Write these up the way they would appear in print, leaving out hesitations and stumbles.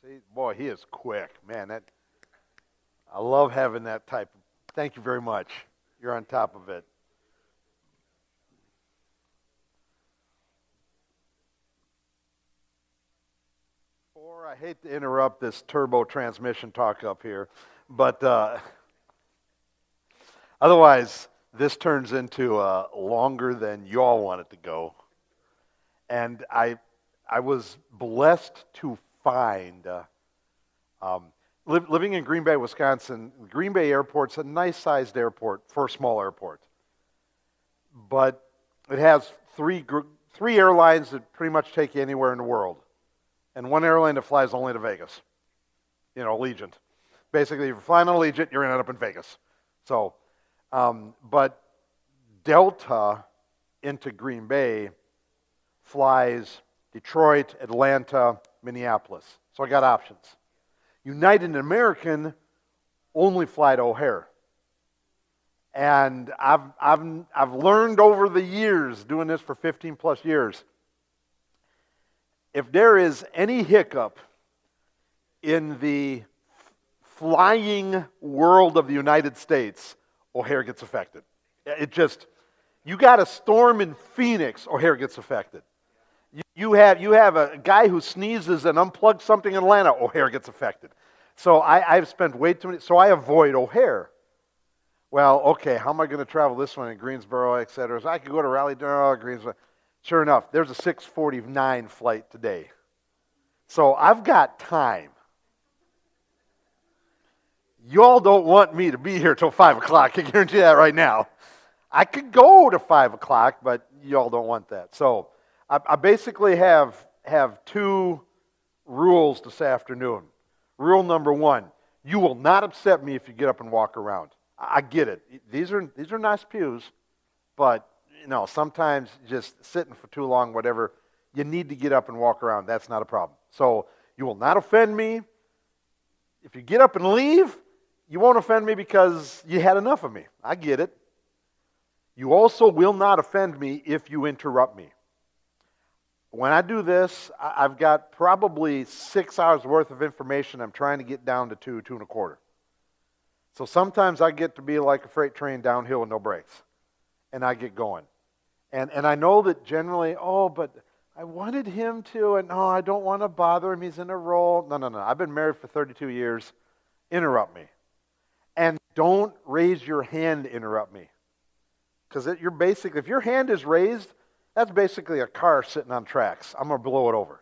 See, boy, he is quick. Man, I love having that type of, thank you very much. You're on top of it. Or I hate to interrupt this turbo transmission talk up here, but otherwise, this turns into longer than y'all want it to go. And I was blessed to find, living in Green Bay, Wisconsin, Green Bay Airport's a nice-sized airport for a small airport. But it has three airlines that pretty much take you anywhere in the world. And one airline that flies only to Vegas. Allegiant. Basically, if you're flying on Allegiant, you're going to end up in Vegas. So, but Delta into Green Bay flies Detroit, Atlanta, Minneapolis. So I got options. United American only fly to O'Hare. And I've learned over the years, doing this for 15 plus years, if there is any hiccup in the flying world of the United States, O'Hare gets affected. You got a storm in Phoenix, O'Hare gets affected. You have a guy who sneezes and unplugs something in Atlanta, O'Hare gets affected. So I've spent way too many, so I avoid O'Hare. Well, okay, how am I going to travel this one in Greensboro, et cetera? So I could go to Raleigh, Greensboro. Sure enough, there's a 6:49 flight today. So I've got time. Y'all don't want me to be here till 5 o'clock. I can guarantee that right now. I could go to 5 o'clock, but y'all don't want that. So I basically have two rules this afternoon. Rule number one, you will not upset me if you get up and walk around. I get it. These are nice pews, but sometimes just sitting for too long, whatever, you need to get up and walk around. That's not a problem. So you will not offend me. If you get up and leave, you won't offend me because you had enough of me. I get it. You also will not offend me if you interrupt me. When I do this, I've got probably 6 hours worth of information I'm trying to get down to 2.25. So sometimes I get to be like a freight train downhill with no brakes. And I get going. And I know that generally, but I wanted him to, and no, I don't want to bother him. He's in a role. No. I've been married for 32 years. Interrupt me. And don't raise your hand to interrupt me. Because if your hand is raised, that's basically a car sitting on tracks. I'm going to blow it over.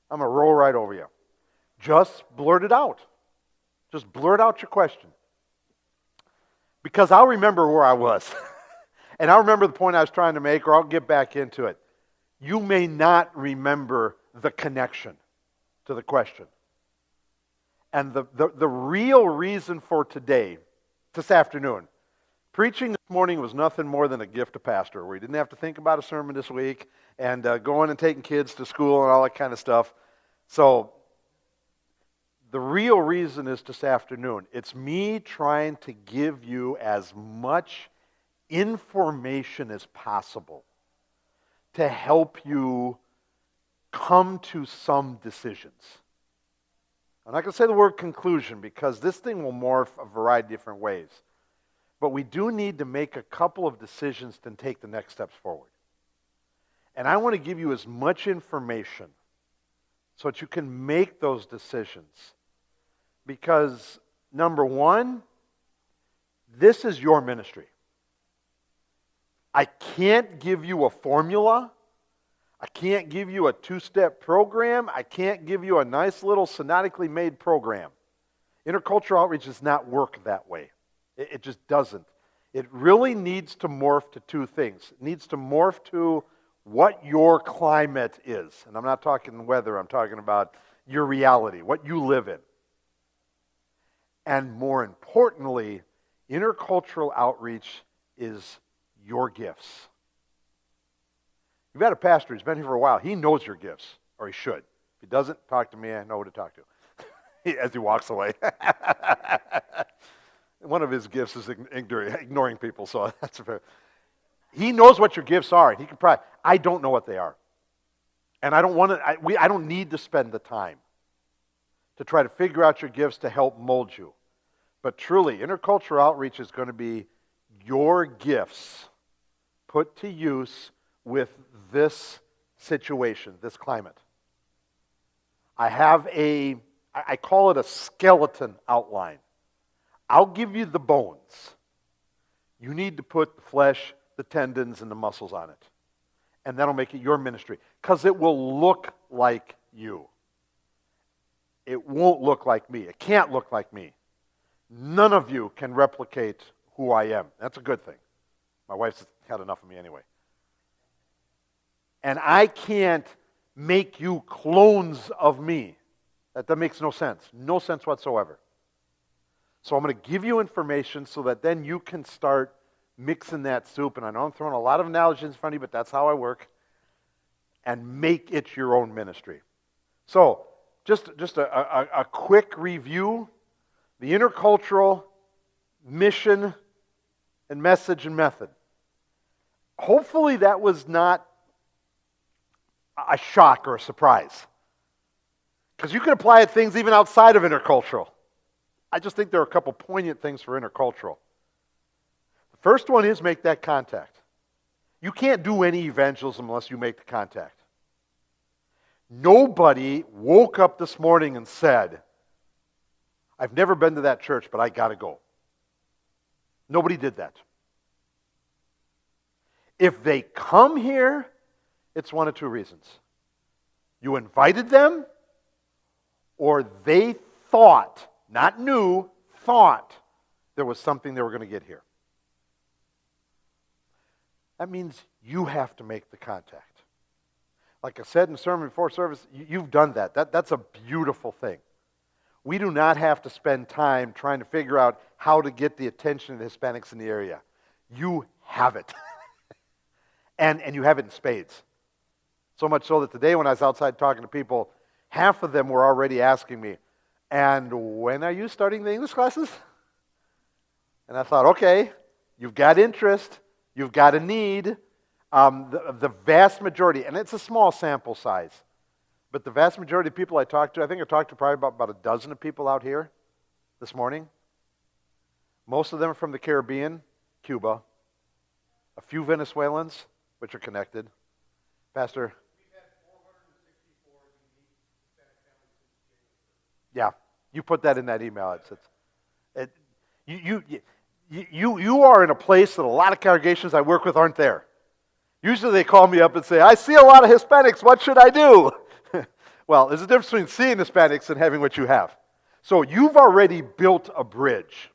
I'm going to roll right over you. Just blurt it out. Just blurt out your question. Because I'll remember where I was. And I'll remember the point I was trying to make, or I'll get back into it. You may not remember the connection to the question. And the real reason for this afternoon, preaching this morning was nothing more than a gift to pastor. We didn't have to think about a sermon this week, and going and taking kids to school and all that kind of stuff. So the real reason is this afternoon. It's me trying to give you as much information as possible to help you come to some decisions. I'm not going to say the word conclusion because this thing will morph a variety of different ways. But we do need to make a couple of decisions to take the next steps forward. And I want to give you as much information so that you can make those decisions. Because, number one, this is your ministry. I can't give you a formula. I can't give you a two-step program. I can't give you a nice little synodically made program. Intercultural outreach does not work that way. It just doesn't. It really needs to morph to two things. It needs to morph to what your climate is. And I'm not talking weather. I'm talking about your reality, what you live in. And more importantly, intercultural outreach is your gifts. You've had a pastor who's been here for a while. He knows your gifts, or he should. If he doesn't, talk to me. I know who to talk to. As he walks away. One of his gifts is ignoring people, so that's fair. He knows what your gifts are, and he can probably. I don't know what they are, and I don't want to. I don't need to spend the time to try to figure out your gifts to help mold you. But truly, intercultural outreach is going to be your gifts put to use with this situation, this climate. I call it a skeleton outline. I'll give you the bones. You need to put the flesh, the tendons, and the muscles on it. And that'll make it your ministry. Because it will look like you. It won't look like me. It can't look like me. None of you can replicate who I am. That's a good thing. My wife's had enough of me anyway. And I can't make you clones of me. That makes no sense. No sense whatsoever. So I'm going to give you information so that then you can start mixing that soup. And I know I'm throwing a lot of analogies in front of you, but that's how I work. And make it your own ministry. So, just a quick review. The intercultural mission and message and method. Hopefully that was not a shock or a surprise. Because you can apply it things even outside of intercultural. I just think there are a couple poignant things for intercultural. The first one is make that contact. You can't do any evangelism unless you make the contact. Nobody woke up this morning and said, I've never been to that church, but I got to go. Nobody did that. If they come here, it's one of two reasons. You invited them, or they thought, not knew, thought there was something they were going to get here. That means you have to make the contact. Like I said in the sermon before service, you've done that. That's a beautiful thing. We do not have to spend time trying to figure out how to get the attention of the Hispanics in the area. You have it. and you have it in spades. So much so that today when I was outside talking to people, half of them were already asking me, and when are you starting the English classes? And I thought, okay, you've got interest, you've got a need. The vast majority, and it's a small sample size, but the vast majority of people I talked to, I think I talked to probably about a dozen of people out here this morning. Most of them are from the Caribbean, Cuba, a few Venezuelans, which are connected. Pastor? We've had 464 unique Hispanic families since January. Yeah, you put that in that email. You are in a place that a lot of congregations I work with aren't there. Usually they call me up and say, I see a lot of Hispanics, what should I do? Well, there's a difference between seeing Hispanics and having what you have. So you've already built a bridge.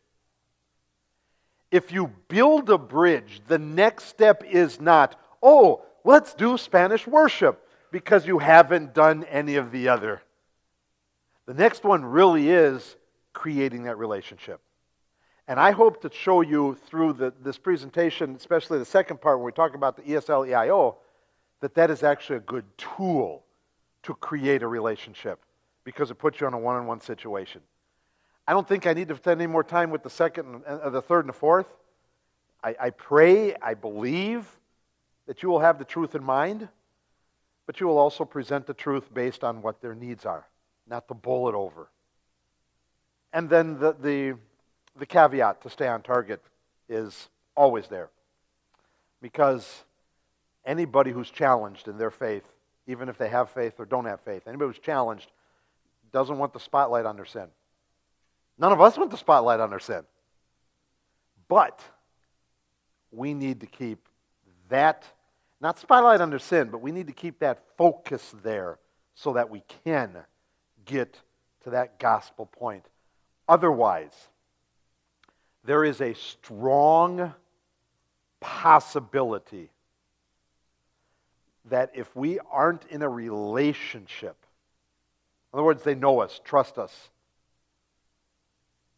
If you build a bridge, the next step is not, oh, let's do Spanish worship, because you haven't done any of the other. The next one really is creating that relationship. And I hope to show you through this presentation, especially the second part when we talk about the ESL, EIO, that is actually a good tool to create a relationship because it puts you on a one-on-one situation. I don't think I need to spend any more time with the second, the third, and the fourth. I pray, I believe that you will have the truth in mind, but you will also present the truth based on what their needs are, not to bowl it over. And then the caveat to stay on target is always there. Because anybody who's challenged in their faith, even if they have faith or don't have faith, anybody who's challenged doesn't want the spotlight on their sin. None of us want the spotlight on their sin. But we need to keep that, not spotlight on their sin, but we need to keep that focus there so that we can get to that gospel point. Otherwise, there is a strong possibility that if we aren't in a relationship, in other words, they know us, trust us,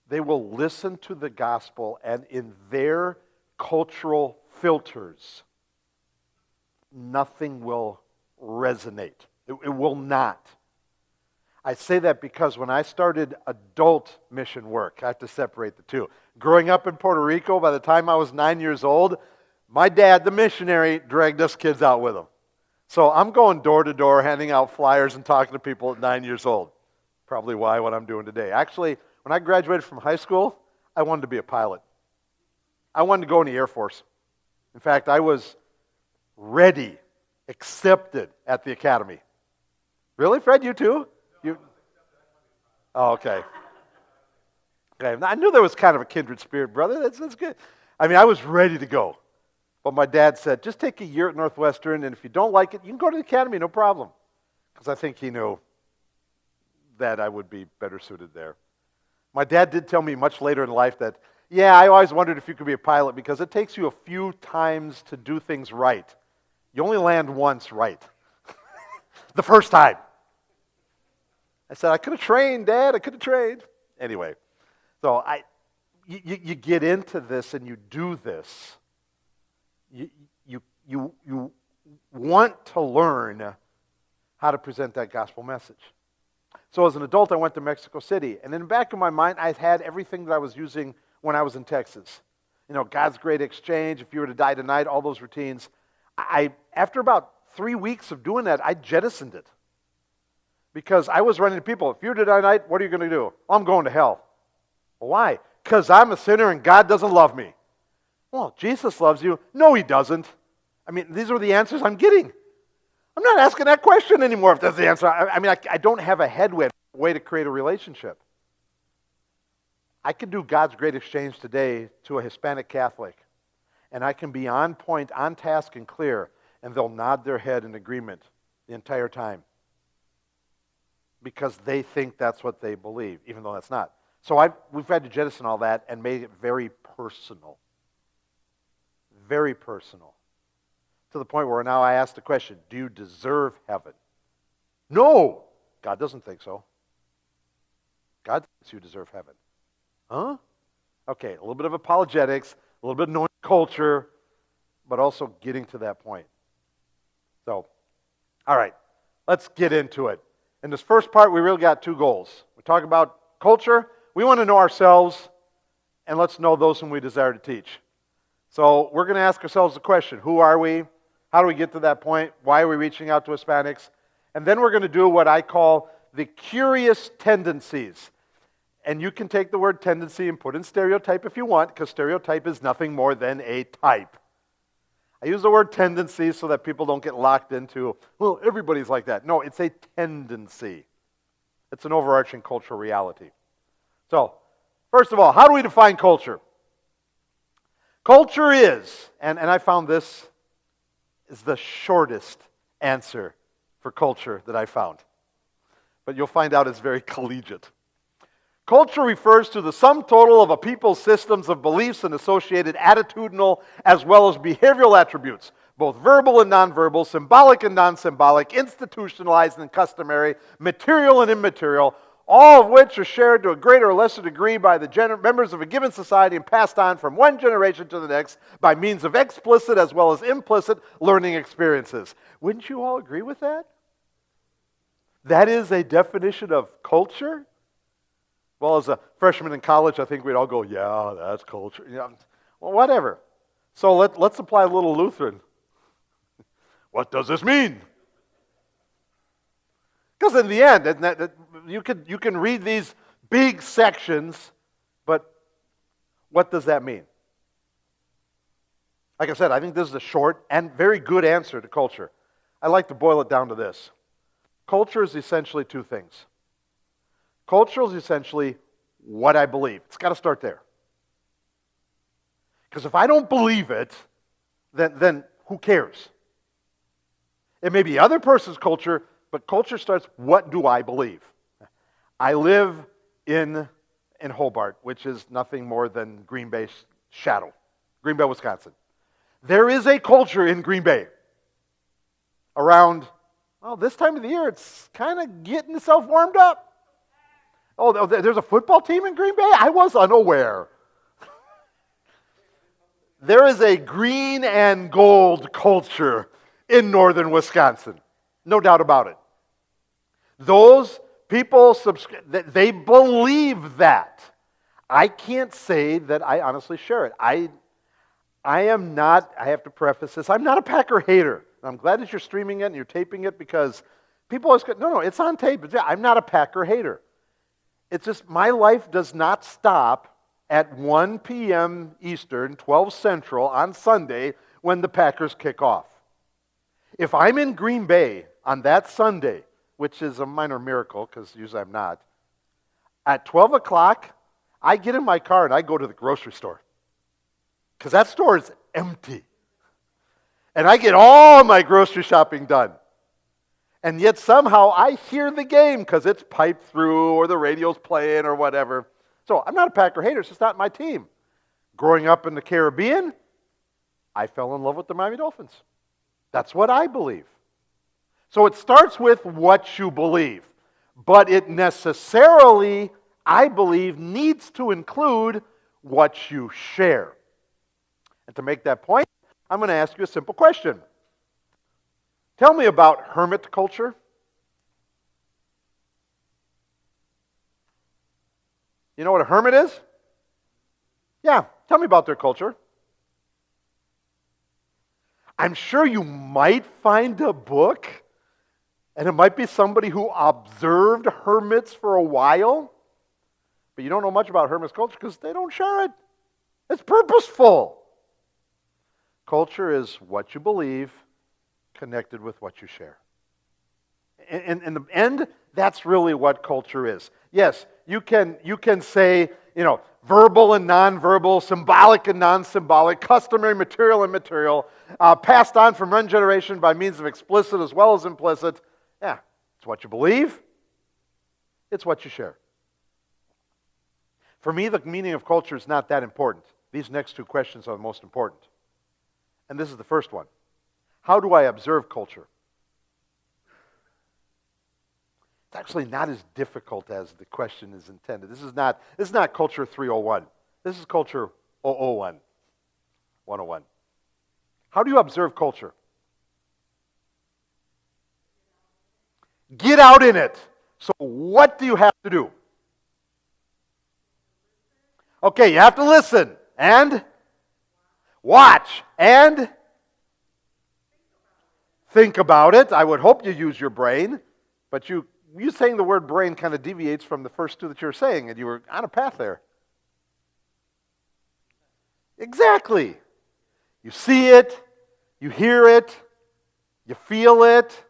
they will listen to the gospel and in their cultural filters, nothing will resonate. It will not. I say that because when I started adult mission work, I have to separate the two. Growing up in Puerto Rico, by the time I was 9 years old, my dad, the missionary, dragged us kids out with him. So I'm going door to door, handing out flyers and talking to people at 9 years old. probably why what I'm doing today. Actually, when I graduated from high school, I wanted to be a pilot. I wanted to go in the Air Force. In fact, I was ready, accepted at the academy. Really, Fred? You too? You? Oh, okay. Okay. I knew there was kind of a kindred spirit, brother. That's good. I mean, I was ready to go. But my dad said, just take a year at Northwestern, and if you don't like it, you can go to the academy, no problem. Because I think he knew that I would be better suited there. My dad did tell me much later in life that, yeah, I always wondered if you could be a pilot because it takes you a few times to do things right. You only land once right. The first time. I said, I could have trained, Dad. I could have trained. Anyway, so you get into this and you do this. You want to learn how to present that gospel message. So as an adult, I went to Mexico City. And in the back of my mind, I had everything that I was using when I was in Texas. You know, God's great exchange, if you were to die tonight, all those routines. After about 3 weeks of doing that, I jettisoned it. Because I was running to people, if you were to die tonight, what are you going to do? Oh, I'm going to hell. Well, why? Because I'm a sinner and God doesn't love me. Well, Jesus loves you. No, he doesn't. I mean, these are the answers I'm getting. I'm not asking that question anymore if that's the answer. I don't have a way to create a relationship. I can do God's great exchange today to a Hispanic Catholic, and I can be on point, on task, and clear, and they'll nod their head in agreement the entire time because they think that's what they believe, even though that's not. So we've had to jettison all that and make it very personal. Very personal. To the point where now I ask the question, do you deserve heaven? No! God doesn't think so. God thinks you deserve heaven. Huh? Okay, a little bit of apologetics, a little bit of knowing culture, but also getting to that point. So, all right, let's get into it. In this first part, we really got two goals. We talk about culture. We want to know ourselves, and let's know those whom we desire to teach. So we're going to ask ourselves the question, who are we? How do we get to that point? Why are we reaching out to Hispanics? And then we're going to do what I call the curious tendencies. And you can take the word tendency and put in stereotype if you want, because stereotype is nothing more than a type. I use the word tendency so that people don't get locked into, well, everybody's like that. No, it's a tendency. It's an overarching cultural reality. So, first of all, how do we define culture? Culture is, and I found this is the shortest answer for culture that I found. But you'll find out it's very collegiate. Culture refers to the sum total of a people's systems of beliefs and associated attitudinal as well as behavioral attributes, both verbal and nonverbal, symbolic and non-symbolic, institutionalized and customary, material and immaterial, all of which are shared to a greater or lesser degree by the members of a given society and passed on from one generation to the next by means of explicit as well as implicit learning experiences. Wouldn't you all agree with that? That is a definition of culture? Well, as a freshman in college, I think we'd all go, yeah, that's culture. Yeah. Well, whatever. So let's apply a little Lutheran. What does this mean? Because in the end, you can read these big sections, but what does that mean? Like I said, I think this is a short and very good answer to culture. I like to boil it down to this. Culture is essentially two things. Culture is essentially what I believe. It's got to start there. Because if I don't believe it, then who cares? It may be other person's culture, but culture starts, what do I believe? I live in Hobart, which is nothing more than Green Bay's shadow. Green Bay, Wisconsin. There is a culture in Green Bay around, well, this time of the year, it's kind of getting itself warmed up. Oh, there's a football team in Green Bay? I was unaware. There is a green and gold culture in northern Wisconsin. No doubt about it. Those people, they believe that. I can't say that I honestly share it. I am not, I have to preface this, I'm not a Packer hater. I'm glad that you're streaming it and you're taping it because people always go, no, it's on tape. I'm not a Packer hater. It's just my life does not stop at 1 p.m. Eastern, 12 Central on Sunday when the Packers kick off. If I'm in Green Bay on that Sunday, which is a minor miracle because usually I'm not, at 12 o'clock, I get in my car and I go to the grocery store because that store is empty. And I get all my grocery shopping done. And yet somehow I hear the game because it's piped through or the radio's playing or whatever. So I'm not a Packer hater. It's just not my team. Growing up in the Caribbean, I fell in love with the Miami Dolphins. That's what I believe. So it starts with what you believe. But it necessarily, I believe, needs to include what you share. And to make that point, I'm going to ask you a simple question. Tell me about hermit culture. You know what a hermit is? Yeah, tell me about their culture. I'm sure you might find a book, and it might be somebody who observed hermits for a while, but you don't know much about hermits' culture because they don't share it. It's purposeful. Culture is what you believe connected with what you share. In the end, that's really what culture is. Yes, you can say, verbal and nonverbal, symbolic and non-symbolic, customary, material and material, passed on from one generation by means of explicit as well as implicit. Yeah, it's what you believe. It's what you share. For me, the meaning of culture is not that important. These next two questions are the most important. And this is the first one. How do I observe culture? It's actually not as difficult as the question is intended. This is not culture 301. This is culture 001, 101. How do you observe culture? Get out in it. So what do you have to do? Okay, you have to listen and watch and think about it. I would hope you use your brain, but you saying the word brain kind of deviates from the first two that you were saying, and you were on a path there. Exactly. You see it, you hear it, you feel it,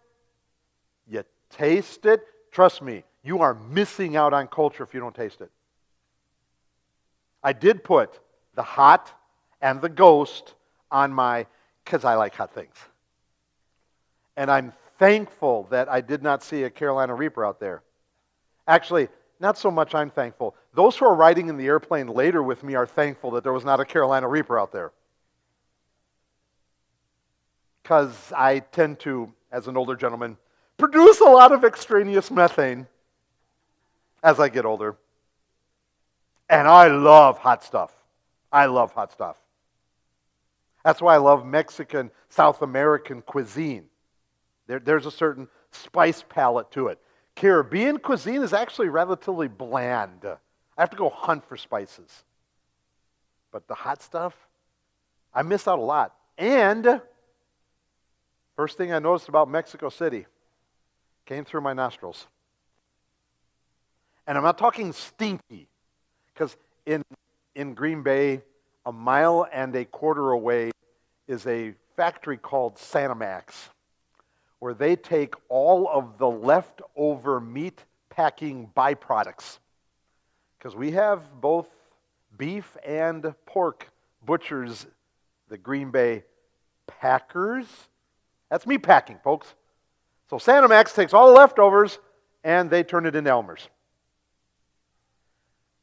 you taste it. Trust me, you are missing out on culture if you don't taste it. I did put the hot and the ghost on because I like hot things. And I'm thankful that I did not see a Carolina Reaper out there. Actually, not so much I'm thankful. Those who are riding in the airplane later with me are thankful that there was not a Carolina Reaper out there. Because I tend to, as an older gentleman, produce a lot of extraneous methane as I get older. And I love hot stuff. I love hot stuff. That's why I love Mexican, South American cuisine. There's a certain spice palette to it. Caribbean cuisine is actually relatively bland. I have to go hunt for spices. But the hot stuff, I miss out a lot. And first thing I noticed about Mexico City came through my nostrils. And I'm not talking stinky, because in Green Bay, a mile and a quarter away is a factory called Sanimax, where they take all of the leftover meat packing byproducts. Because we have both beef and pork butchers, the Green Bay Packers. That's meat packing, folks. So Sanimax takes all the leftovers and they turn it into Elmer's.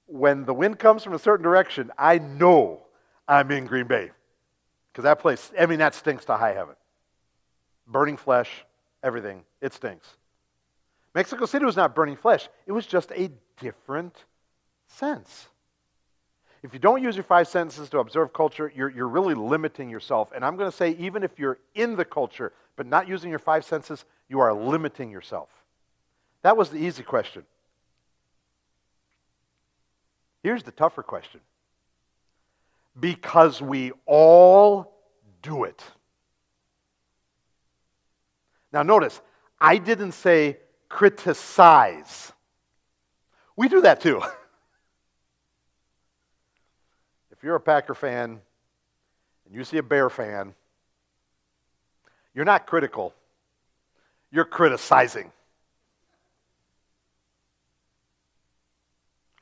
When the wind comes from a certain direction, I know I'm in Green Bay. Because that place, that stinks to high heaven. Burning flesh, everything, it stinks. Mexico City was not burning flesh. It was just a different sense. If you don't use your 5 senses to observe culture, you're really limiting yourself. And I'm going to say, even if you're in the culture, but not using your 5 senses, you are limiting yourself. That was the easy question. Here's the tougher question. Because we all do it. Now notice, I didn't say criticize. We do that too. If you're a Packer fan and you see a Bear fan, you're not critical. You're criticizing.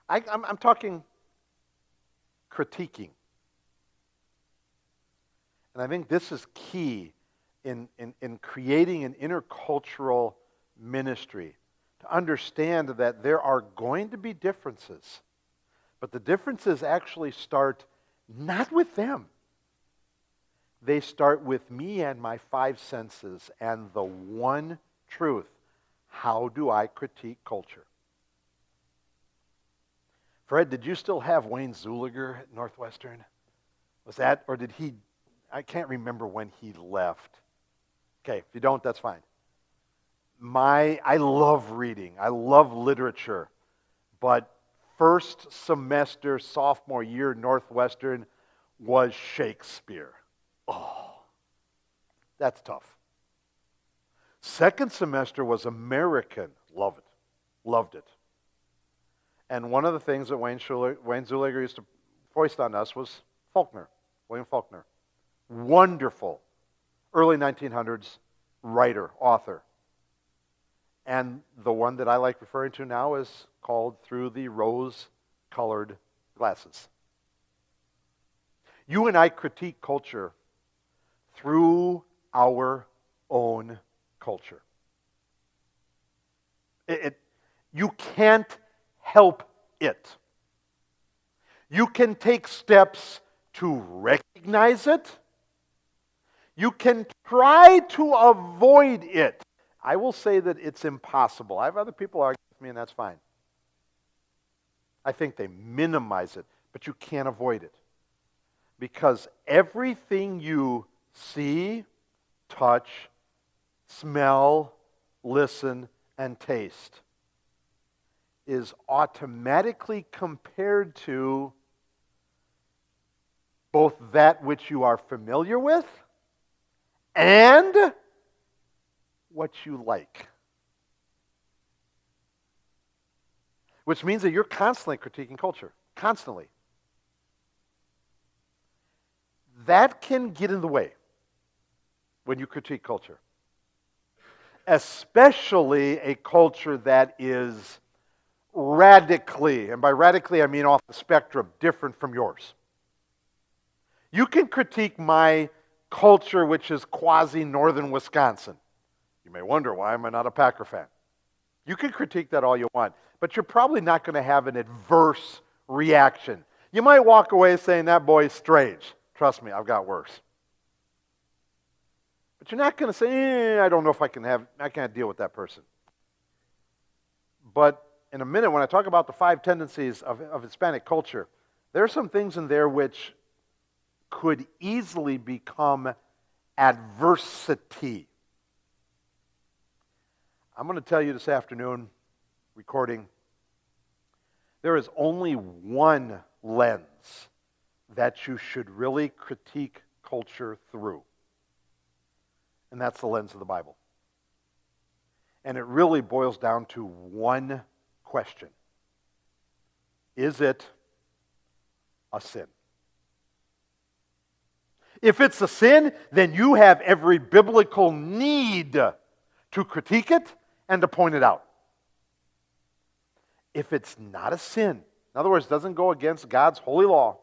I'm talking critiquing. And I think this is key in creating an intercultural ministry, to understand that there are going to be differences, but the differences actually start not with them. They start with me and my five senses and the one truth. How do I critique culture? Fred, did you still have Wayne Zuliger at Northwestern? Was that, or did he, I can't remember when he left. Okay, if you don't, that's fine. I love reading. I love literature. But first semester, sophomore year, Northwestern was Shakespeare. Oh, that's tough. Second semester was American. Love it. Loved it. And one of the things that Wayne Zuliger used to foist on us was Faulkner, William Faulkner. Wonderful early 1900s writer, author. And the one that I like referring to now is called Through the Rose-Colored Glasses. You and I critique culture through our own culture. You can't help it. You can take steps to recognize it. You can try to avoid it. I will say that it's impossible. I have other people argue with me, and that's fine. I think they minimize it, but you can't avoid it. Because everything you see, touch, smell, listen, and taste is automatically compared to both that which you are familiar with and what you like. Which means that you're constantly critiquing culture. Constantly. That can get in the way when you critique culture. Especially a culture that is radically, and by radically I mean off the spectrum, different from yours. You can critique my culture, which is quasi-northern Wisconsin. You may wonder, why am I not a Packer fan? You can critique that all you want, but you're probably not going to have an adverse reaction. You might walk away saying, that boy's strange. Trust me, I've got worse. But you're not going to say, I don't know if I can't deal with that person. But in a minute, when I talk about the 5 tendencies of Hispanic culture, there are some things in there which could easily become adversity. I'm going to tell you this afternoon, recording, there is only one lens that you should really critique culture through. And that's the lens of the Bible. And it really boils down to one question. Is it a sin? If it's a sin, then you have every biblical need to critique it and to point it out. If it's not a sin, in other words, doesn't go against God's holy law,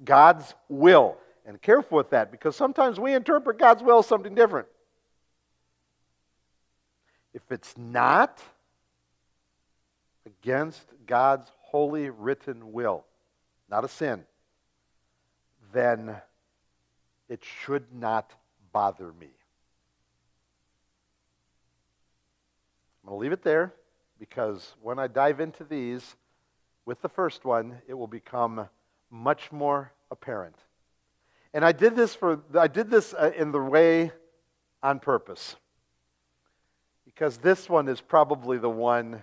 God's will, and careful with that, because sometimes we interpret God's will as something different. If it's not against God's holy written will, not a sin, then it should not bother me. I'm going to leave it there, because when I dive into these, with the first one, it will become much more apparent. And I did this in the way on purpose, because this one is probably the one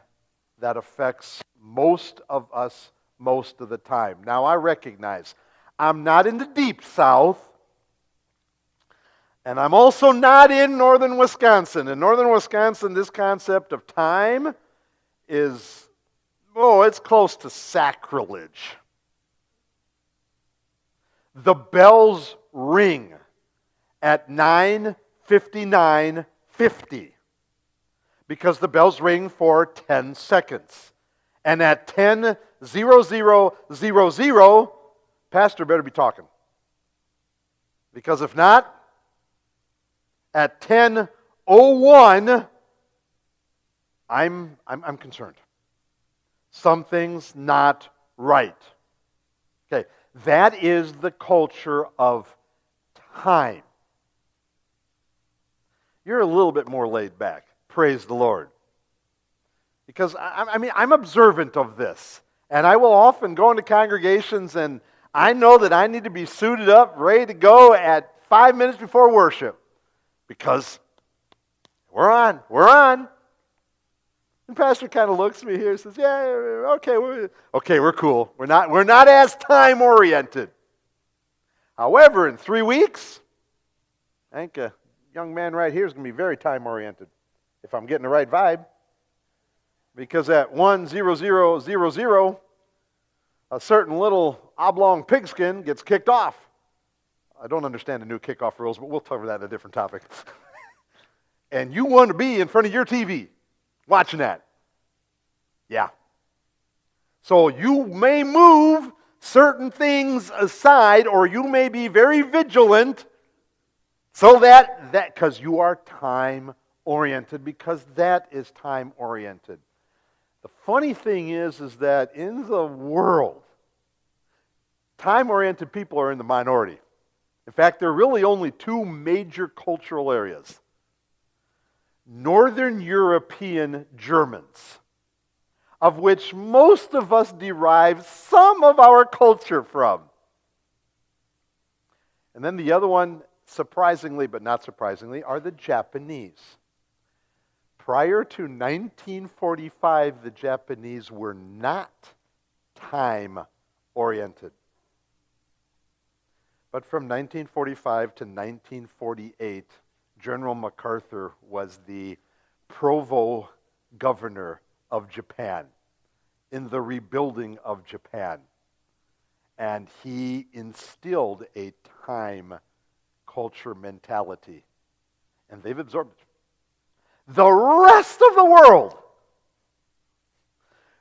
that affects most of us most of the time. Now, I recognize I'm not in the deep south, and I'm also not in northern Wisconsin. In northern Wisconsin, this concept of time is oh, it's close to sacrilege. The bells ring at 9:59:50 because the bells ring for 10 seconds. And at 10:00:00, pastor better be talking. Because if not, at 10:01, I'm concerned. Something's not right. Okay, that is the culture of time. You're a little bit more laid back. Praise the Lord. Because, I'm observant of this. And I will often go into congregations and I know that I need to be suited up, ready to go at 5 minutes before worship. Because we're on. And pastor kind of looks at me here and says, yeah, okay, we're cool. We're not as time-oriented. However, in 3 weeks, I think a young man right here is going to be very time-oriented, if I'm getting the right vibe. Because at 1:00:00, a certain little oblong pigskin gets kicked off. I don't understand the new kickoff rules, but we'll cover that in a different topic. And you want to be in front of your TV watching that. Yeah. So you may move certain things aside, or you may be very vigilant so that because you are time-oriented, because that is time-oriented. The funny thing is that in the world, time-oriented people are in the minority. In fact, there are really only two major cultural areas. Northern European Germans, of which most of us derive some of our culture from. And then the other one, surprisingly but not surprisingly, are the Japanese. Prior to 1945, the Japanese were not time-oriented. But from 1945 to 1948, General MacArthur was the provost governor of Japan in the rebuilding of Japan. And he instilled a time culture mentality. And they've absorbed it. The rest of the world,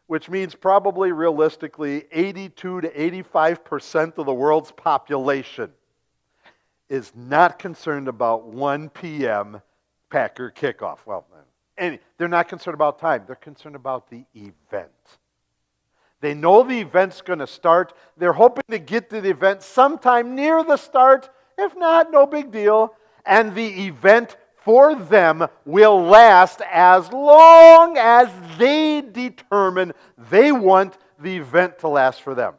which means probably realistically 82 to 85% of the world's population, is not concerned about 1 p.m. Packer kickoff. Well, they're not concerned about time. They're concerned about the event. They know the event's going to start. They're hoping to get to the event sometime near the start. If not, no big deal. And the event for them will last as long as they determine they want the event to last for them.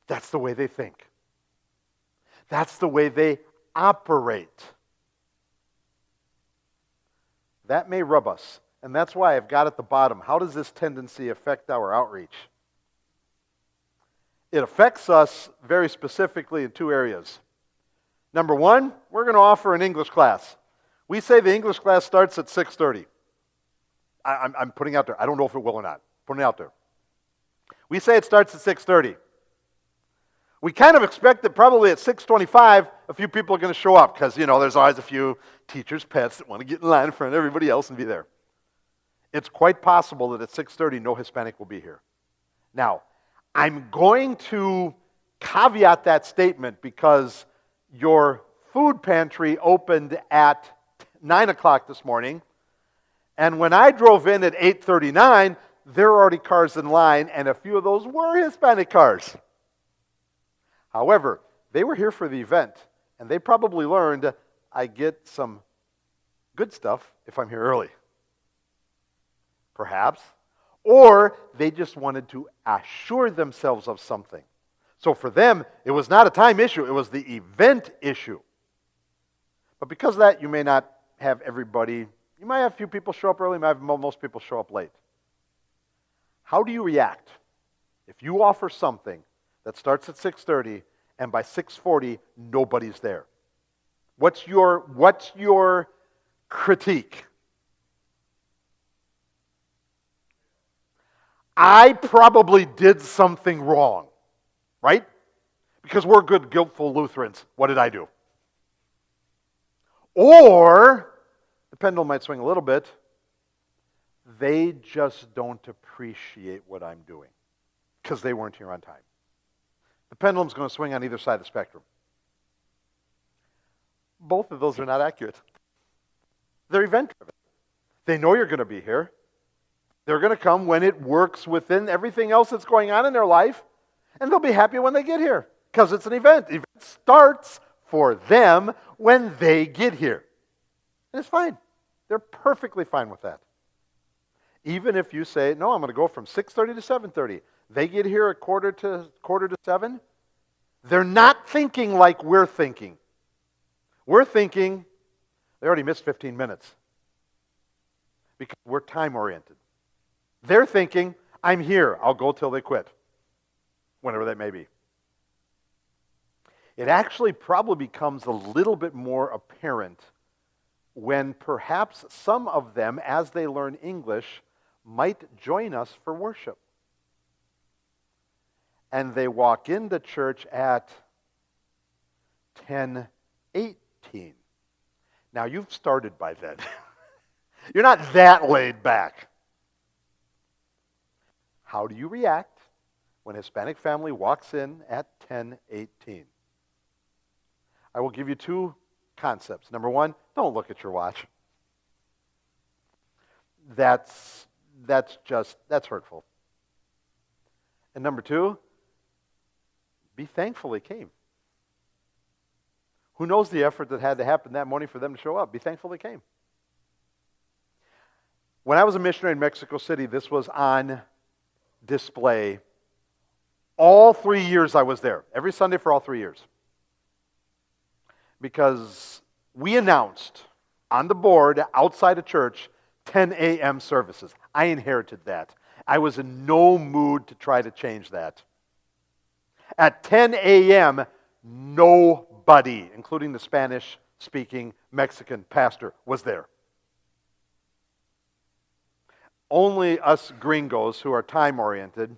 That's the way they think. That's the way they operate. That may rub us. And that's why I've got at the bottom, how does this tendency affect our outreach? It affects us very specifically in two areas. Number one, we're going to offer an English class. We say the English class starts at 6:30. I'm putting out there. I don't know if it will or not. Putting it out there. We say it starts at 6:30. We kind of expect that probably at 6:25, a few people are going to show up because, there's always a few teachers' pets that want to get in line in front of everybody else and be there. It's quite possible that at 6:30, no Hispanic will be here. Now, I'm going to caveat that statement because your food pantry opened at 9 o'clock this morning, and when I drove in at 8:39, there were already cars in line, and a few of those were Hispanic cars. However, they were here for the event, and they probably learned I get some good stuff if I'm here early. Perhaps. Or they just wanted to assure themselves of something. So for them, it was not a time issue, it was the event issue. But because of that, you may not have everybody, you might have a few people show up early, you might have most people show up late. How do you react if you offer something that starts at 6:30 and by 6:40 nobody's there? What's your critique? I probably did something wrong, right? Because we're good, guiltful Lutherans. What did I do? Or, the pendulum might swing a little bit, they just don't appreciate what I'm doing because they weren't here on time. The pendulum's going to swing on either side of the spectrum. Both of those are not accurate. They're event-driven. They know you're going to be here. They're going to come when it works within everything else that's going on in their life, and they'll be happy when they get here because it's an event. The event starts for them when they get here. And it's fine. They're perfectly fine with that. Even if you say, no, I'm going to go from 6:30 to 7:30. They get here at quarter to 7. They're not thinking like we're thinking. We're thinking, they already missed 15 minutes because we're time-oriented. They're thinking, I'm here. I'll go till they quit, whenever that may be. It actually probably becomes a little bit more apparent when perhaps some of them, as they learn English, might join us for worship. And they walk into church at 10:18. Now, you've started by then. You're not that laid back. How do you react when a Hispanic family walks in at 10:18? I will give you two concepts. Number one, don't look at your watch. That's hurtful. And number two, be thankful they came. Who knows the effort that had to happen that morning for them to show up? Be thankful they came. When I was a missionary in Mexico City, this was on display all 3 years I was there. Every Sunday for all 3 years. Because we announced on the board outside of church 10 a.m. services. I inherited that. I was in no mood to try to change that. At 10 a.m., nobody, including the Spanish-speaking Mexican pastor, was there. Only us gringos who are time-oriented,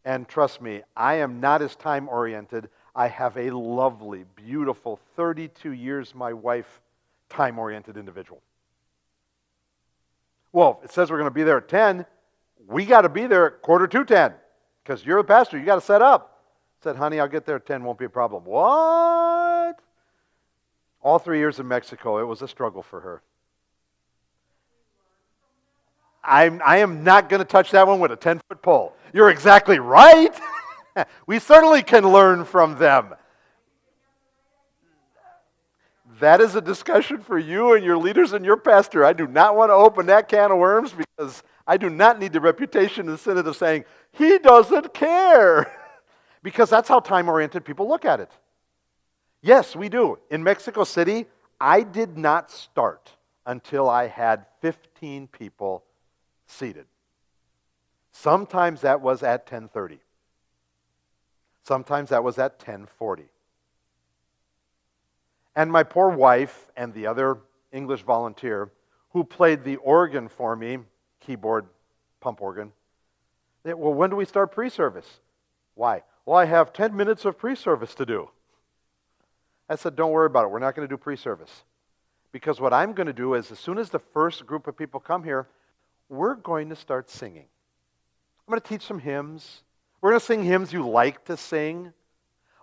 and trust me, I am not as time-oriented. I have a lovely, beautiful, 32 years my wife, time-oriented individual. Well, it says we're going to be there at 10. We got to be there at 9:45 because you're the pastor. You got to set up. I said, honey, I'll get there at 10. Won't be a problem. What? All 3 years in Mexico, it was a struggle for her. I am not going to touch that one with a 10-foot pole. You're exactly right. We certainly can learn from them. That is a discussion for you and your leaders and your pastor. I do not want to open that can of worms because I do not need the reputation in the Synod of saying, he doesn't care. Because that's how time-oriented people look at it. Yes, we do. In Mexico City, I did not start until I had 15 people seated. Sometimes that was at 10:30. Sometimes that was at 10:40. And my poor wife and the other English volunteer who played the organ for me, keyboard, pump organ, they, well, when do we start pre-service? Why? Well, I have 10 minutes of pre-service to do. I said, don't worry about it. We're not going to do pre-service. Because what I'm going to do is as soon as the first group of people come here, we're going to start singing. I'm going to teach some hymns. We're going to sing hymns you like to sing.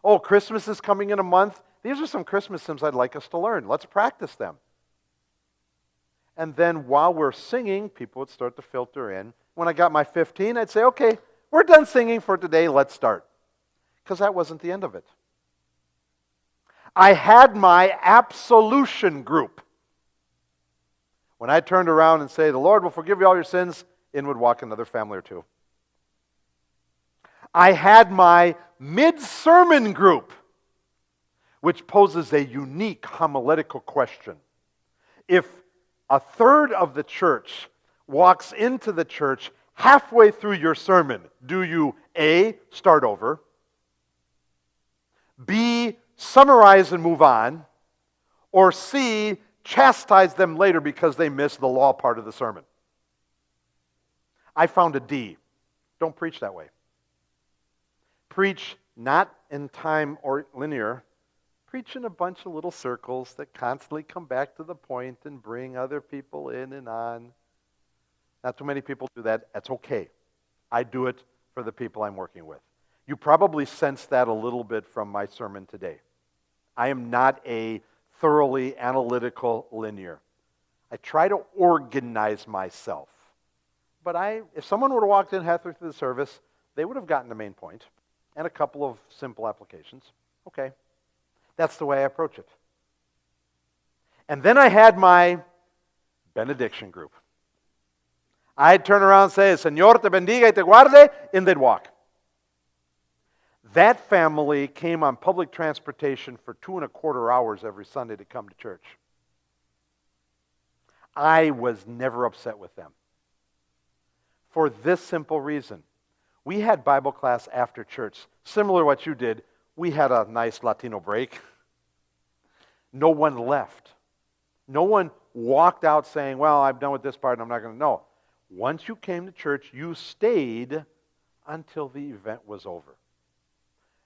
Oh, Christmas is coming in a month. These are some Christmas hymns I'd like us to learn. Let's practice them. And then while we're singing, people would start to filter in. When I got my 15, I'd say, okay, we're done singing for today. Let's start. Because that wasn't the end of it. I had my absolution group. When I turned around and say, the Lord will forgive you all your sins, in would walk another family or two. I had my mid-sermon group, which poses a unique homiletical question. If a third of the church walks into the church halfway through your sermon, do you A, start over, B, summarize and move on, or C, chastise them later because they missed the law part of the sermon? I found a D. Don't preach that way. Preach not in time or linear. Preach in a bunch of little circles that constantly come back to the point and bring other people in and on. Not too many people do that. That's okay. I do it for the people I'm working with. You probably sense that a little bit from my sermon today. I am not a thoroughly analytical linear. I try to organize myself. But if someone would have walked in halfway through the service, they would have gotten the main point and a couple of simple applications. Okay. That's the way I approach it. And then I had my benediction group. I'd turn around and say, Señor te bendiga y te guarde, and they'd walk. That family came on public transportation for 2.25 hours every Sunday to come to church. I was never upset with them. For this simple reason. We had Bible class after church. Similar to what you did, we had a nice Latino break. No one left. No one walked out saying, well, I'm done with this part and I'm not going to know. Once you came to church, you stayed until the event was over.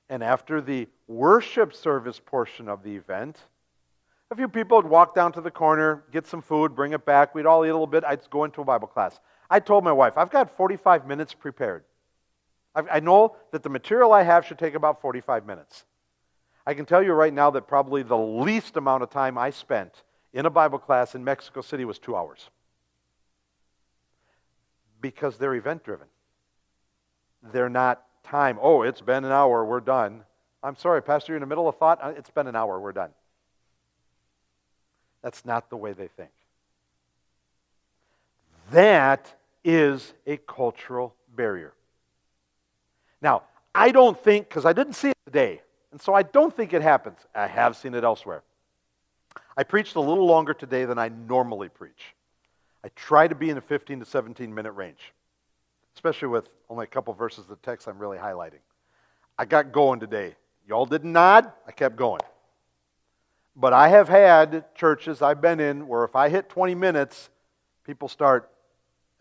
And after the worship service portion of the event, a few people would walk down to the corner, get some food, bring it back. We'd all eat a little bit. I'd go into a Bible class. I told my wife, I've got 45 minutes prepared. I know that the material I have should take about 45 minutes. I can tell you right now that probably the least amount of time I spent in a Bible class in Mexico City was 2 hours. Because they're event-driven. They're not time. Oh, it's been an hour, we're done. I'm sorry, Pastor, you're in the middle of thought. It's been an hour, we're done. That's not the way they think. That is a cultural barrier. Now, I don't think, because I didn't see it today, and so I don't think it happens. I have seen it elsewhere. I preached a little longer today than I normally preach. I try to be in a 15 to 17 minute range, especially with only a couple verses of the text I'm really highlighting. I got going today. Y'all didn't nod, I kept going. But I have had churches I've been in where if I hit 20 minutes, people start,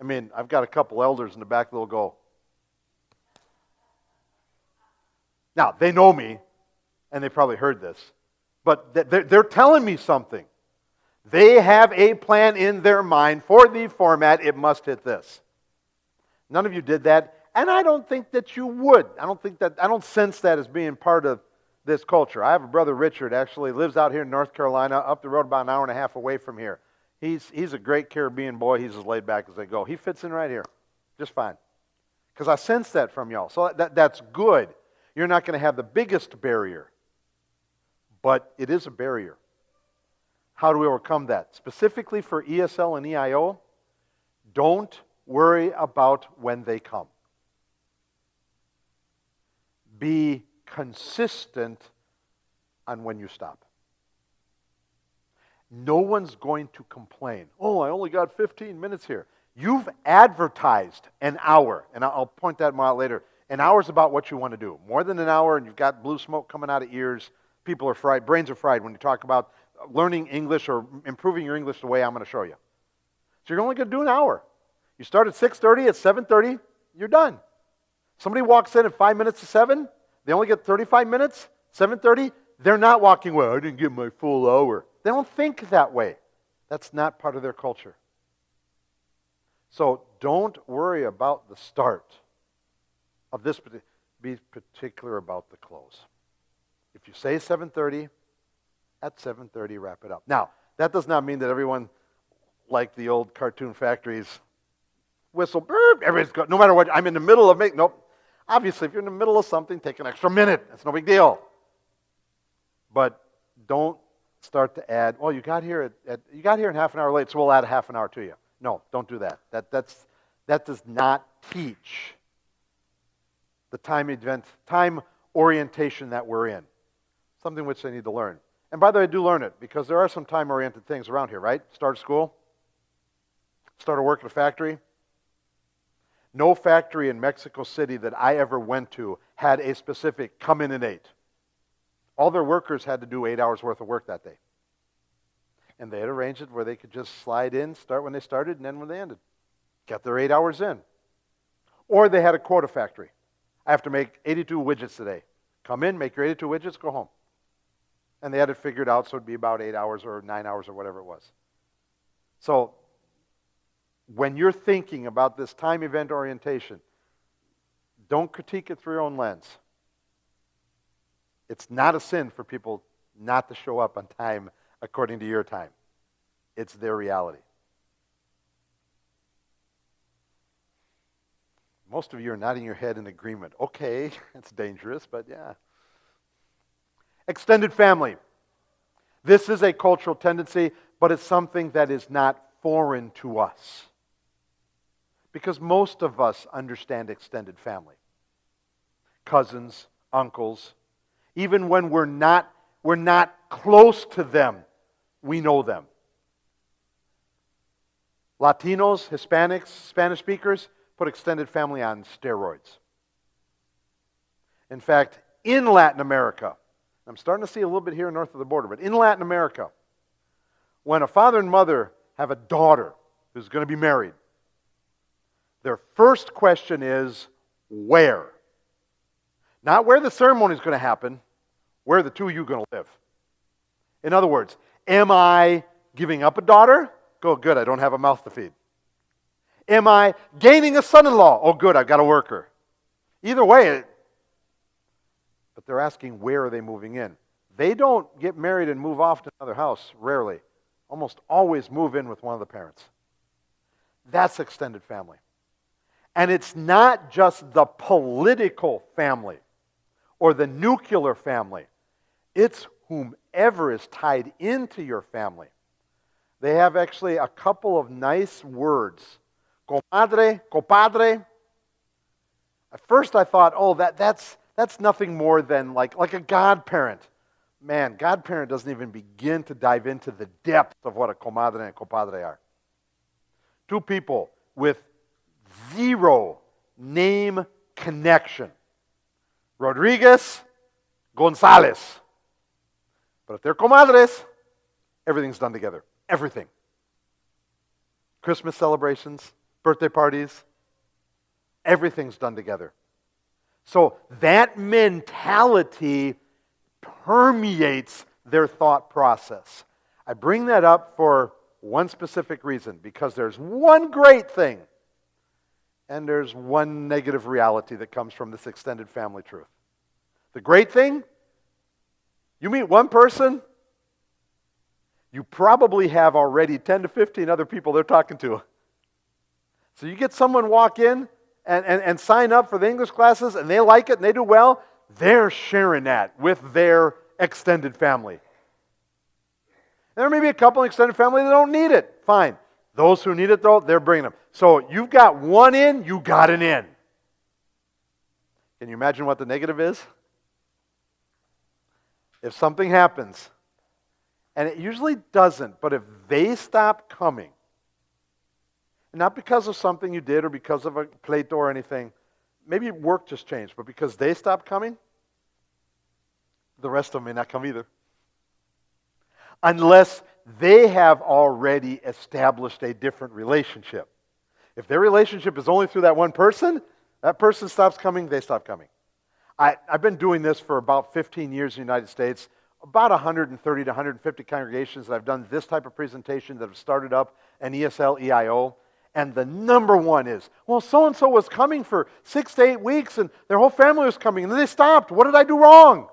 I've got a couple elders in the back that'll go. Now, they know me, and they probably heard this, but they're telling me something. They have a plan in their mind for the format. It must hit this. None of you did that, and I don't think that you would. I don't sense that as being part of this culture. I have a brother, Richard, actually lives out here in North Carolina, up the road about an hour and a half away from here. He's a great Caribbean boy. He's as laid back as they go. He fits in right here, just fine. Because I sense that from y'all. So that's good. You're not going to have the biggest barrier, but it is a barrier. How do we overcome that? Specifically for ESL and EIO, don't worry about when they come. Be consistent on when you stop. No one's going to complain. Oh, I only got 15 minutes here. You've advertised an hour, and I'll point that more out later. An hour's about what you want to do. More than an hour, and you've got blue smoke coming out of ears. People are fried. Brains are fried when you talk about learning English or improving your English the way I'm going to show you. So you're only going to do an hour. You start at 6:30, at 7:30, you're done. Somebody walks in at 5 minutes to 7, they only get 35 minutes, 7:30, they're not walking, well, I didn't get my full hour. They don't think that way. That's not part of their culture. So don't worry about the start of this. Be particular about the close. If you say 7:30, at 7:30, wrap it up. Now, that does not mean that everyone, like the old cartoon factories, whistle, burp, everybody's got, no matter what, I'm in the middle of making, nope. Obviously, if you're in the middle of something, take an extra minute. That's no big deal. But don't start to add, well, you got here in half an hour late, so we'll add a half an hour to you. No, don't do that. That does not teach the time orientation that we're in. Something which they need to learn. And by the way, do learn it, because there are some time-oriented things around here, right? Start school. Start a work at a factory. No factory in Mexico City that I ever went to had a specific come in at 8. All their workers had to do 8 hours worth of work that day. And they had arranged it where they could just slide in, start when they started, and end when they ended. Get their 8 hours in. Or they had a quota factory. I have to make 82 widgets today. Come in, make your 82 widgets, go home. And they had it figured out, so it'd be about 8 hours or 9 hours or whatever it was. So when you're thinking about this time event orientation, don't critique it through your own lens. It's not a sin for people not to show up on time according to your time. It's their reality. Most of you are nodding your head in agreement. Okay, it's dangerous, but yeah. Extended family. This is a cultural tendency, but it's something that is not foreign to us. Because most of us understand extended family. Cousins, uncles. Even when we're not close to them, we know them. Latinos, Hispanics, Spanish speakers put extended family on steroids. In fact, in Latin America, I'm starting to see a little bit here north of the border, but in Latin America, when a father and mother have a daughter who's going to be married, their first question is, where? Not where the ceremony is going to happen, where the two of you are going to live. In other words, am I giving up a daughter? Oh, good, I don't have a mouth to feed. Am I gaining a son-in-law? Oh, good, I've got a worker. Either way, but they're asking where are they moving in. They don't get married and move off to another house, rarely. Almost always move in with one of the parents. That's extended family. And it's not just the political family or the nuclear family. It's whomever is tied into your family. They have actually a couple of nice words. Comadre, compadre. At first I thought, oh, that's nothing more than like a godparent. Man, godparent doesn't even begin to dive into the depth of what a comadre and compadre are. Two people with zero name connection. Rodriguez, Gonzalez. But if they're comadres, everything's done together. Everything. Christmas celebrations, birthday parties, everything's done together. So that mentality permeates their thought process. I bring that up for one specific reason, because there's one great thing and there's one negative reality that comes from this extended family truth. The great thing, you meet one person, you probably have already 10 to 15 other people they're talking to. So you get someone walk in and sign up for the English classes and they like it and they do well, they're sharing that with their extended family. There may be a couple in extended family that don't need it. Fine. Those who need it, though, they're bringing them. So you've got one in, you got an in. Can you imagine what the negative is? If something happens, and it usually doesn't, but if they stop coming, not because of something you did or because of a pleito or anything, maybe work just changed, but because they stopped coming, the rest of them may not come either. Unless they have already established a different relationship. If their relationship is only through that one person, that person stops coming, they stop coming. I've been doing this for about 15 years in the United States, about 130 to 150 congregations that I've done this type of presentation that have started up an ESL, EIO, and the number one is, well, so-and-so was coming for 6 to 8 weeks and their whole family was coming and then they stopped. What did I do wrong?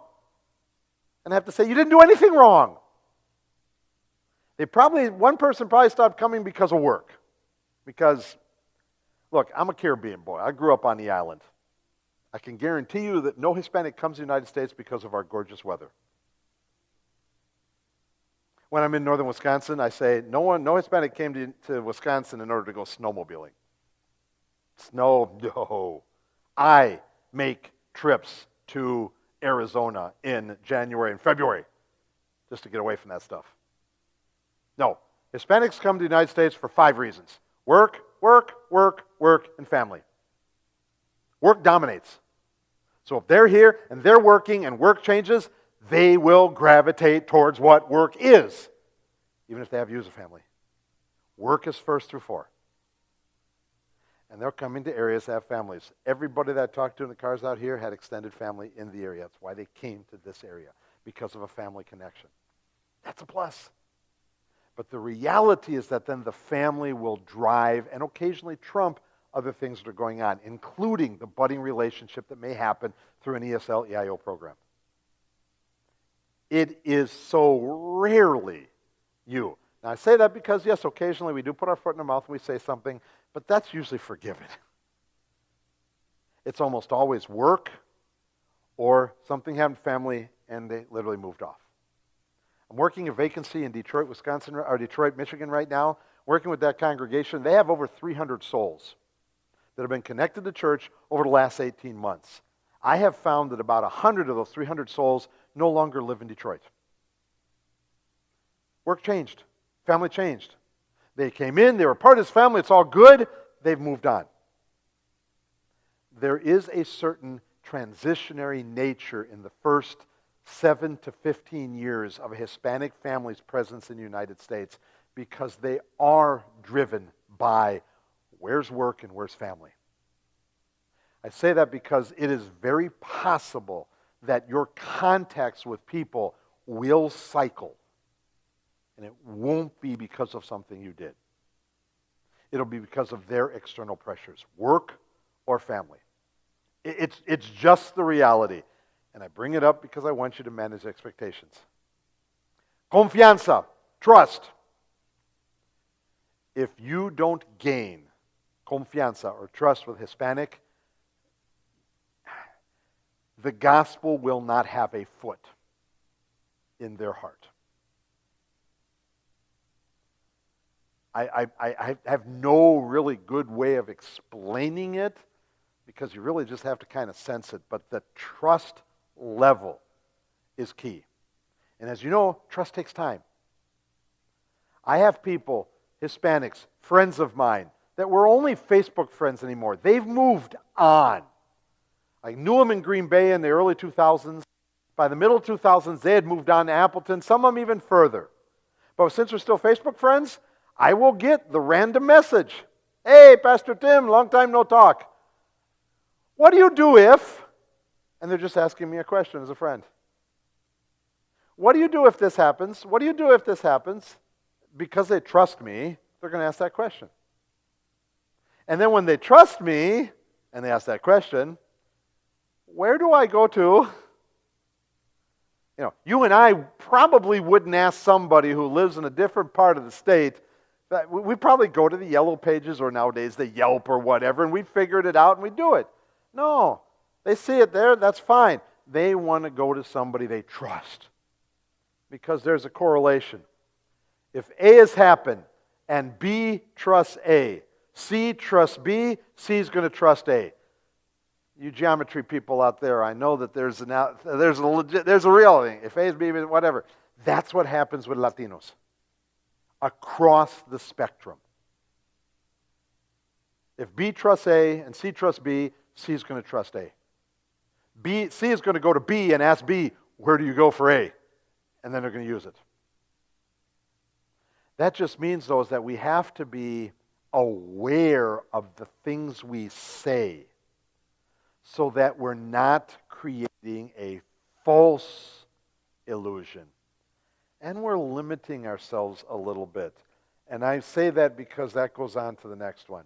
And I have to say, you didn't do anything wrong. One person probably stopped coming because of work. Because, look, I'm a Caribbean boy. I grew up on the island. I can guarantee you that no Hispanic comes to the United States because of our gorgeous weather. When I'm in northern Wisconsin, I say, no Hispanic came to Wisconsin in order to go snowmobiling. No. I make trips to Arizona in January and February just to get away from that stuff. No, Hispanics come to the United States for 5 reasons. Work, and family. Work dominates. So if they're here and they're working and work changes, they will gravitate towards what work is, even if they have views of family. Work is first through 4. And they'll come into areas that have families. Everybody that I talked to in the cars out here had extended family in the area. That's why they came to this area, because of a family connection. That's a plus. But the reality is that then the family will drive and occasionally trump other things that are going on, including the budding relationship that may happen through an ESL-EIO program. It is so rarely you. Now, I say that because, yes, occasionally we do put our foot in our mouth and we say something, but that's usually forgiven. It's almost always work or something happened to family and they literally moved off. I'm working a vacancy in Detroit, Wisconsin, or Detroit, Michigan right now, working with that congregation. They have over 300 souls that have been connected to church over the last 18 months. I have found that about 100 of those 300 souls no longer live in Detroit. Work changed. Family changed. They came in, they were part of this family, it's all good, they've moved on. There is a certain transitionary nature in the first 7 to 15 years of a Hispanic family's presence in the United States because they are driven by where's work and where's family. I say that because it is very possible that your contacts with people will cycle. And it won't be because of something you did. It'll be because of their external pressures, work or family. It's just the reality. And I bring it up because I want you to manage expectations. Confianza, trust. If you don't gain confianza or trust with Hispanic, the gospel will not have a foot in their heart. I have no really good way of explaining it because you really just have to kind of sense it. But the trust level is key. And as you know, trust takes time. I have people, Hispanics, friends of mine, that were only Facebook friends anymore. They've moved on. I knew them in Green Bay in the early 2000s. By the middle 2000s, they had moved on to Appleton, some of them even further. But since we're still Facebook friends, I will get the random message. Hey, Pastor Tim, long time no talk. What do you do if? And they're just asking me a question as a friend. What do you do if this happens? What do you do if this happens? Because they trust me, they're going to ask that question. And then when they trust me, and they ask that question, where do I go to? You know, you and I probably wouldn't ask somebody who lives in a different part of the state. We probably go to the Yellow Pages or nowadays the Yelp or whatever, and we figured it out and we do it. No, they see it there, that's fine. They want to go to somebody they trust because there's a correlation. If A has happened and B trusts A, C trusts B, C is going to trust A. You geometry people out there, I know that there's a real thing. If A is B, whatever. That's what happens with Latinos across the spectrum. If B trusts A and C trusts B, C is going to trust A. C is going to go to B and ask B, where do you go for A? And then they're going to use it. That just means, though, is that we have to be aware of the things we say so that we're not creating a false illusion. And we're limiting ourselves a little bit. And I say that because that goes on to the next one.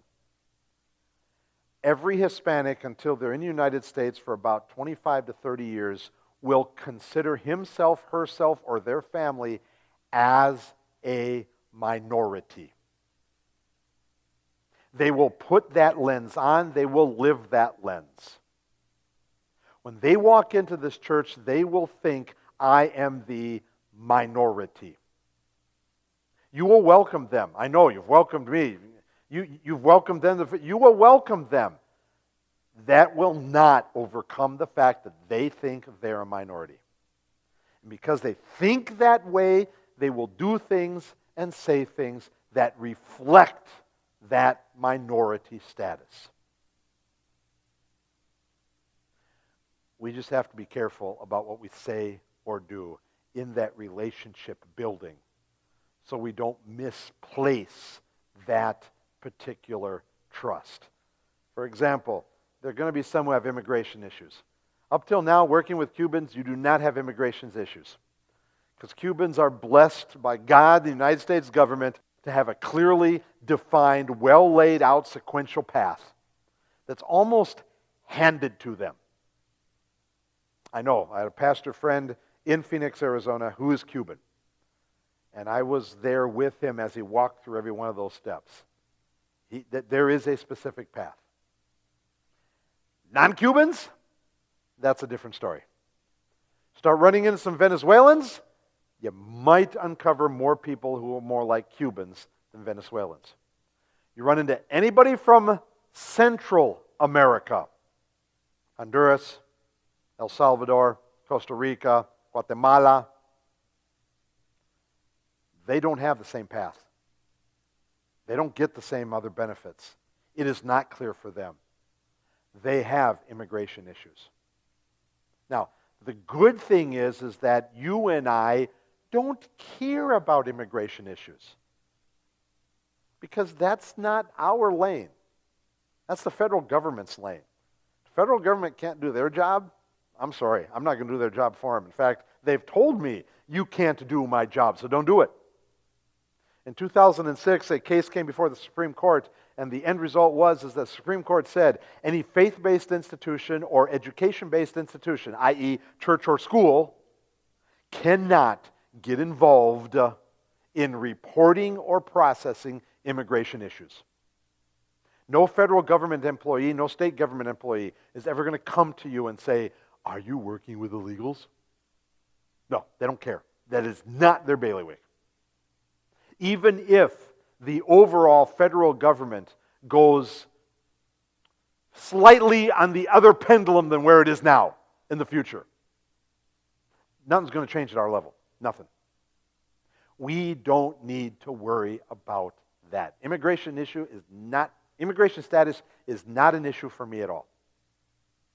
Every Hispanic, until they're in the United States for about 25 to 30 years, will consider himself, herself, or their family as a minority. They will put that lens on. They will live that lens. When they walk into this church, they will think, I am the minority. You will welcome them. I know you've welcomed me. You've welcomed them. You will welcome them. That will not overcome the fact that they think they're a minority. And because they think that way, they will do things and say things that reflect that minority status. We just have to be careful about what we say or do in that relationship building so we don't misplace that particular trust. For example, there are going to be some who have immigration issues. Up till now, working with Cubans, you do not have immigration issues. Because Cubans are blessed by God, the United States government, to have a clearly defined, well laid out sequential path that's almost handed to them. I know, I had a pastor friend in Phoenix, Arizona, who is Cuban. And I was there with him as he walked through every one of those steps. There is a specific path. Non-Cubans, that's a different story. Start running into some Venezuelans, you might uncover more people who are more like Cubans than Venezuelans. You run into anybody from Central America, Honduras, El Salvador, Costa Rica, Guatemala, they don't have the same path. They don't get the same other benefits. It is not clear for them. They have immigration issues. Now, the good thing is that you and I don't care about immigration issues. Because that's not our lane. That's the federal government's lane. The federal government can't do their job. I'm sorry, I'm not going to do their job for them. In fact, they've told me, you can't do my job, so don't do it. In 2006, a case came before the Supreme Court, and the end result was that the Supreme Court said any faith-based institution or education-based institution, i.e. church or school, cannot get involved in reporting or processing immigration issues. No federal government employee, no state government employee is ever going to come to you and say, are you working with illegals? No, they don't care. That is not their bailiwick. Even if the overall federal government goes slightly on the other pendulum than where it is now in the future, nothing's going to change at our level. Nothing. We don't need to worry about that. Immigration status is not an issue for me at all.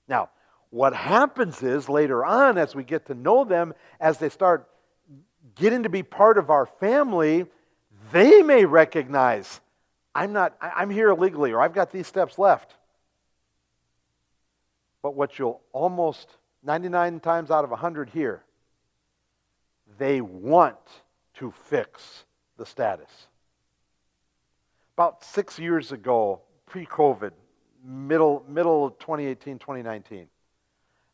Now, what happens is later on, as we get to know them, as they start getting to be part of our family, they may recognize, I'm here illegally, or I've got these steps left. But what you'll almost 99 times out of 100 hear, they want to fix the status. About 6 years ago, pre-COVID, middle of 2018, 2019,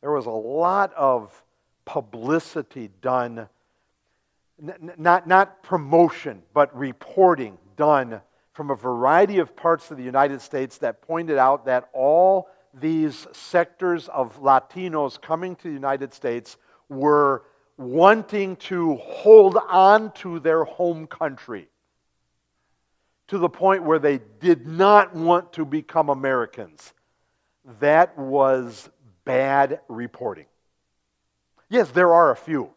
there was a lot of publicity done, not promotion, but reporting done from a variety of parts of the United States that pointed out that all these sectors of Latinos coming to the United States were wanting to hold on to their home country to the point where they did not want to become Americans. That was bad reporting. Yes, there are a few,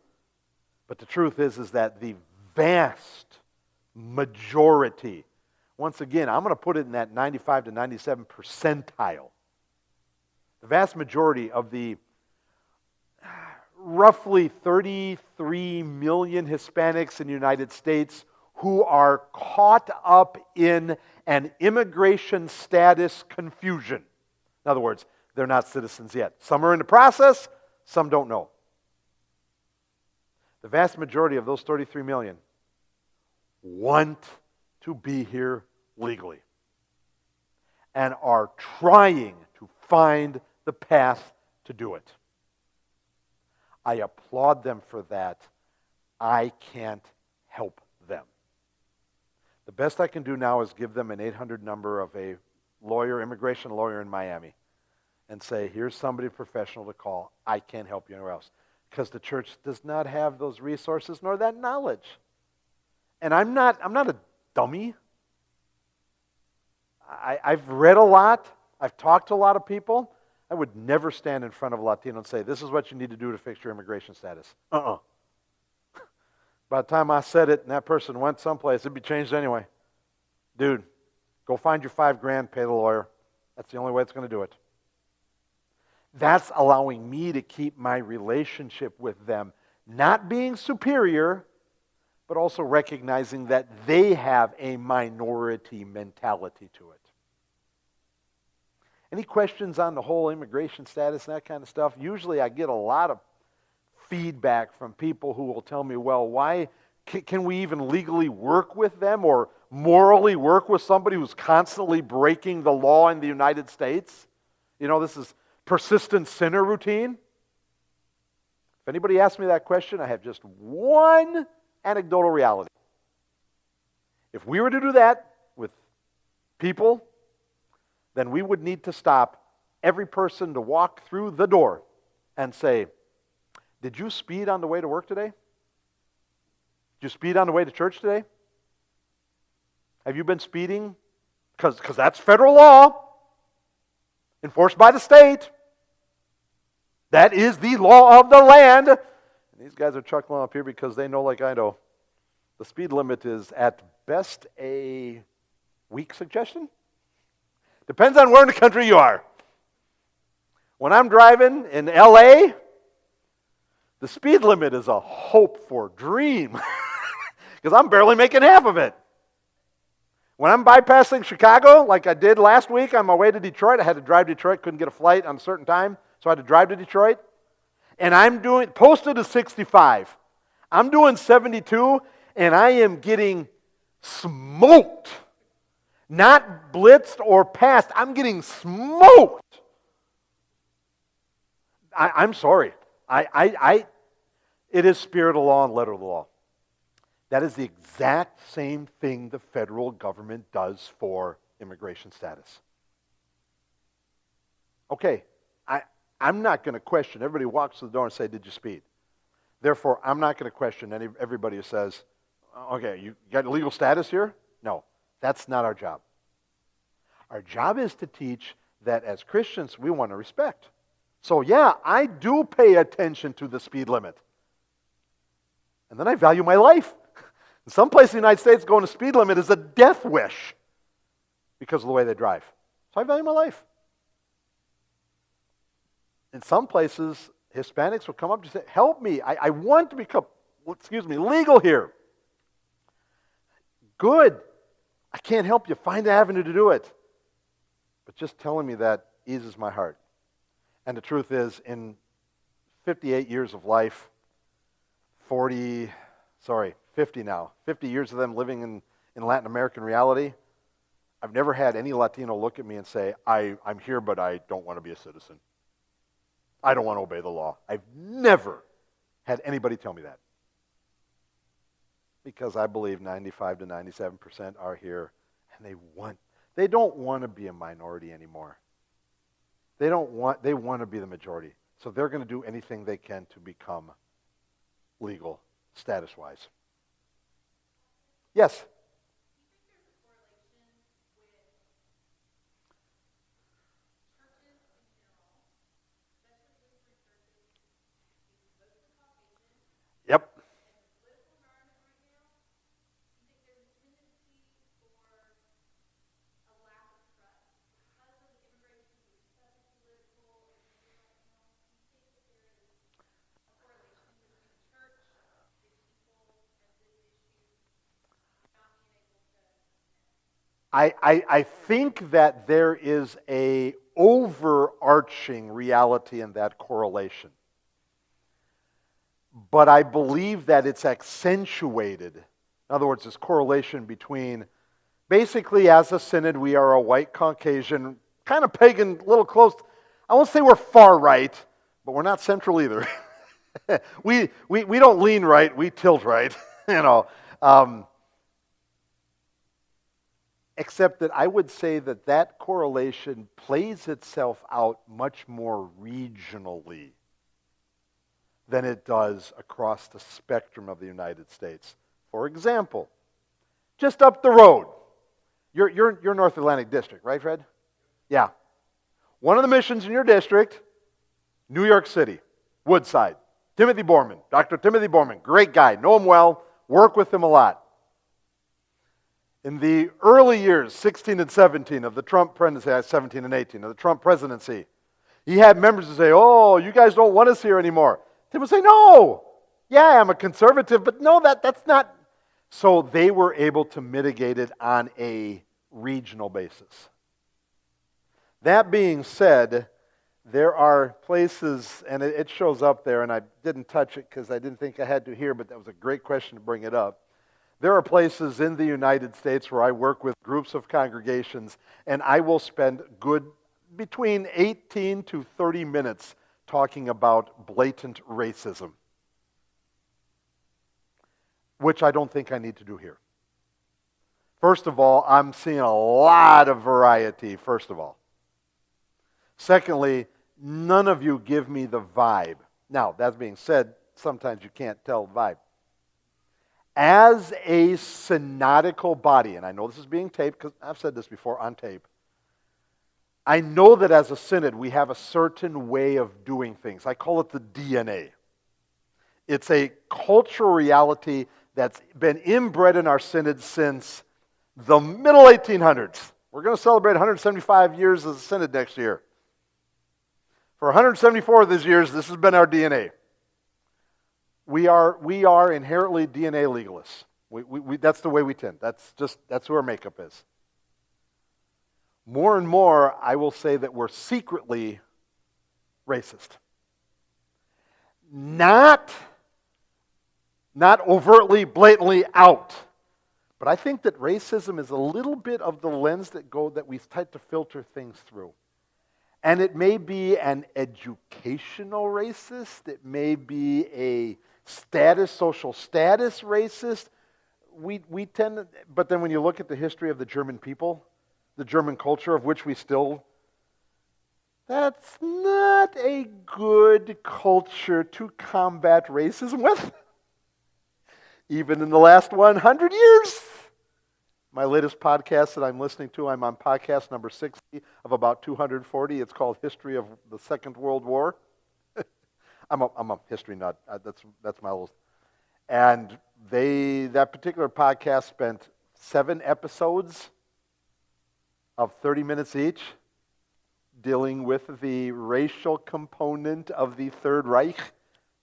but the truth is that the vast majority, once again, I'm going to put it in that 95 to 97 percentile. The vast majority of the roughly 33 million Hispanics in the United States who are caught up in an immigration status confusion. In other words, they're not citizens yet. Some are in the process, some don't know. The vast majority of those 33 million want to be here legally and are trying to find the path to do it. I applaud them for that. I can't help them. The best I can do now is give them an 800 number of a lawyer, immigration lawyer in Miami, and say, here's somebody professional to call. I can't help you anywhere else. Because the church does not have those resources nor that knowledge. And I'm not a dummy. I've read a lot. I've talked to a lot of people. I would never stand in front of a Latino and say, this is what you need to do to fix your immigration status. By the time I said it and that person went someplace, it'd be changed anyway. Dude, go find your $5,000, pay the lawyer. That's the only way it's going to do it. That's allowing me to keep my relationship with them, not being superior, but also recognizing that they have a minority mentality to it. Any questions on the whole immigration status and that kind of stuff? Usually I get a lot of feedback from people who will tell me, well, why can we even legally work with them or morally work with somebody who's constantly breaking the law in the United States? You know, this is persistent sinner routine. If anybody asks me that question, I have just one anecdotal reality. If we were to do that with people, then we would need to stop every person to walk through the door and say, did you speed on the way to work today? Did you speed on the way to church today? Have you been speeding? Because that's federal law, enforced by the state. That is the law of the land. And these guys are chuckling up here because they know, like I know, the speed limit is at best a weak suggestion. Depends on where in the country you are. When I'm driving in LA, the speed limit is a hope for dream because I'm barely making half of it. When I'm bypassing Chicago, like I did last week on my way to Detroit, I had to drive to Detroit, couldn't get a flight on a certain time, so I had to drive to Detroit. And I'm doing, posted is 65. I'm doing 72, and I am getting smoked. Not blitzed or passed. I'm getting smoked. I'm sorry. It is spirit of law and letter of the law. That is the exact same thing the federal government does for immigration status. Okay, I'm not going to question. Everybody walks to the door and say, did you speed? Therefore, I'm not going to question everybody who says, okay, you got legal status here? No, that's not our job. Our job is to teach that as Christians, we want to respect. So yeah, I do pay attention to the speed limit. And then I value my life. In some places in the United States, going to speed limit is a death wish because of the way they drive. So I value my life. In some places, Hispanics will come up to say, help me, I want to become, legal here. Good. I can't help you. Find an avenue to do it. But just telling me that eases my heart. And the truth is, in 58 years of life, 50 now, 50 years of them living in Latin American reality, I've never had any Latino look at me and say, I'm here, but I don't want to be a citizen. I don't want to obey the law. I've never had anybody tell me that. Because I believe 95 to 97% are here, and they don't want to be a minority anymore. They want to be the majority. So they're going to do anything they can to become legal status-wise. Yes? Yep. I think that there is a overarching reality in that correlation. But I believe that it's accentuated. In other words, this correlation between, basically as a synod, we are a white Caucasian, kind of pagan, little close. I won't say we're far right, but we're not central either. we don't lean right, we tilt right, Except that I would say that correlation plays itself out much more regionally than it does across the spectrum of the United States. For example, just up the road, you're North Atlantic District, right, Fred? Yeah. One of the missions in your district, New York City, Woodside, Timothy Borman, Dr. Timothy Borman, great guy, know him well, work with him a lot. In the early years, 16 and 17 of the Trump presidency, 17 and 18 of the Trump presidency, he had members who say, oh, you guys don't want us here anymore. Tim would say, no, yeah, I'm a conservative, but no, that's not. So they were able to mitigate it on a regional basis. That being said, there are places, and it shows up there, and I didn't touch it because I didn't think I had to here, but that was a great question to bring it up. There are places in the United States where I work with groups of congregations, and I will spend between 18 to 30 minutes talking about blatant racism, which I don't think I need to do here. First of all, I'm seeing a lot of variety, first of all. Secondly, none of you give me the vibe. Now, that being said, sometimes you can't tell the vibe. As a synodical body, and I know this is being taped because I've said this before on tape, I know that as a synod we have a certain way of doing things. I call it the DNA. It's a cultural reality that's been inbred in our synod since the middle 1800s. We're going to celebrate 175 years as a synod next year. For 174 of these years, this has been our DNA. We are inherently DNA legalists. That's the way we tend. That's who our makeup is. More and more, I will say that we're secretly racist. Not overtly, blatantly out. But I think that racism is a little bit of the lens that we try to filter things through. And it may be an educational racist. It may be a social status racist. We tend to, but then when you look at the history of the German people, the German culture of which that's not a good culture to combat racism with. Even in the last 100 years. My latest podcast that I'm listening to, I'm on podcast number 60 of about 240. It's called History of the Second World War. I'm a history nut. That's my little. And that particular podcast spent 7 episodes of 30 minutes each dealing with the racial component of the Third Reich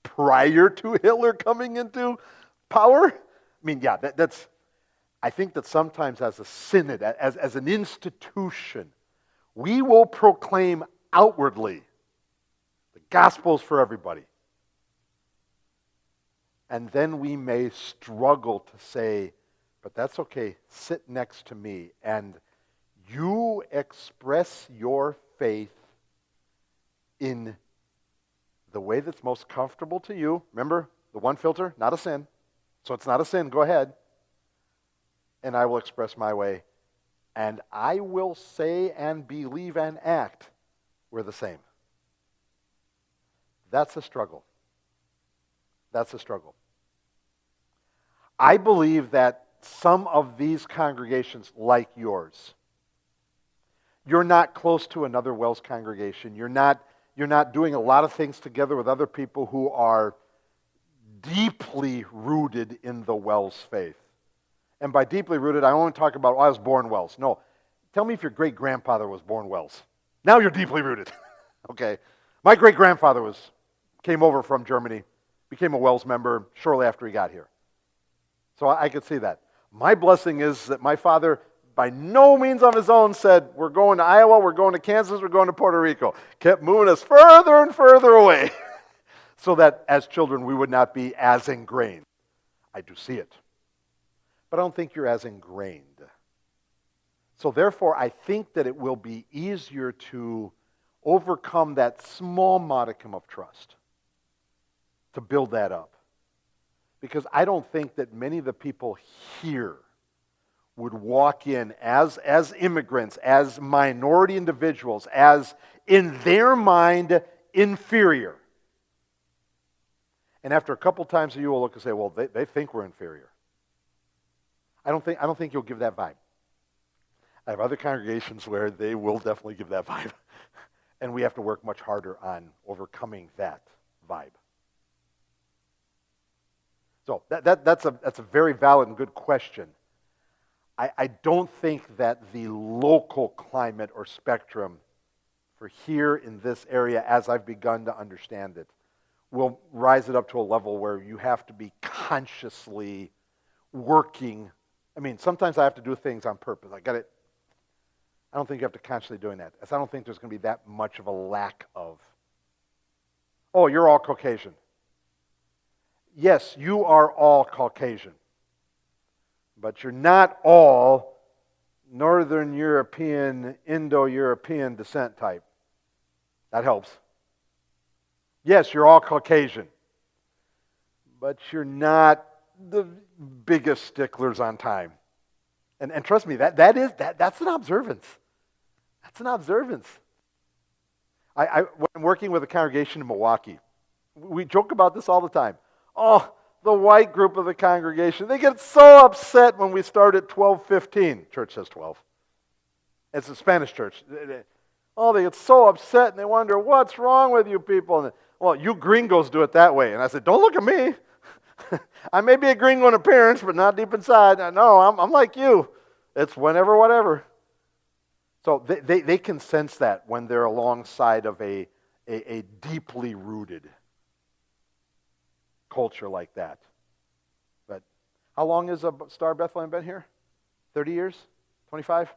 prior to Hitler coming into power. I mean, yeah, that's. I think that sometimes as a synod, as an institution, we will proclaim outwardly the gospel's for everybody. And then we may struggle to say, but that's okay, sit next to me and you express your faith in the way that's most comfortable to you. Remember, the one filter, not a sin. So it's not a sin, go ahead. And I will express my way. And I will say and believe and act we're the same. That's a struggle. That's a struggle. I believe that some of these congregations, like yours, you're not close to another WELS congregation. You're not doing a lot of things together with other people who are deeply rooted in the WELS faith. And by deeply rooted, I won't talk about, I was born WELS. No. Tell me if your great-grandfather was born WELS. Now you're deeply rooted. Okay. My great-grandfather came over from Germany, became a WELS member shortly after he got here. So I could see that. My blessing is that my father, by no means on his own, said, we're going to Iowa, we're going to Kansas, we're going to Puerto Rico. Kept moving us further and further away so that as children we would not be as ingrained. I do see it. But I don't think you're as ingrained. So therefore, I think that it will be easier to overcome that small modicum of trust, to build that up. Because I don't think that many of the people here would walk in as immigrants, as minority individuals, as in their mind inferior. And after a couple times you will look and say, well, they think we're inferior. I don't think you'll give that vibe. I have other congregations where they will definitely give that vibe. And we have to work much harder on overcoming that vibe. So that's a very valid and good question. I don't think that the local climate or spectrum for here in this area, as I've begun to understand it, will rise it up to a level where you have to be consciously working. I mean, sometimes I have to do things on purpose. I don't think you have to constantly doing that. I don't think there's going to be that much of a lack of, oh, you're all Caucasian. Yes, you are all Caucasian. But you're not all Northern European, Indo-European descent type. That helps. Yes, you're all Caucasian. But you're not the biggest sticklers on time. And trust me, that's an observance. That's an observance. When I'm working with a congregation in Milwaukee, we joke about this all the time. Oh, the white group of the congregation, they get so upset when we start at 12:15. Church says 12. It's a Spanish church. Oh, they get so upset and they wonder, what's wrong with you people? And, well, you gringos do it that way. And I said, don't look at me. I may be a gringo in appearance, but not deep inside. No, I'm like you. It's whenever, whatever. So they can sense that when they're alongside of a deeply rooted culture like that. But how long has a Star Bethlehem been here? 30 years? 25?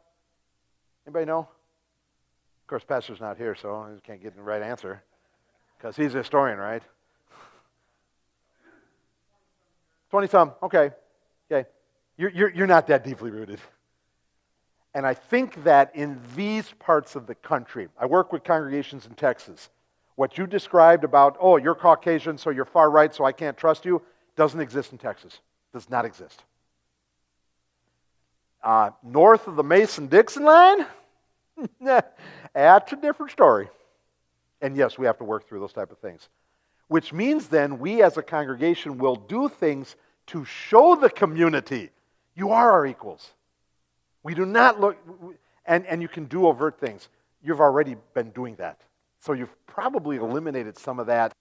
Anybody know? Of course, Pastor's not here, so I can't get the right answer because he's a historian, right? 20-some. Okay. You're not that deeply rooted. And I think that in these parts of the country, I work with congregations in Texas. What you described about, oh, you're Caucasian, so you're far right, so I can't trust you, doesn't exist in Texas. Does not exist. North of the Mason-Dixon line, that's a different story. And yes, we have to work through those type of things. Which means then we as a congregation will do things to show the community, you are our equals. We do not look, and you can do overt things. You've already been doing that. So you've probably eliminated some of that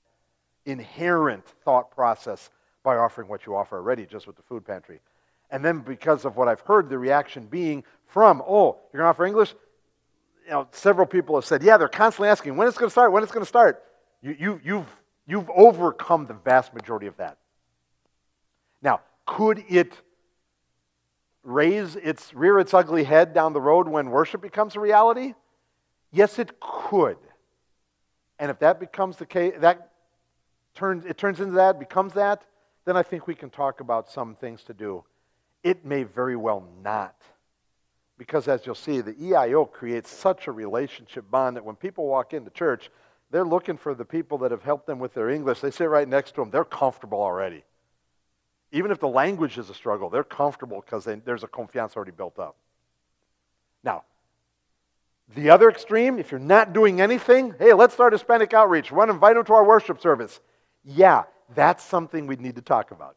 inherent thought process by offering what you offer already just with the food pantry. And then because of what I've heard, the reaction being from, oh, you're going to offer English? You know, several people have said, yeah, they're constantly asking, when it's going to start, when it's going to start. You've overcome the vast majority of that. Now, could it rear its ugly head down the road when worship becomes a reality? Yes, it could. And if that becomes the case, it turns into that, becomes that, then I think we can talk about some things to do. It may very well not. Because as you'll see, the EIO creates such a relationship bond that when people walk into church, they're looking for the people that have helped them with their English. They sit right next to them. They're comfortable already. Even if the language is a struggle, they're comfortable because there's a confiance already built up. Now, the other extreme, if you're not doing anything, hey, let's start Hispanic outreach. We want to invite them to our worship service. Yeah, that's something we need to talk about.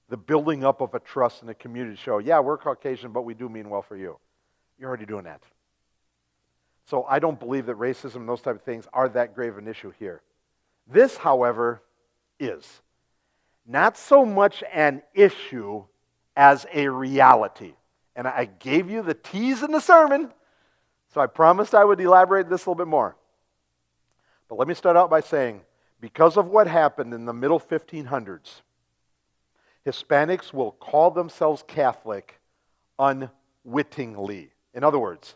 The building up of a trust in the community to show, yeah, we're Caucasian, but we do mean well for you. You're already doing that. So I don't believe that racism and those type of things are that grave an issue here. This, however, is not so much an issue as a reality. And I gave you the tease in the sermon, so I promised I would elaborate this a little bit more. But let me start out by saying, because of what happened in the middle 1500s, Hispanics will call themselves Catholic unwittingly. In other words,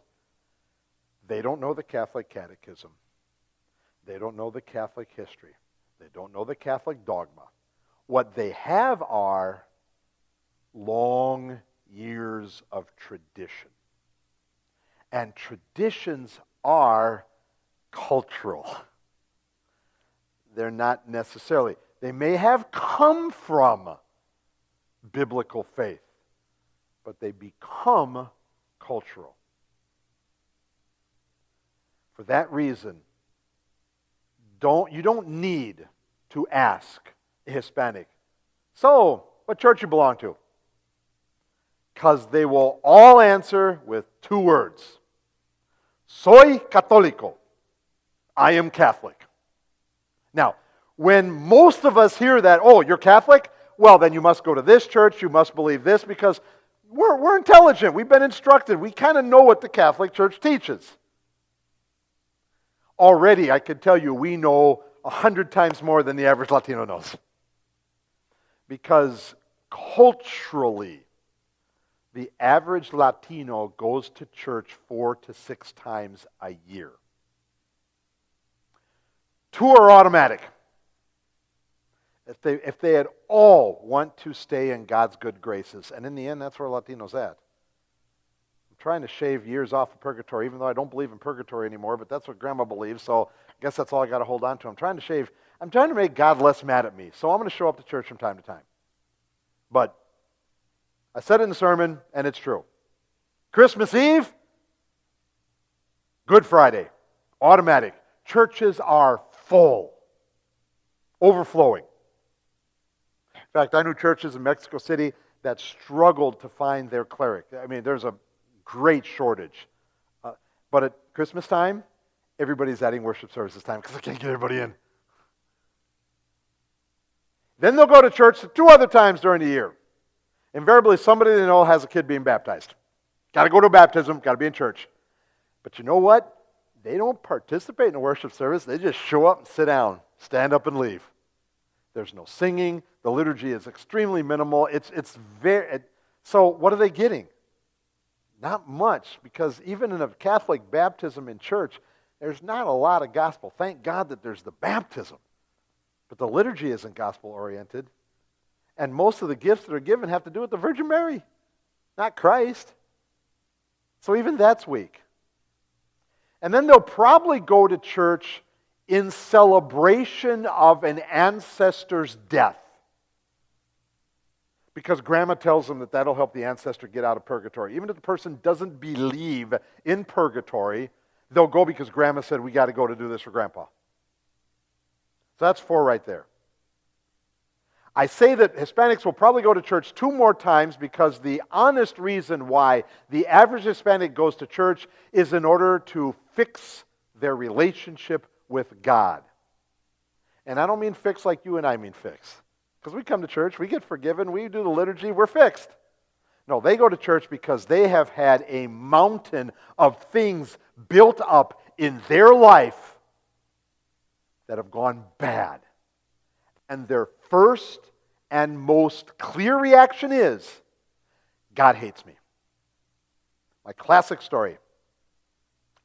they don't know the Catholic catechism. They don't know the Catholic history. They don't know the Catholic dogma. What they have are long years of tradition. And traditions are cultural. They're not necessarily. They may have come from biblical faith, but they become cultural. For that reason, you don't need to ask a Hispanic, so, what church you belong to? Because they will all answer with two words. Soy católico. I am Catholic. Now, when most of us hear that, oh, you're Catholic? Well, then you must go to this church, you must believe this, because we're intelligent, we've been instructed, we kind of know what the Catholic Church teaches. Already, I can tell you, we know 100 times more than the average Latino knows. Because culturally, the average Latino goes to church 4 to 6 times a year. 2 are automatic. If they at all want to stay in God's good graces, and in the end, that's where Latinos at. I'm trying to shave years off of purgatory, even though I don't believe in purgatory anymore, but that's what Grandma believes, so I guess that's all I got to hold on to. I'm trying to make God less mad at me, so I'm going to show up to church from time to time. But I said it in the sermon, and it's true. Christmas Eve, Good Friday, automatic. Churches are full, overflowing. In fact, I knew churches in Mexico City that struggled to find their cleric. I mean, there's a great shortage. But at Christmas time, everybody's adding worship services time because I can't get everybody in. Then they'll go to church 2 other times during the year. Invariably, somebody they know has a kid being baptized. Got to go to baptism, got to be in church. But you know what? They don't participate in a worship service. They just show up and sit down, stand up and leave. There's no singing. The liturgy is extremely minimal. So what are they getting? Not much, because even in a Catholic baptism in church, there's not a lot of gospel. Thank God that there's the baptism. But the liturgy isn't gospel-oriented. And most of the gifts that are given have to do with the Virgin Mary, not Christ. So even that's weak. And then they'll probably go to church in celebration of an ancestor's death. Because Grandma tells them that that'll help the ancestor get out of purgatory. Even if the person doesn't believe in purgatory, they'll go because Grandma said, we got to go to do this for Grandpa. So that's 4 right there. I say that Hispanics will probably go to church 2 more times because the honest reason why the average Hispanic goes to church is in order to fix their relationship with God. And I don't mean fix like you and I mean fix. Because we come to church, we get forgiven, we do the liturgy, we're fixed. No, they go to church because they have had a mountain of things built up in their life that have gone bad. And their first and most clear reaction is, God hates me. My classic story,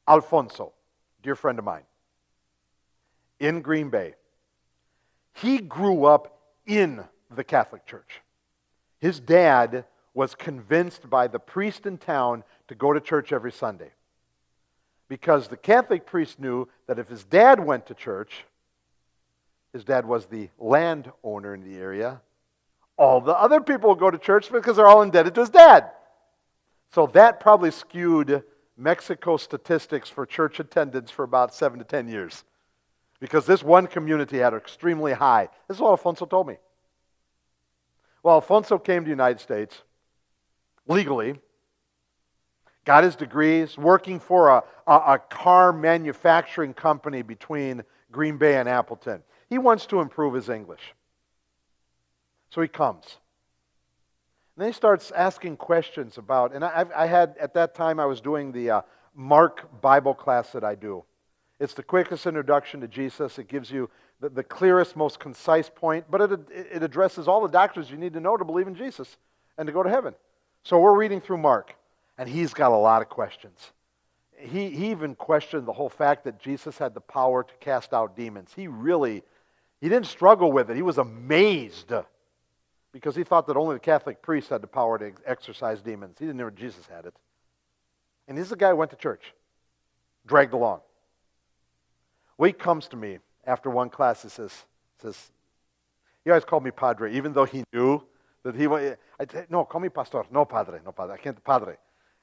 Alfonso, dear friend of mine, in Green Bay. He grew up in the Catholic Church. His dad was convinced by the priest in town to go to church every Sunday. Because the Catholic priest knew that if his dad went to church, his dad was the landowner in the area, all the other people would go to church because they're all indebted to his dad. So that probably skewed Mexico statistics for church attendance for about 7 to 10 years. Because this one community had extremely high. This is what Alfonso told me. Well, Alfonso came to the United States legally, got his degrees, working for a car manufacturing company between Green Bay and Appleton. He wants to improve his English. So he comes. And then he starts asking questions about, and I had, at that time, I was doing the Mark Bible class that I do. It's the quickest introduction to Jesus. It gives you the clearest, most concise point, but it addresses all the doctrines you need to know to believe in Jesus and to go to heaven. So we're reading through Mark, and he's got a lot of questions. He even questioned the whole fact that Jesus had the power to cast out demons. He didn't struggle with it. He was amazed because he thought that only the Catholic priests had the power to exorcise demons. He didn't know Jesus had it. And this is a guy who went to church, dragged along. Well, he comes to me after one class. He says, he always called me Padre, even though he knew that he was. No, call me Pastor. No, Padre. I can't, Padre.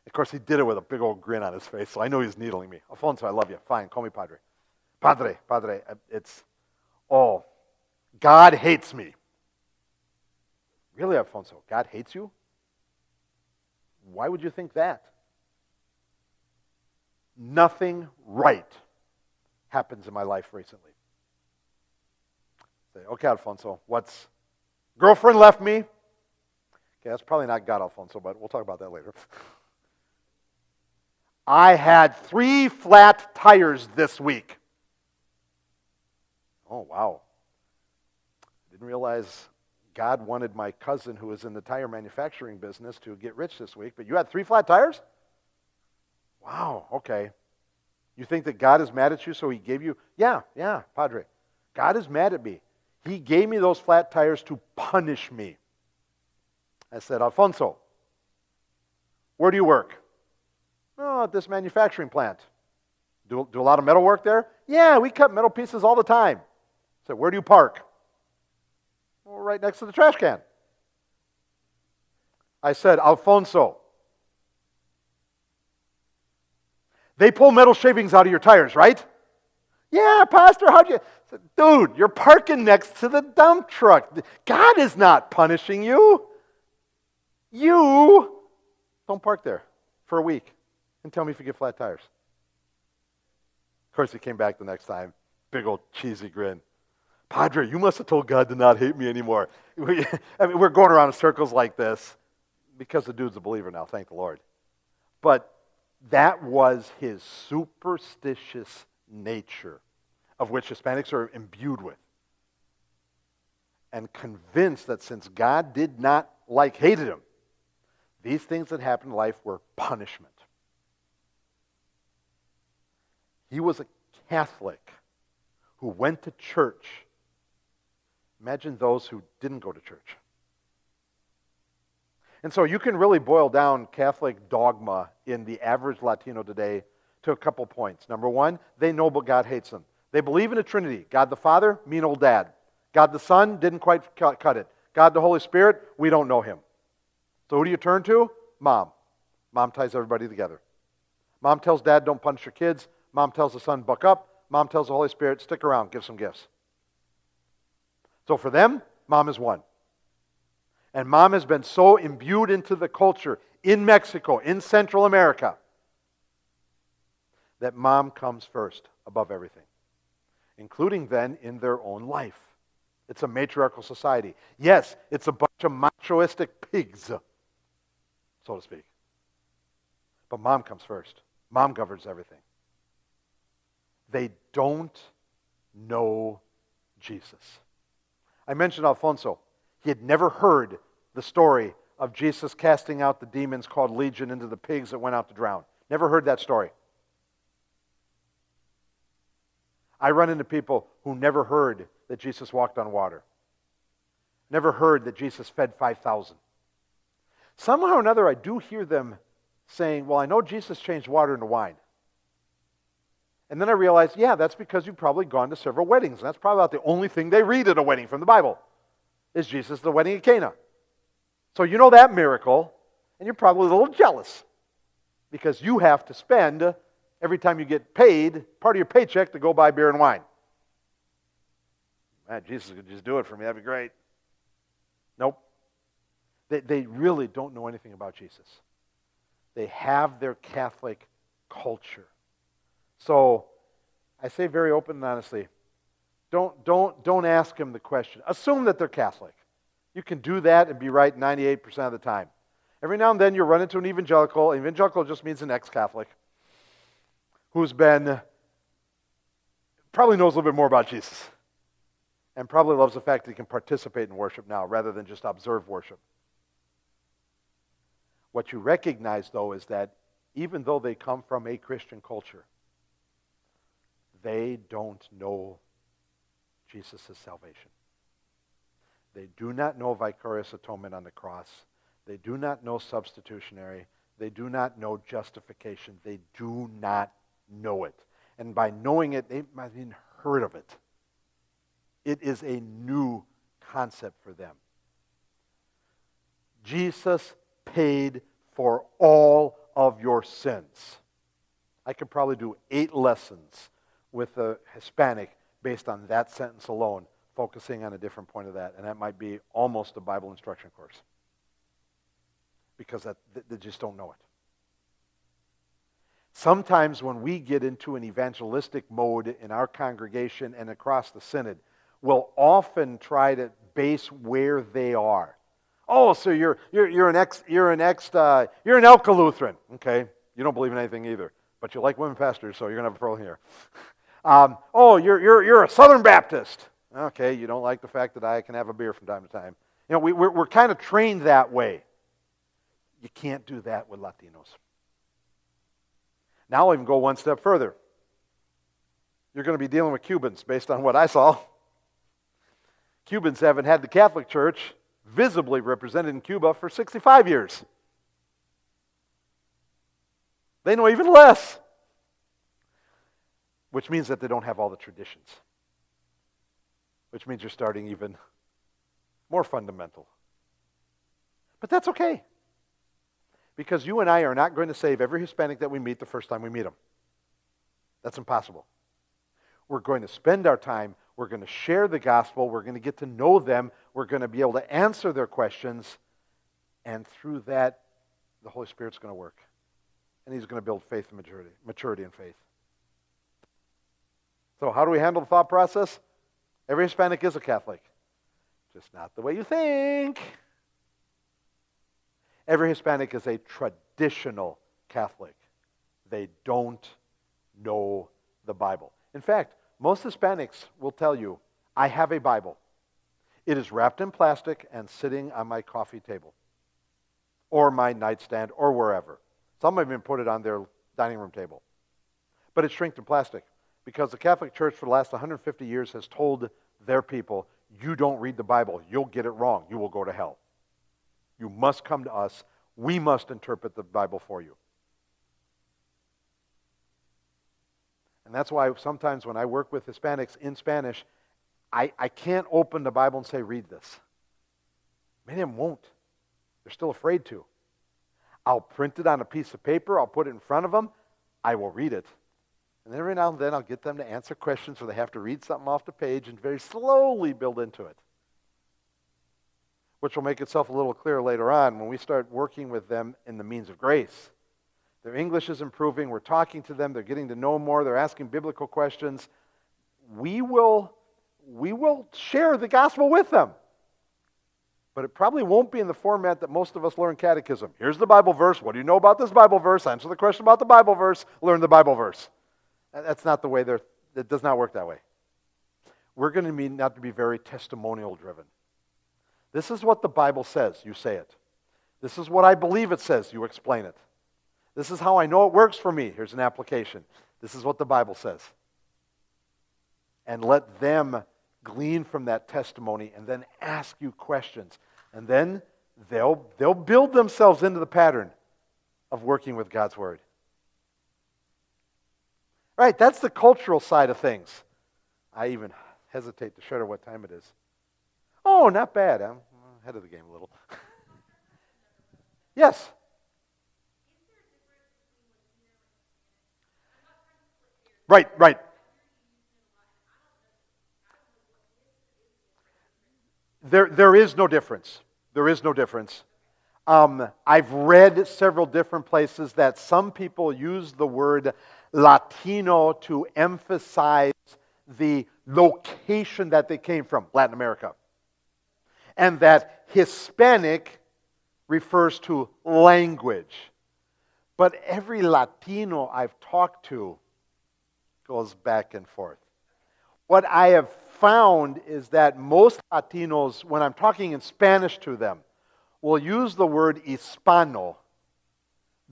Of course, he did it with a big old grin on his face, so I know he's needling me. Alfonso, I love you. Fine, call me Padre. Padre. God hates me. Really, Alfonso? God hates you? Why would you think that? Nothing right happens in my life recently. Say, okay, Alfonso, girlfriend left me. Okay, that's probably not God, Alfonso, but we'll talk about that later. I had 3 flat tires this week. Oh, wow. Didn't realize God wanted my cousin who was in the tire manufacturing business to get rich this week, but you had 3 flat tires? Wow, okay. You think that God is mad at you, so he gave you? Yeah, Padre. God is mad at me. He gave me those flat tires to punish me. I said, Alfonso, where do you work? Oh, at this manufacturing plant. Do a lot of metal work there? Yeah, we cut metal pieces all the time. I said, where do you park? Well, right next to the trash can. I said, Alfonso, they pull metal shavings out of your tires, right? Yeah, Pastor, how'd you? I said, dude, you're parking next to the dump truck. God is not punishing you. You don't park there for a week and tell me if you get flat tires. Of course, he came back the next time, big old cheesy grin. Padre, you must have told God to not hate me anymore. We're going around in circles like this because the dude's a believer now, thank the Lord. But that was his superstitious nature, of which Hispanics are imbued with. And convinced that since God did not hated him, these things that happened in life were punishment. He was a Catholic who went to church. Imagine those who didn't go to church. And so you can really boil down Catholic dogma in the average Latino today to a couple points. Number one, they know but God hates them. They believe in a Trinity. God the Father, mean old dad. God the Son, didn't quite cut it. God the Holy Spirit, we don't know him. So who do you turn to? Mom. Mom ties everybody together. Mom tells dad, don't punish your kids. Mom tells the son, buck up. Mom tells the Holy Spirit, stick around, give some gifts. So for them, mom is one. And mom has been so imbued into the culture in Mexico, in Central America, that mom comes first above everything, including then in their own life. It's a matriarchal society. Yes, it's a bunch of machoistic pigs, so to speak. But mom comes first. Mom governs everything. They don't know Jesus. I mentioned Alfonso. He had never heard the story of Jesus casting out the demons called Legion into the pigs that went out to drown. Never heard that story. I run into people who never heard that Jesus walked on water. Never heard that Jesus fed 5,000. Somehow or another, I do hear them saying, well, I know Jesus changed water into wine. And then I realized, yeah, that's because you've probably gone to several weddings. And that's probably about the only thing they read at a wedding from the Bible, is Jesus at the wedding at Cana. So you know that miracle, and you're probably a little jealous because you have to spend, every time you get paid, part of your paycheck to go buy beer and wine. Man, Jesus could just do it for me. That'd be great. Nope. They really don't know anything about Jesus. They have their Catholic culture. So I say very open and honestly, don't ask them the question. Assume that they're Catholic. You can do that and be right 98% of the time. Every now and then you run into an evangelical. Evangelical just means an ex-Catholic who's probably knows a little bit more about Jesus and probably loves the fact that he can participate in worship now rather than just observe worship. What you recognize, though, is that even though they come from a Christian culture, they don't know Jesus' salvation. They do not know vicarious atonement on the cross. They do not know substitutionary. They do not know justification. They do not know it. And by knowing it, they might have even heard of it. It is a new concept for them. Jesus paid for all of your sins. I could probably do 8 lessons with a Hispanic based on that sentence alone, focusing on a different point of that. And that might be almost a Bible instruction course. Because they just don't know it. Sometimes when we get into an evangelistic mode in our congregation and across the synod, we'll often try to base where they are. Oh, so you're an Elka Lutheran. Okay, you don't believe in anything either, but you like women pastors, so you're gonna have a problem here. Oh, you're a Southern Baptist. Okay, you don't like the fact that I can have a beer from time to time. You know, we're kind of trained that way. You can't do that with Latinos. Now I'll even go one step further. You're going to be dealing with Cubans based on what I saw. Cubans haven't had the Catholic Church visibly represented in Cuba for 65 years. They know even less. Which means that they don't have all the traditions. Which means you're starting even more fundamental. But that's okay. Because you and I are not going to save every Hispanic that we meet the first time we meet them. That's impossible. We're going to spend our time, we're going to share the gospel, we're going to get to know them, we're going to be able to answer their questions, and through that, the Holy Spirit's going to work. And He's going to build faith and maturity in faith. So how do we handle the thought process? Every Hispanic is a Catholic. Just not the way you think. Every Hispanic is a traditional Catholic. They don't know the Bible. In fact, most Hispanics will tell you, I have a Bible. It is wrapped in plastic and sitting on my coffee table or my nightstand or wherever. Some have even put it on their dining room table. But it's shrinked in plastic because the Catholic Church for the last 150 years has told their people, you don't read the Bible, you'll get it wrong, you will go to hell. You must come to us. We must interpret the Bible for you. And that's why sometimes when I work with Hispanics in Spanish, I can't open the Bible and say, read this. Many of them won't. They're still afraid to. I'll print it on a piece of paper. I'll put it in front of them. I will read it. And every now and then I'll get them to answer questions where they have to read something off the page and very slowly build into it. Which will make itself a little clearer later on when we start working with them in the means of grace. Their English is improving. We're talking to them. They're getting to know more. They're asking biblical questions. We will share the gospel with them. But it probably won't be in the format that most of us learn catechism. Here's the Bible verse. What do you know about this Bible verse? Answer the question about the Bible verse. Learn the Bible verse. That's not the way it does not work that way. We're going to not to be very testimonial driven. This is what the Bible says. You say it. This is what I believe it says. You explain it. This is how I know it works for me. Here's an application. This is what the Bible says. And let them glean from that testimony and then ask you questions. And then they'll build themselves into the pattern of working with God's Word. Right, that's the cultural side of things. I even hesitate to share what time it is. Oh, not bad. I'm ahead of the game a little. Yes. Right. There is no difference. There is no difference. I've read several different places that some people use the word Latino to emphasize the location that they came from, Latin America. And that Hispanic refers to language. But every Latino I've talked to goes back and forth. What I have found is that most Latinos, when I'm talking in Spanish to them, will use the word Hispano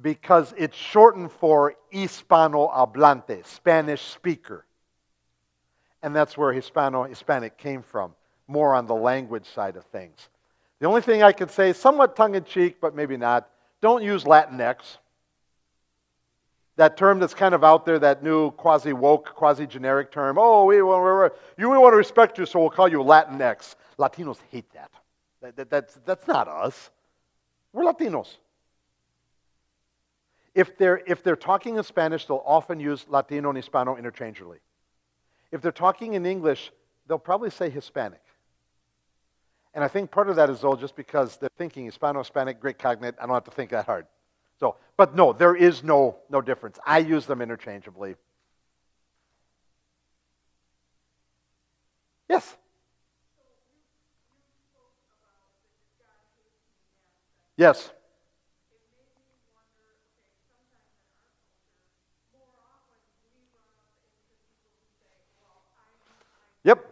because it's shortened for Hispano hablante, Spanish speaker. And that's where Hispanic came from, more on the language side of things. The only thing I could say, somewhat tongue-in-cheek, but maybe not, don't use Latinx. That term that's kind of out there, that new quasi-woke, quasi-generic term. Oh, we want to respect you, so we'll call you Latinx. Latinos hate that. That's not us. We're Latinos. If they're talking in Spanish, they'll often use Latino and Hispano interchangeably. If they're talking in English, they'll probably say Hispanic. And I think part of that is, though, just because they're thinking Hispano, Hispanic, Greek cognate, I don't have to think that hard. So, but no, there is no difference. I use them interchangeably. Yes? Yes. Yep.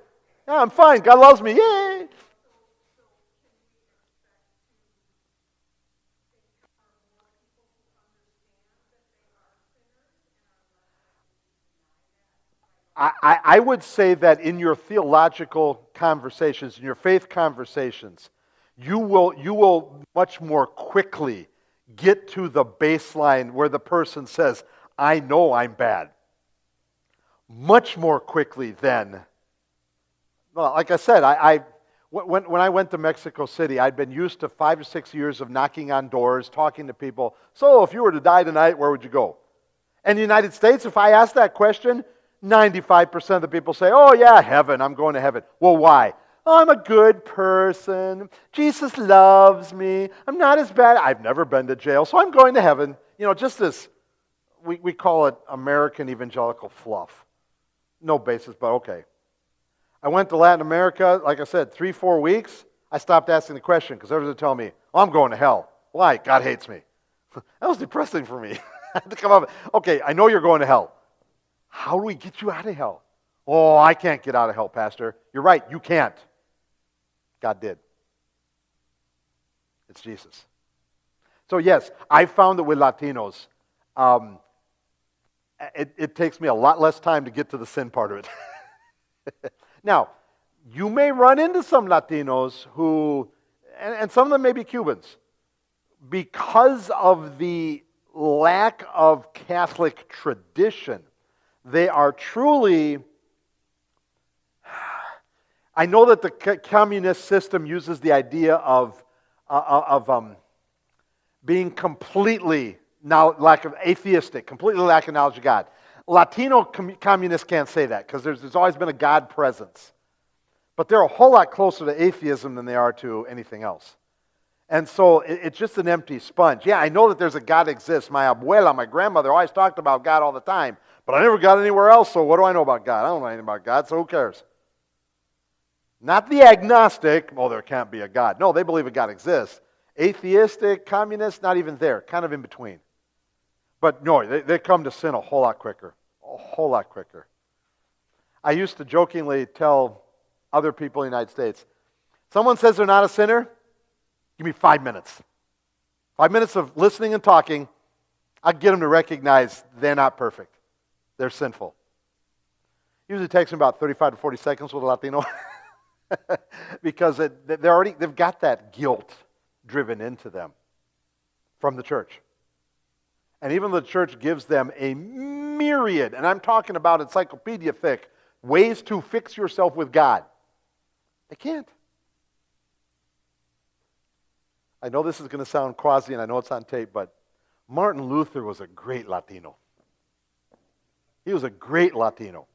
Yeah, I'm fine. God loves me. Yay! I would say that in your theological conversations, in your faith conversations, you will much more quickly get to the baseline where the person says, I know I'm bad. Much more quickly than, well, like I said, when I went to Mexico City, I'd been used to 5 or 6 years of knocking on doors, talking to people. So if you were to die tonight, where would you go? In the United States, if I ask that question, 95% of the people say, oh yeah, heaven, I'm going to heaven. Well, why? Oh, I'm a good person. Jesus loves me. I'm not as bad. I've never been to jail, so I'm going to heaven. You know, just this, we call it American evangelical fluff. No basis, but okay. I went to Latin America, like I said, 3-4 weeks. I stopped asking the question because everyone's telling me, oh, I'm going to hell. Why? God hates me. That was depressing for me. I had to come up, okay, I know you're going to hell. How do we get you out of hell? Oh, I can't get out of hell, Pastor. You're right, you can't. God did. It's Jesus. So yes, I found that with Latinos, it takes me a lot less time to get to the sin part of it. Now, you may run into some Latinos who, and some of them may be Cubans, because of the lack of Catholic tradition, they are truly, I know that the communist system uses the idea of being completely atheistic, completely lack of knowledge of God. Latino communists can't say that because there's always been a God presence. But they're a whole lot closer to atheism than they are to anything else. And so it's just an empty sponge. Yeah, I know that there's a God exists. My abuela, my grandmother, always talked about God all the time. But I never got anywhere else, so what do I know about God? I don't know anything about God, so who cares? Not the agnostic, oh, there can't be a God. No, they believe a God exists. Atheistic, communist, not even there, kind of in between. But no, they come to sin a whole lot quicker. A whole lot quicker. I used to jokingly tell other people in the United States, someone says they're not a sinner, give me 5 minutes. 5 minutes of listening and talking, I'll get them to recognize they're not perfect. They're sinful. Usually takes them about 35 to 40 seconds with a Latino because they've got that guilt driven into them from the church. And even the church gives them a myriad, and I'm talking about encyclopedia thick, ways to fix yourself with God. They can't. I know this is going to sound quasi, and I know it's on tape, but Martin Luther was a great Latino. He was a great Latino.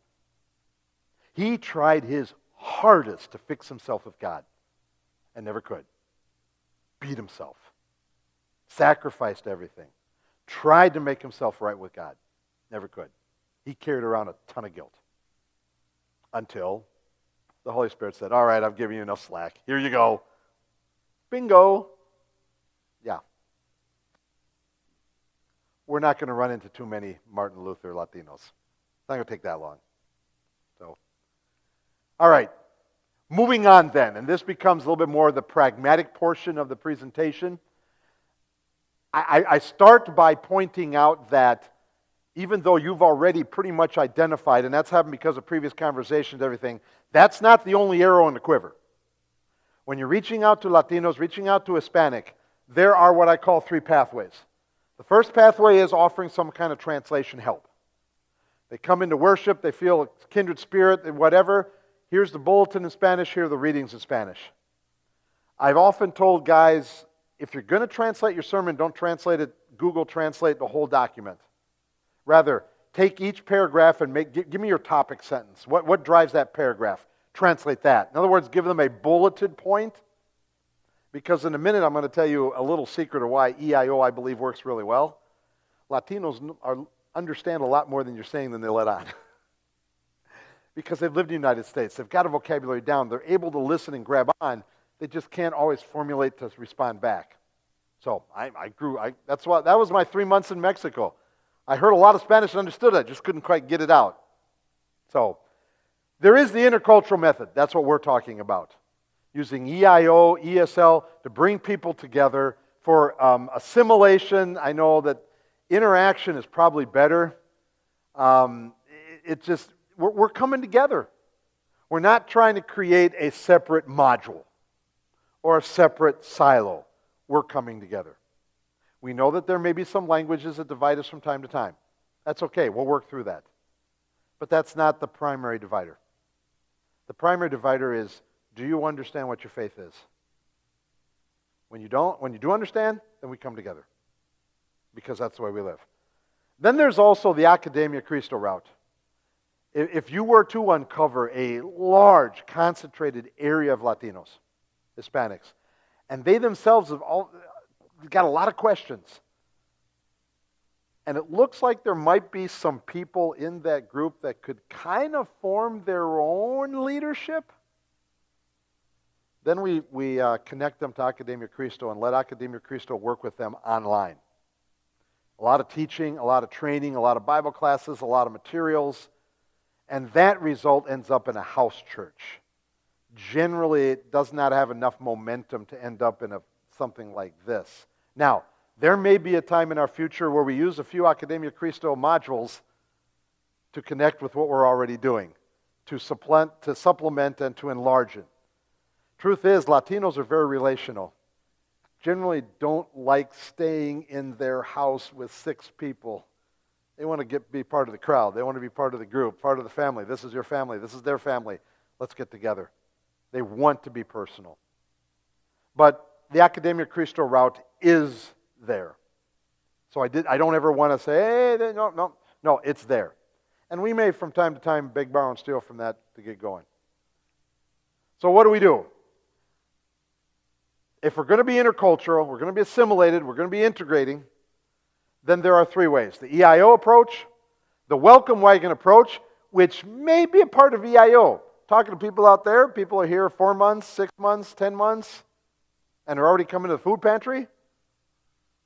He tried his hardest to fix himself with God and never could. Beat himself. Sacrificed everything. Tried to make himself right with God. Never could. He carried around a ton of guilt. Until the Holy Spirit said, all right, I've given you enough slack. Here you go. Bingo. Yeah. We're not going to run into too many Martin Luther Latinos. It's not going to take that long. So, all right. Moving on then, and this becomes a little bit more the pragmatic portion of the presentation. I start by pointing out that even though you've already pretty much identified, and that's happened because of previous conversations and everything, that's not the only arrow in the quiver. When you're reaching out to Latinos, reaching out to Hispanic, there are what I call 3 pathways. The first pathway is offering some kind of translation help. They come into worship, they feel a kindred spirit and whatever. Here's the bulletin in Spanish, here are the readings in Spanish. I've often told guys, if you're going to translate your sermon, don't translate it, Google Translate the whole document. Rather, take each paragraph and give me your topic sentence. What drives that paragraph? Translate that. In other words, give them a bulleted point. Because in a minute, I'm going to tell you a little secret of why EIO, I believe, works really well. Latinos understand a lot more than you're saying than they let on. Because they've lived in the United States. They've got a vocabulary down. They're able to listen and grab on. They just can't always formulate to respond back. So that was my 3 months in Mexico. I heard a lot of Spanish and understood it. I just couldn't quite get it out. So there is the intercultural method. That's what we're talking about. Using EIO, ESL to bring people together for assimilation. I know that interaction is probably better. we're coming together. We're not trying to create a separate module or a separate silo. We're coming together. We know that there may be some languages that divide us from time to time. That's okay. We'll work through that. But that's not the primary divider. The primary divider is, do you understand what your faith is? When you do understand, then we come together. Because that's the way we live. Then there's also the Academia Christo route. If you were to uncover a large, concentrated area of Latinos, Hispanics, and they themselves have all got a lot of questions, and it looks like there might be some people in that group that could kind of form their own leadership, then we connect them to Academia Christo and let Academia Christo work with them online. A lot of teaching, a lot of training, a lot of Bible classes, a lot of materials, and that result ends up in a house church. Generally, it does not have enough momentum to end up in something like this. Now, there may be a time in our future where we use a few Academia Christo modules to connect with what we're already doing, to supplement and to enlarge it. Truth is, Latinos are very relational. Generally don't like staying in their house with 6 people. They want to be part of the crowd. They want to be part of the group, part of the family. This is your family. This is their family. Let's get together. They want to be personal. But the Academia Christo route is there. So I don't ever want to say, hey, no, it's there. And we may from time to time beg, borrow, and steal from that to get going. So what do? If we're going to be intercultural, we're going to be assimilated, we're going to be integrating, then there are 3 ways. The EIO approach, the welcome wagon approach, which may be a part of EIO. Talking to people out there, people are here 4 months, 6 months, 10 months, and are already coming to the food pantry.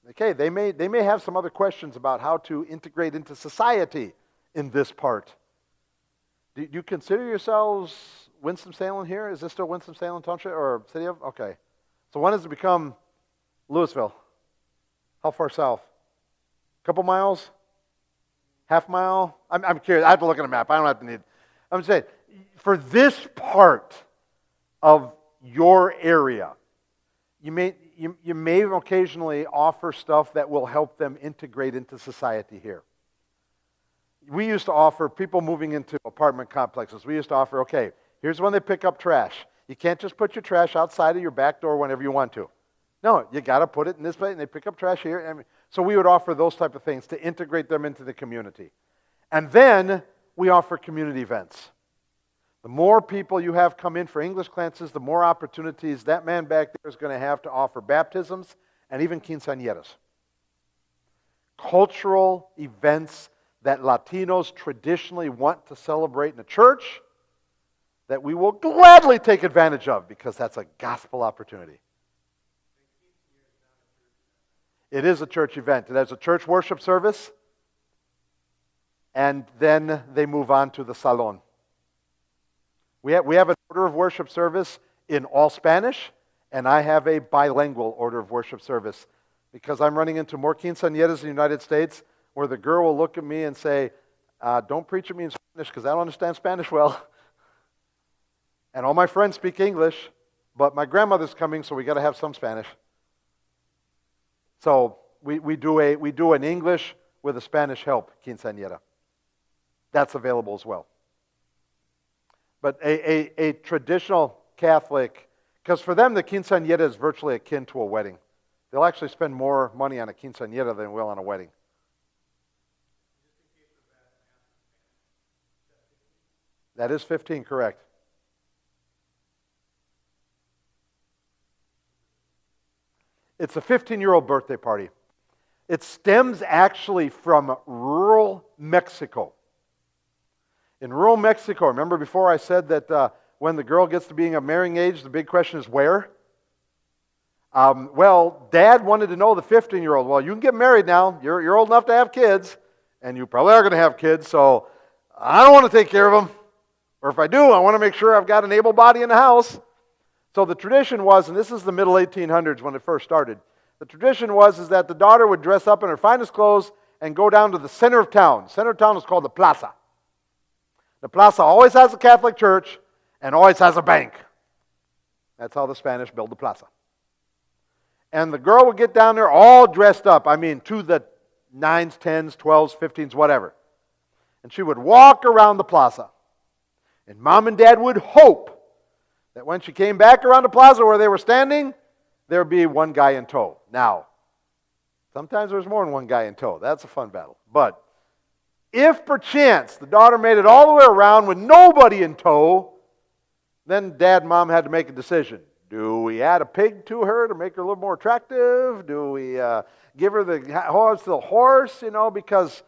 Okay, they may have some other questions about how to integrate into society in this part. Do you consider yourselves Winston-Salem here? Is this still Winston-Salem Township or City of? Okay. So when does it become Louisville? How far south? A couple miles? Half mile? I'm curious. I have to look at a map. I don't have to need. I'm saying, for this part of your area, you may occasionally offer stuff that will help them integrate into society here. We used to offer people moving into apartment complexes. We used to offer, okay, here's when they pick up trash. You can't just put your trash outside of your back door whenever you want to. No, you got to put it in this place, and they pick up trash here. So we would offer those type of things to integrate them into the community. And then we offer community events. The more people you have come in for English classes, the more opportunities that man back there is going to have to offer baptisms and even quinceañeras. Cultural events that Latinos traditionally want to celebrate in a church that we will gladly take advantage of because that's a gospel opportunity. It is a church event. It has a church worship service, and then they move on to the salon. We have an order of worship service in all Spanish, and I have a bilingual order of worship service because I'm running into more quinceañeras in the United States where the girl will look at me and say, don't preach at me in Spanish because I don't understand Spanish well. And all my friends speak English, but my grandmother's coming, so we got to have some Spanish. So we do an English with a Spanish help quinceañera. That's available as well. But a traditional Catholic, because for them the quinceañera is virtually akin to a wedding. They'll actually spend more money on a quinceañera than they will on a wedding. That is 15, correct. It's a 15-year-old birthday party. It stems actually from rural Mexico. In rural Mexico, remember before I said that when the girl gets to being of marrying age, the big question is where? Well, Dad wanted to know the 15-year-old. Well, you can get married now. You're old enough to have kids, and you probably are going to have kids, so I don't want to take care of them. Or if I do, I want to make sure I've got an able body in the house. So the tradition was, and this is the middle 1800s when it first started, the tradition was that the daughter would dress up in her finest clothes and go down to the center of town. The center of town is called the plaza. The plaza always has a Catholic church and always has a bank. That's how the Spanish build the plaza. And the girl would get down there all dressed up. I mean, to the 9s, 10s, 12s, 15s, whatever. And she would walk around the plaza. And Mom and Dad would hope that when she came back around the plaza where they were standing, there would be one guy in tow. Now, sometimes there's more than one guy in tow. That's a fun battle. But if perchance the daughter made it all the way around with nobody in tow, then Dad and Mom had to make a decision. Do we add a pig to her to make her a little more attractive? Do we give her the horse, because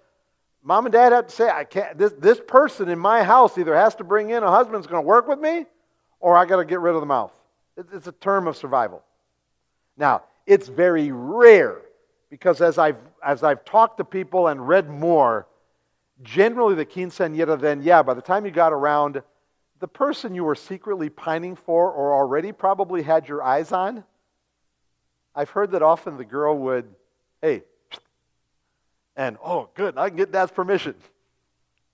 Mom and Dad had to say, I can't. This person in my house either has to bring in a husband who's going to work with me, or I got to get rid of the mouth. It's a term of survival. Now, it's very rare, because as I've talked to people and read more, generally the quinceañera then, by the time you got around, the person you were secretly pining for or already probably had your eyes on, I've heard that often the girl would, hey, and, oh, good, I can get Dad's permission.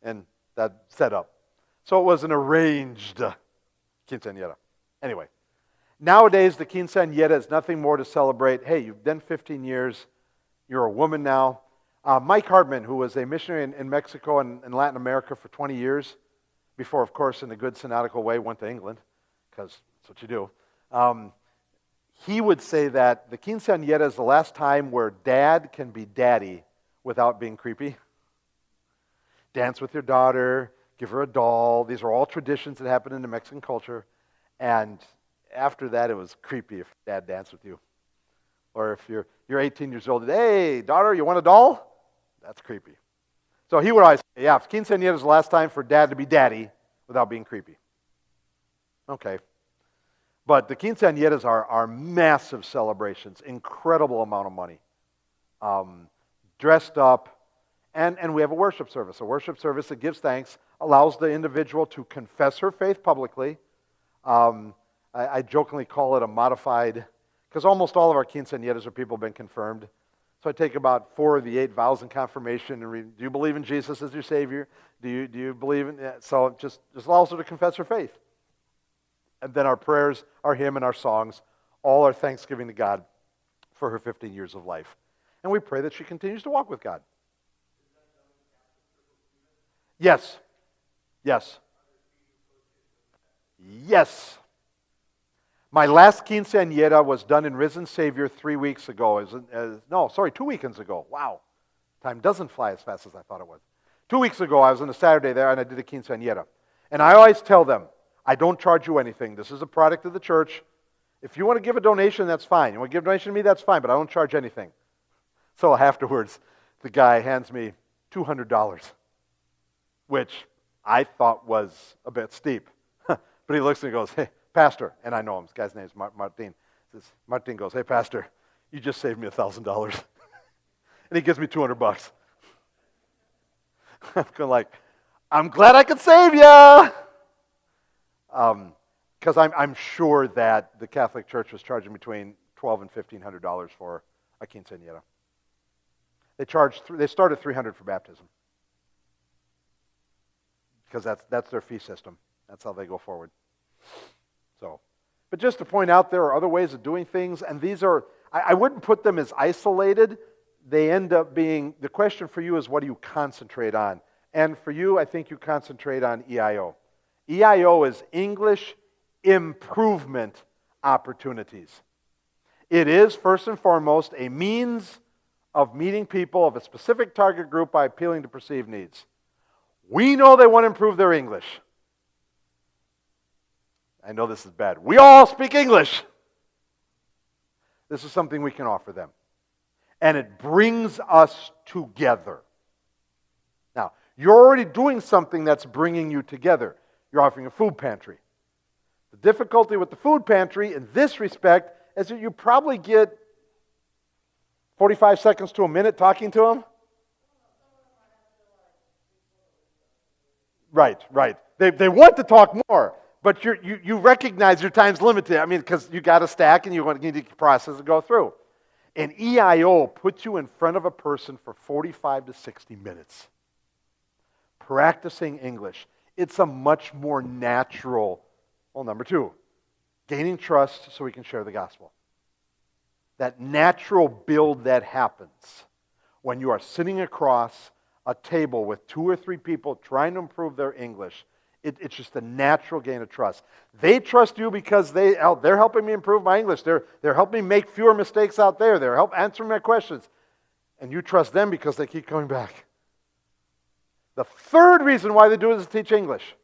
And that set up. So it was an arranged quinceañera. Anyway, nowadays the quinceañera is nothing more to celebrate, hey, you've done 15 years, you're a woman now. Mike Hartman, who was a missionary in Mexico and Latin America for 20 years, before, of course, in a good synodical way, went to England, because that's what you do. He would say that the quinceañera is the last time where Dad can be Daddy without being creepy. Dance with your daughter, give her a doll. These are all traditions that happen in the Mexican culture. And after that, it was creepy if Dad danced with you. Or if you're 18 years old, hey, daughter, you want a doll? That's creepy. So he would always say, quinceañera is the last time for Dad to be Daddy without being creepy. Okay. But the quinceañeras are massive celebrations, incredible amount of money, dressed up, and we have a worship service. A worship service that gives thanks, allows the individual to confess her faith publicly. I jokingly call it a modified, because almost all of our quinceañeras are people who have been confirmed. So I take about 4 of the 8 vows in confirmation and read, do you believe in Jesus as your Savior? Do you believe in that? So it just allows her to confess her faith. And then our prayers, our hymn, and our songs, all are thanksgiving to God for her 15 years of life. And we pray that she continues to walk with God. Yes. Yes. Yes. My last quinceañera was done in Risen Savior 3 weeks ago. 2 weekends ago. Wow. Time doesn't fly as fast as I thought it would. 2 weeks ago, I was on a Saturday there, and I did a quinceañera. And I always tell them, I don't charge you anything. This is a product of the church. If you want to give a donation, that's fine. You want to give a donation to me, that's fine, but I don't charge anything. So afterwards, the guy hands me $200, which I thought was a bit steep. But he looks at me and goes, hey, Pastor, and I know him, this guy's name is Martin. Martin goes, hey, Pastor, you just saved me $1,000. And he gives me $200. I'm going like, I'm glad I could save you. Because I'm sure that the Catholic Church was charging between $1,200 and $1,500 for a quinceañera. They start at $300 for baptism. Because that's their fee system. That's how they go forward. So, but just to point out, there are other ways of doing things, and these are, I wouldn't put them as isolated. They end up being, the question for you is, what do you concentrate on? And for you, I think you concentrate on EIO. EIO is English Improvement Opportunities. It is, first and foremost, a means of meeting people of a specific target group by appealing to perceived needs. We know they want to improve their English. I know this is bad. We all speak English. This is something we can offer them. And it brings us together. Now, you're already doing something that's bringing you together. You're offering a food pantry. The difficulty with the food pantry in this respect is that you probably get 45 seconds to a minute talking to them. Right. They want to talk more. But you recognize your time's limited. I mean, because you got a stack and you need to process and go through. And EIO puts you in front of a person for 45 to 60 minutes. Practicing English. It's a much more natural, well, number two, gaining trust so we can share the gospel. That natural build that happens when you are sitting across a table with 2 or 3 people trying to improve their English. It's just a natural gain of trust. They trust you because they're helping me improve my English. They're helping me make fewer mistakes out there. They're answering my questions. And you trust them because they keep coming back. The third reason why they do it is to teach English.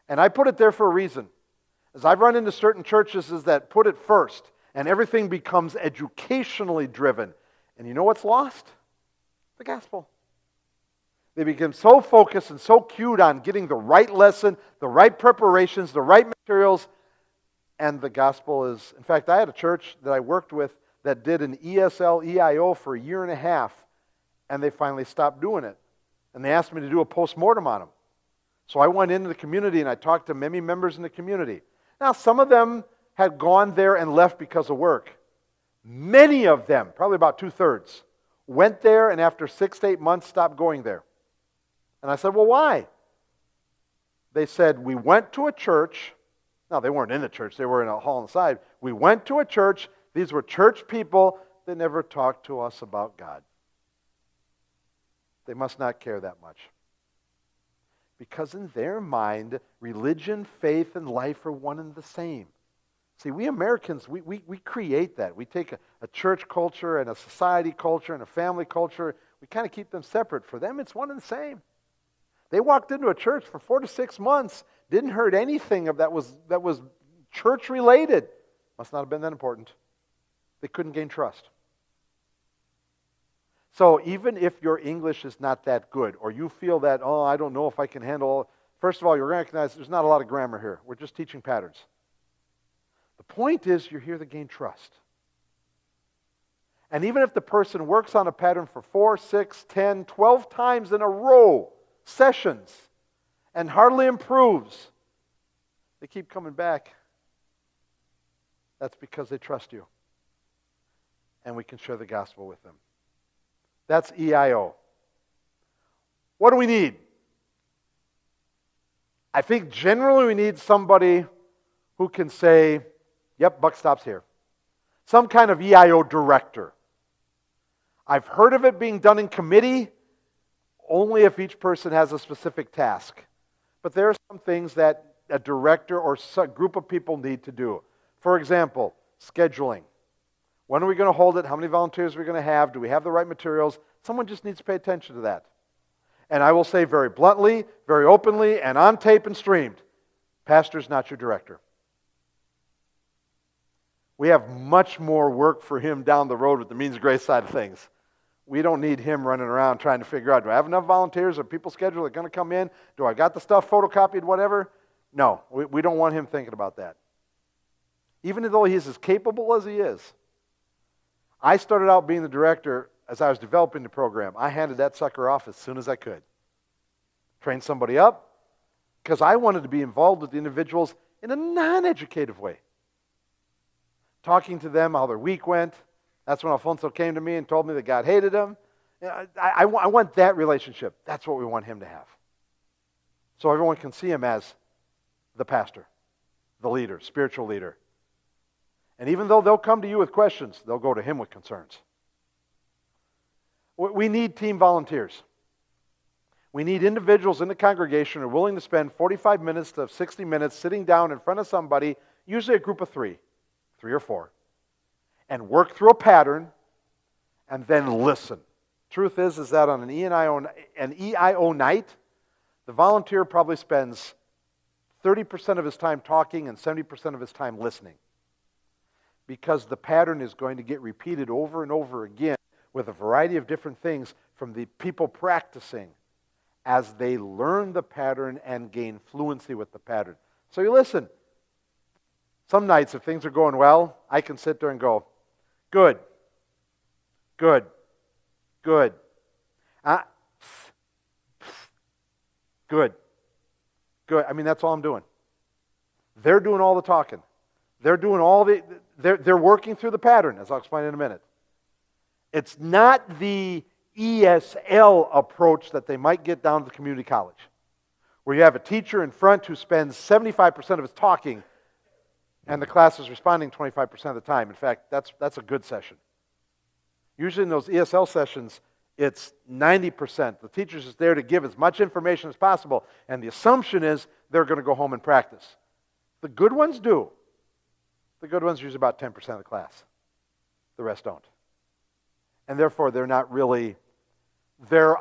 And I put it there for a reason. As I've run into certain churches is that put it first, and everything becomes educationally driven. And you know what's lost? The gospel. They become so focused and so cued on getting the right lesson, the right preparations, the right materials, and the gospel is... In fact, I had a church that I worked with that did an ESL, EIO for a year and a half, and they finally stopped doing it. And they asked me to do a postmortem on them. So I went into the community and I talked to many members in the community. Now, some of them had gone there and left because of work. Many of them, probably about 2/3, went there and after 6 to 8 months stopped going there. And I said, well, why? They said, we went to a church. No, they weren't in the church. They were in a hall on the side. We went to a church. These were church people that never talked to us about God. They must not care that much. Because in their mind, religion, faith, and life are one and the same. See, we Americans, we create that. We take a church culture and a society culture and a family culture. We kind of keep them separate. For them, it's one and the same. They walked into a church for 4 to 6 months, didn't heard anything of that was church related. Must not have been that important. They couldn't gain trust. So even if your English is not that good, or you feel that, oh, I don't know if I can handle, first of all, you recognize there's not a lot of grammar here. We're just teaching patterns. The point is you're here to gain trust. And even if the person works on a pattern for 4, 6, 10, 12 times in a row, sessions, and hardly improves, they keep coming back. That's because they trust you. And we can share the gospel with them. That's EIO. What do we need? I think generally we need somebody who can say, yep, buck stops here. Some kind of EIO director. I've heard of it being done in committee only if each person has a specific task. But there are some things that a director or a group of people need to do. For example, scheduling. When are we going to hold it? How many volunteers are we going to have? Do we have the right materials? Someone just needs to pay attention to that. And I will say very bluntly, very openly, and on tape and streamed, pastor's not your director. We have much more work for him down the road with the means of grace side of things. We don't need him running around trying to figure out, do I have enough volunteers? Are people scheduled? Are going to come in? Do I got the stuff photocopied, whatever? No, we don't want him thinking about that. Even though he's as capable as he is. I started out being the director as I was developing the program. I handed that sucker off as soon as I could. Trained somebody up because I wanted to be involved with the individuals in a non-educative way. Talking to them how their week went. That's when Alfonso came to me and told me that God hated him. I want that relationship. That's what we want him to have. So everyone can see him as the pastor, the leader, spiritual leader. And even though they'll come to you with questions, they'll go to him with concerns. We need team volunteers. We need individuals in the congregation who are willing to spend 45 minutes to 60 minutes sitting down in front of somebody, usually a group of 3 or 4, and work through a pattern and then listen. Truth is that on an EIO night, the volunteer probably spends 30% of his time talking and 70% of his time listening. Because the pattern is going to get repeated over and over again with a variety of different things from the people practicing as they learn the pattern and gain fluency with the pattern. So you listen. Some nights, if things are going well, I can sit there and go, good, good, good, good, good. I mean, that's all I'm doing. They're doing all the talking. They're doing all the... They're working through the pattern, as I'll explain in a minute. It's not the ESL approach that they might get down to the community college, where you have a teacher in front who spends 75% of his talking and the class is responding 25% of the time. In fact, that's a good session. Usually in those ESL sessions, it's 90%. The teacher's just there to give as much information as possible, and the assumption is they're going to go home and practice. The good ones do. The good ones use about 10% of the class. The rest don't. And therefore, they're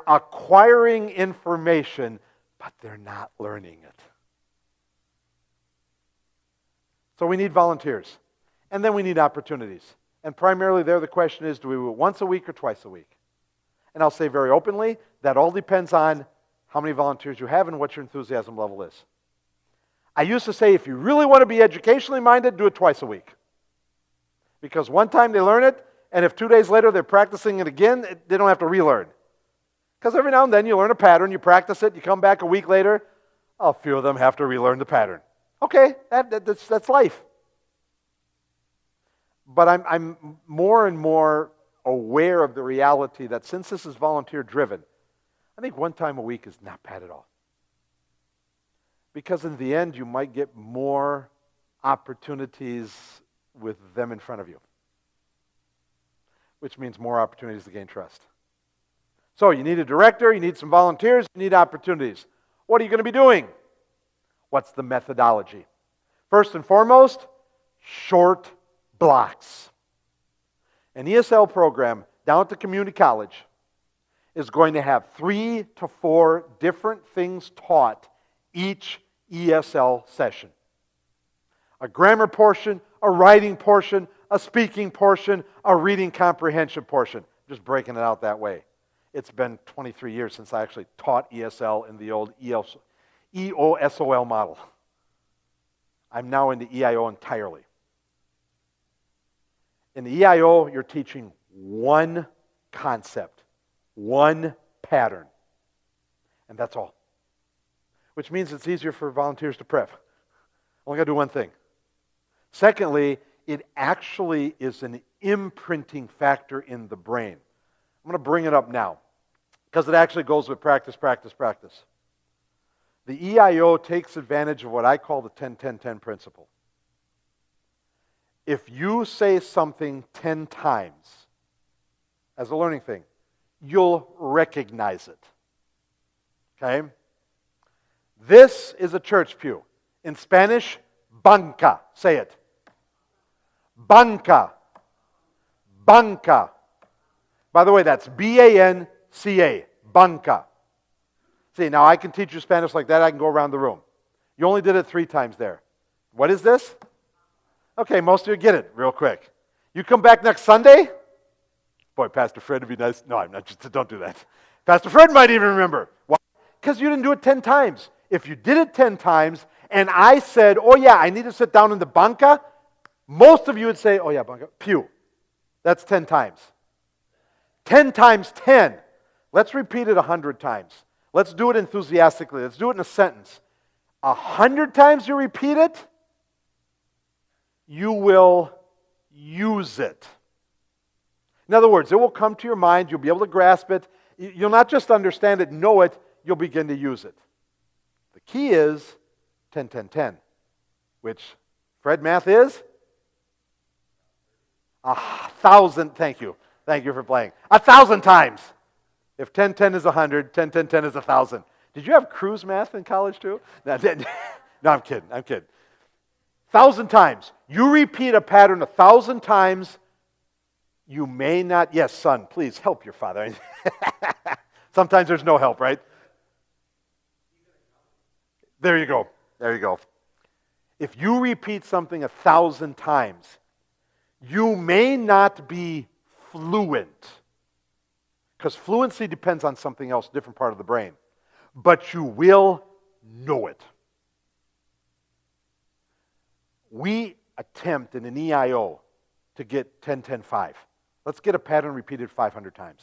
acquiring information, but they're not learning it. So we need volunteers. And then we need opportunities. And primarily there the question is, do we do it once a week or twice a week? And I'll say very openly, that all depends on how many volunteers you have and what your enthusiasm level is. I used to say, if you really want to be educationally minded, do it twice a week. Because one time they learn it, and if 2 days later they're practicing it again, they don't have to relearn. Because every now and then you learn a pattern, you practice it, you come back a week later, a few of them have to relearn the pattern. Okay, that's life. But I'm more and more aware of the reality that since this is volunteer-driven, I think one time a week is not bad at all. Because in the end, you might get more opportunities with them in front of you, which means more opportunities to gain trust. So you need a director, you need some volunteers, you need opportunities. What are you going to be doing? What's the methodology? First and foremost, short blocks. An ESL program down at the community college is going to have 3 to 4 different things taught each ESL session. A grammar portion, a writing portion, a speaking portion, a reading comprehension portion. Just breaking it out that way. It's been 23 years since I actually taught ESL in the old EOSOL model. I'm now into EIO entirely. In the EIO, you're teaching one concept, one pattern, and that's all. Which means it's easier for volunteers to prep. Only got to do one thing. Secondly, it actually is an imprinting factor in the brain. I'm going to bring it up now because it actually goes with practice, practice, practice. The EIO takes advantage of what I call the 10-10-10 principle. If you say something 10 times as a learning thing, you'll recognize it. Okay? This is a church pew. In Spanish, banca. Say it. Banca. Banca. By the way, that's B-A-N-C-A. Banca. See, now I can teach you Spanish like that. I can go around the room. You only did it 3 times there. What is this? Okay, most of you get it real quick. You come back next Sunday? Boy, Pastor Fred would be nice. No, I'm not. Just don't do that. Pastor Fred might even remember. Why? Because you didn't do it 10 times. If you did it 10 times and I said, oh yeah, I need to sit down in the banca, most of you would say, oh yeah, banca, pew. That's 10 times. 10 times 10. Let's repeat it 100 times. Let's do it enthusiastically. Let's do it in a sentence. 100 times you repeat it, you will use it. In other words, it will come to your mind. You'll be able to grasp it. You'll not just understand it, know it, you'll begin to use it. The key is 10-10-10, which Fred math is 1,000. Thank you. Thank you for playing. 1,000 times. If 10-10 is 100, 10-10-10 is 1,000. Did you have cruise math in college too? No, I'm kidding. 1,000 times. You repeat a pattern 1,000 times, you may not... Yes, son, please help your father. Sometimes there's no help, right? There you go. There you go. If you repeat something 1,000 times, you may not be fluent, because fluency depends on something else, different part of the brain, but you will know it. We attempt in an EIO to get 10-10-5. Let's get a pattern repeated 500 times.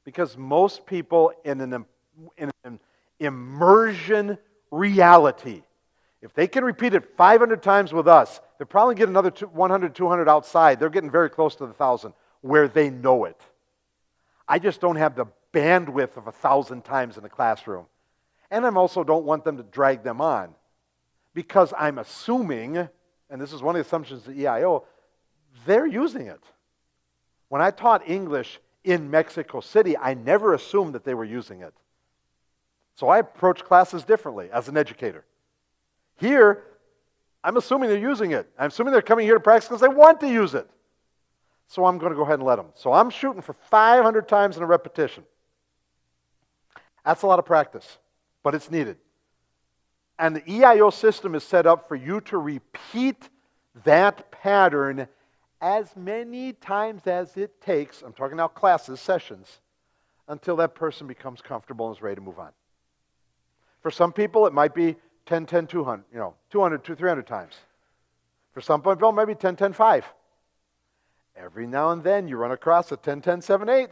Because most people in an immersion reality, if they can repeat it 500 times with us, they'll probably get another 100, 200 outside. They're getting very close to the 1,000 where they know it. I just don't have the bandwidth of 1,000 times in the classroom. And I also don't want them to drag them on, because I'm assuming, and this is one of the assumptions of EIO, they're using it. When I taught English in Mexico City, I never assumed that they were using it. So I approach classes differently as an educator. Here, I'm assuming they're using it. I'm assuming they're coming here to practice because they want to use it. So I'm going to go ahead and let them. So I'm shooting for 500 times in a repetition. That's a lot of practice, but it's needed. And the EIO system is set up for you to repeat that pattern as many times as it takes, I'm talking now classes, sessions, until that person becomes comfortable and is ready to move on. For some people, it might be 10, 10, 200, 200, 300 times. For some people, maybe 10, 10, 5. Every now and then, you run across a 10, 10, 7, 8,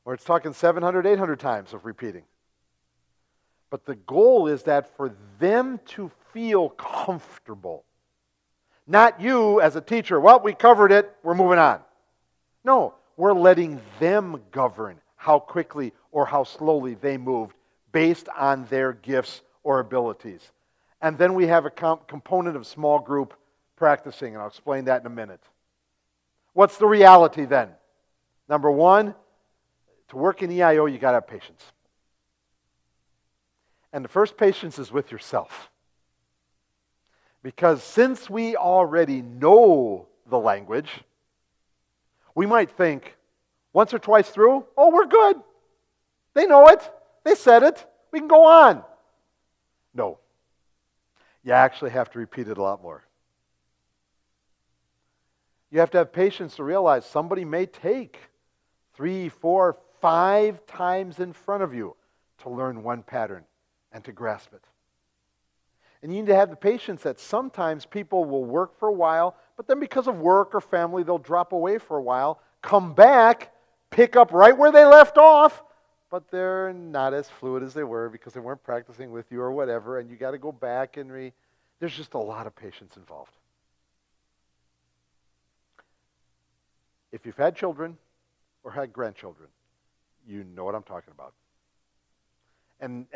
where it's talking 700, 800 times of repeating. But the goal is that for them to feel comfortable. Not you as a teacher, well, we covered it, we're moving on. No, we're letting them govern how quickly or how slowly they moved based on their gifts or abilities. And then we have a component of small group practicing, and I'll explain that in a minute. What's the reality then? Number one, to work in EIO, you got to have patience. And the first patience is with yourself. Because since we already know the language, we might think, once or twice through, oh, we're good. They know it. They said it. We can go on. No. You actually have to repeat it a lot more. You have to have patience to realize somebody may take 3, 4, 5 times in front of you to learn one pattern and to grasp it. And you need to have the patience that sometimes people will work for a while, but then because of work or family, they'll drop away for a while, come back, pick up right where they left off, but they're not as fluid as they were because they weren't practicing with you or whatever, and you got to go back and there's just a lot of patience involved. If you've had children or had grandchildren, you know what I'm talking about. And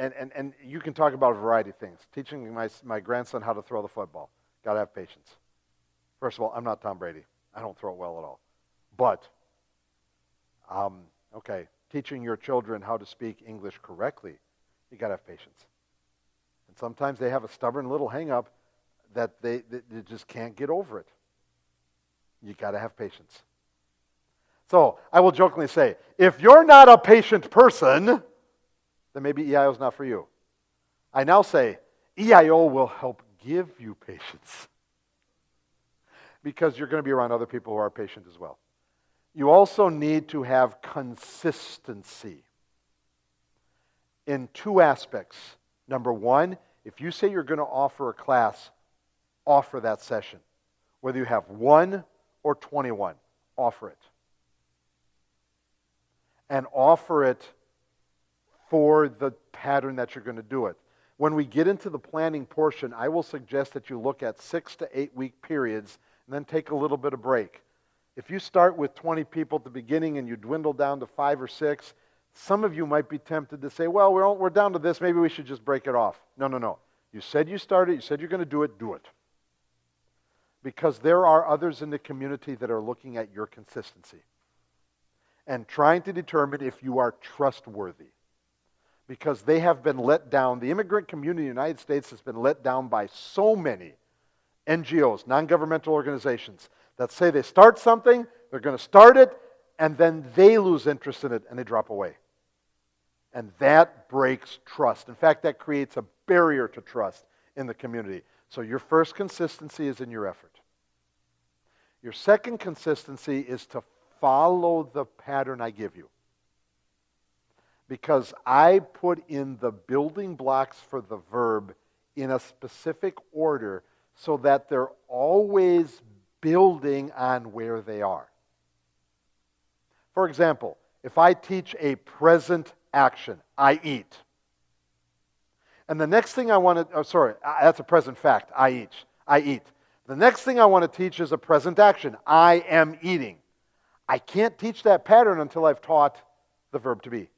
you can talk about a variety of things. Teaching my grandson how to throw the football. Got to have patience. First of all, I'm not Tom Brady. I don't throw it well at all. But, teaching your children how to speak English correctly, you got to have patience. And sometimes they have a stubborn little hang-up that they just can't get over it. You got to have patience. So, I will jokingly say, if you're not a patient person, then maybe EIO is not for you. I now say, EIO will help give you patience. Because you're going to be around other people who are patient as well. You also need to have consistency in 2 aspects. Number 1, if you say you're going to offer a class, offer that session. Whether you have 1 or 21, offer it. And offer it for the pattern that you're going to do it. When we get into the planning portion, I will suggest that you look at 6 to 8 week periods and then take a little bit of break. If you start with 20 people at the beginning and you dwindle down to 5 or 6, some of you might be tempted to say, well, we're down to this, maybe we should just break it off. No. You said you started, you said you're going to do it. Because there are others in the community that are looking at your consistency and trying to determine if you are trustworthy. Because they have been let down. The immigrant community in the United States has been let down by so many NGOs, non-governmental organizations, that say they start something, they're going to start it, and then they lose interest in it and they drop away. And that breaks trust. In fact, that creates a barrier to trust in the community. So your first consistency is in your effort. Your second consistency is to follow the pattern I give you. Because I put in the building blocks for the verb in a specific order so that they're always building on where they are. For example, if I teach a present action, I eat. And the next thing I want to, that's a present fact, I eat. The next thing I want to teach is a present action, I am eating. I can't teach that pattern until I've taught the verb to be.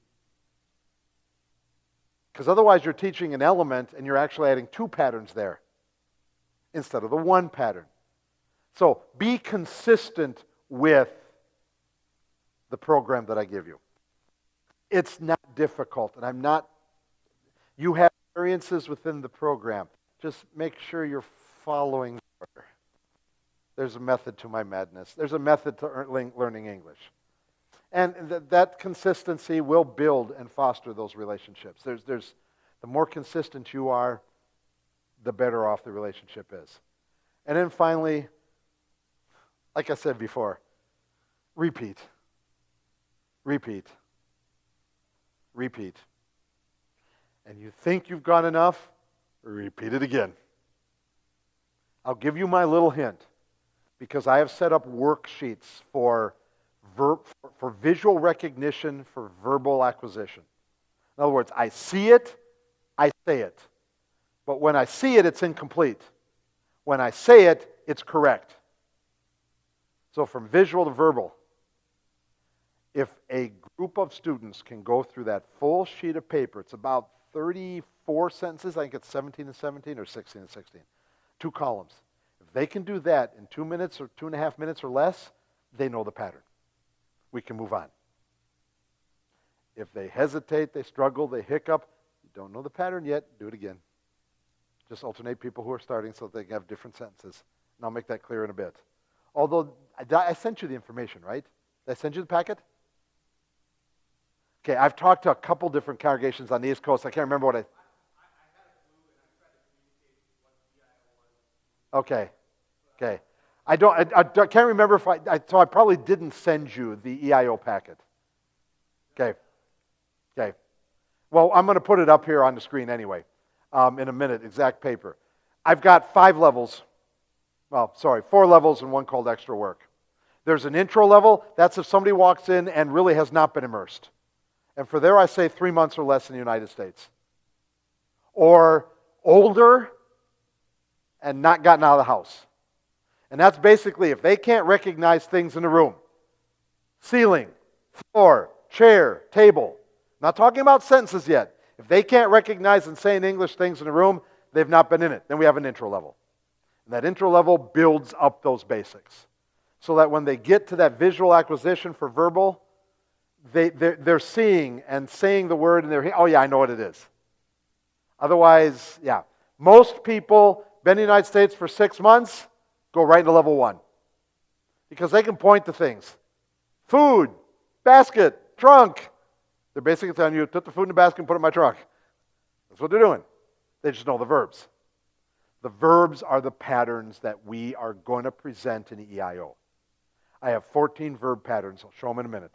Because otherwise you're teaching an element and you're actually adding two patterns there instead of the one pattern. So be consistent with the program that I give you. It's not difficult, and you have variances within the program. Just make sure you're following the order. There's a method to my madness. There's a method to learning English. And that consistency will build and foster those relationships. The more consistent you are, the better off the relationship is. And then finally, like I said before, repeat. Repeat. Repeat. And you think you've got enough, repeat it again. I'll give you my little hint, because I have set up worksheets for visual recognition, for verbal acquisition. In other words, I see it, I say it. But when I see it, it's incomplete. When I say it, it's correct. So from visual to verbal, if a group of students can go through that full sheet of paper, it's about 34 sentences, I think it's 17 and 17 or 16 and 16, 2 columns. If they can do that in 2 minutes or 2.5 minutes or less, they know the pattern. We can move on. If they hesitate, they struggle, they hiccup, you don't know the pattern yet, do it again. Just alternate people who are starting so they can have different sentences. And I'll make that clear in a bit. Although, I sent you the information, right? Did I send you the packet? Okay, I've talked to a couple different congregations on the East Coast. I can't remember what I had a clue, and I tried to communicate what the EIO was. Okay. I can't remember if so I probably didn't send you the EIO packet. Okay. Okay. Well, I'm going to put it up here on the screen anyway, in a minute, exact paper. I've got 4 levels and one called extra work. There's an intro level. That's if somebody walks in and really has not been immersed. And for there I say 3 months or less in the United States. Or older and not gotten out of the house. And that's basically if they can't recognize things in the room. Ceiling, floor, chair, table. Not talking about sentences yet. If they can't recognize and say in English things in the room, they've not been in it. Then we have an intro level. And that intro level builds up those basics. So that when they get to that visual acquisition for verbal, they're seeing and saying the word and they're, oh yeah, I know what it is. Otherwise, yeah. Most people, been in the United States for 6 months, go right into level 1. Because they can point to things. Food, basket, trunk. They're basically telling you, put the food in the basket and put it in my trunk. That's what they're doing. They just know the verbs. The verbs are the patterns that we are going to present in the EIO. I have 14 verb patterns. I'll show them in a minute.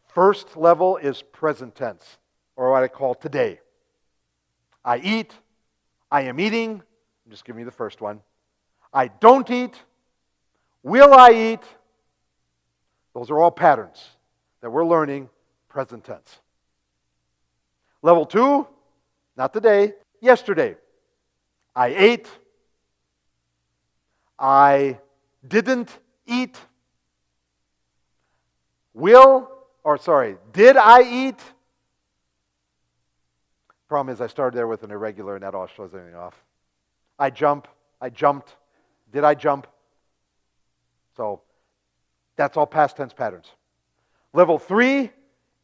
First level is present tense, or what I call today. I eat. I am eating. I'm just giving you the first one. I don't eat. Will I eat? Those are all patterns that we're learning present tense. Level 2, not today, yesterday. I ate. I didn't eat. Did I eat? Problem is I started there with an irregular and that all shows anything off. I jumped. Did I jump? So that's all past tense patterns. Level 3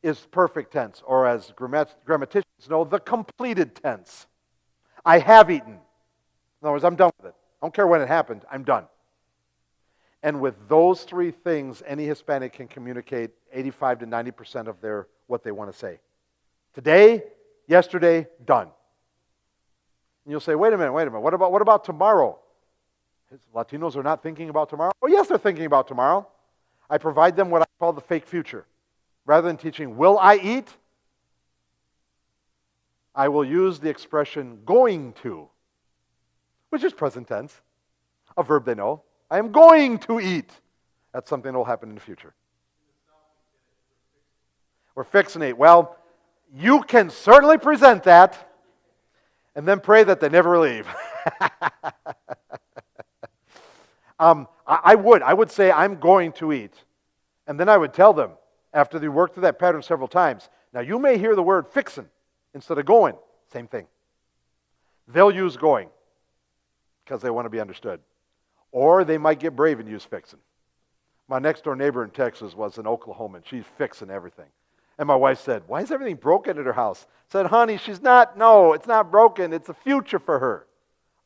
is perfect tense, or as grammaticians know, the completed tense. I have eaten. In other words, I'm done with it. I don't care when it happened, I'm done. And with those 3 things, any Hispanic can communicate 85 to 90% of what they want to say. Today, yesterday, done. And you'll say, wait a minute, what about tomorrow? Latinos are not thinking about tomorrow? Oh yes, they're thinking about tomorrow. I provide them what I call the fake future. Rather than teaching, will I eat? I will use the expression going to, which is present tense, a verb they know. I am going to eat. That's something that will happen in the future. We're fixing it. Well, you can certainly present that and then pray that they never leave. I would say I'm going to eat. And then I would tell them, after they worked through that pattern several times, now you may hear the word fixin'. instead of going. Same thing. They'll use going because they want to be understood. Or they might get brave and use fixing. My next door neighbor in Texas was an Oklahoman. She's fixing everything. And my wife said, why is everything broken at her house? I said, honey, it's not broken. It's a future for her.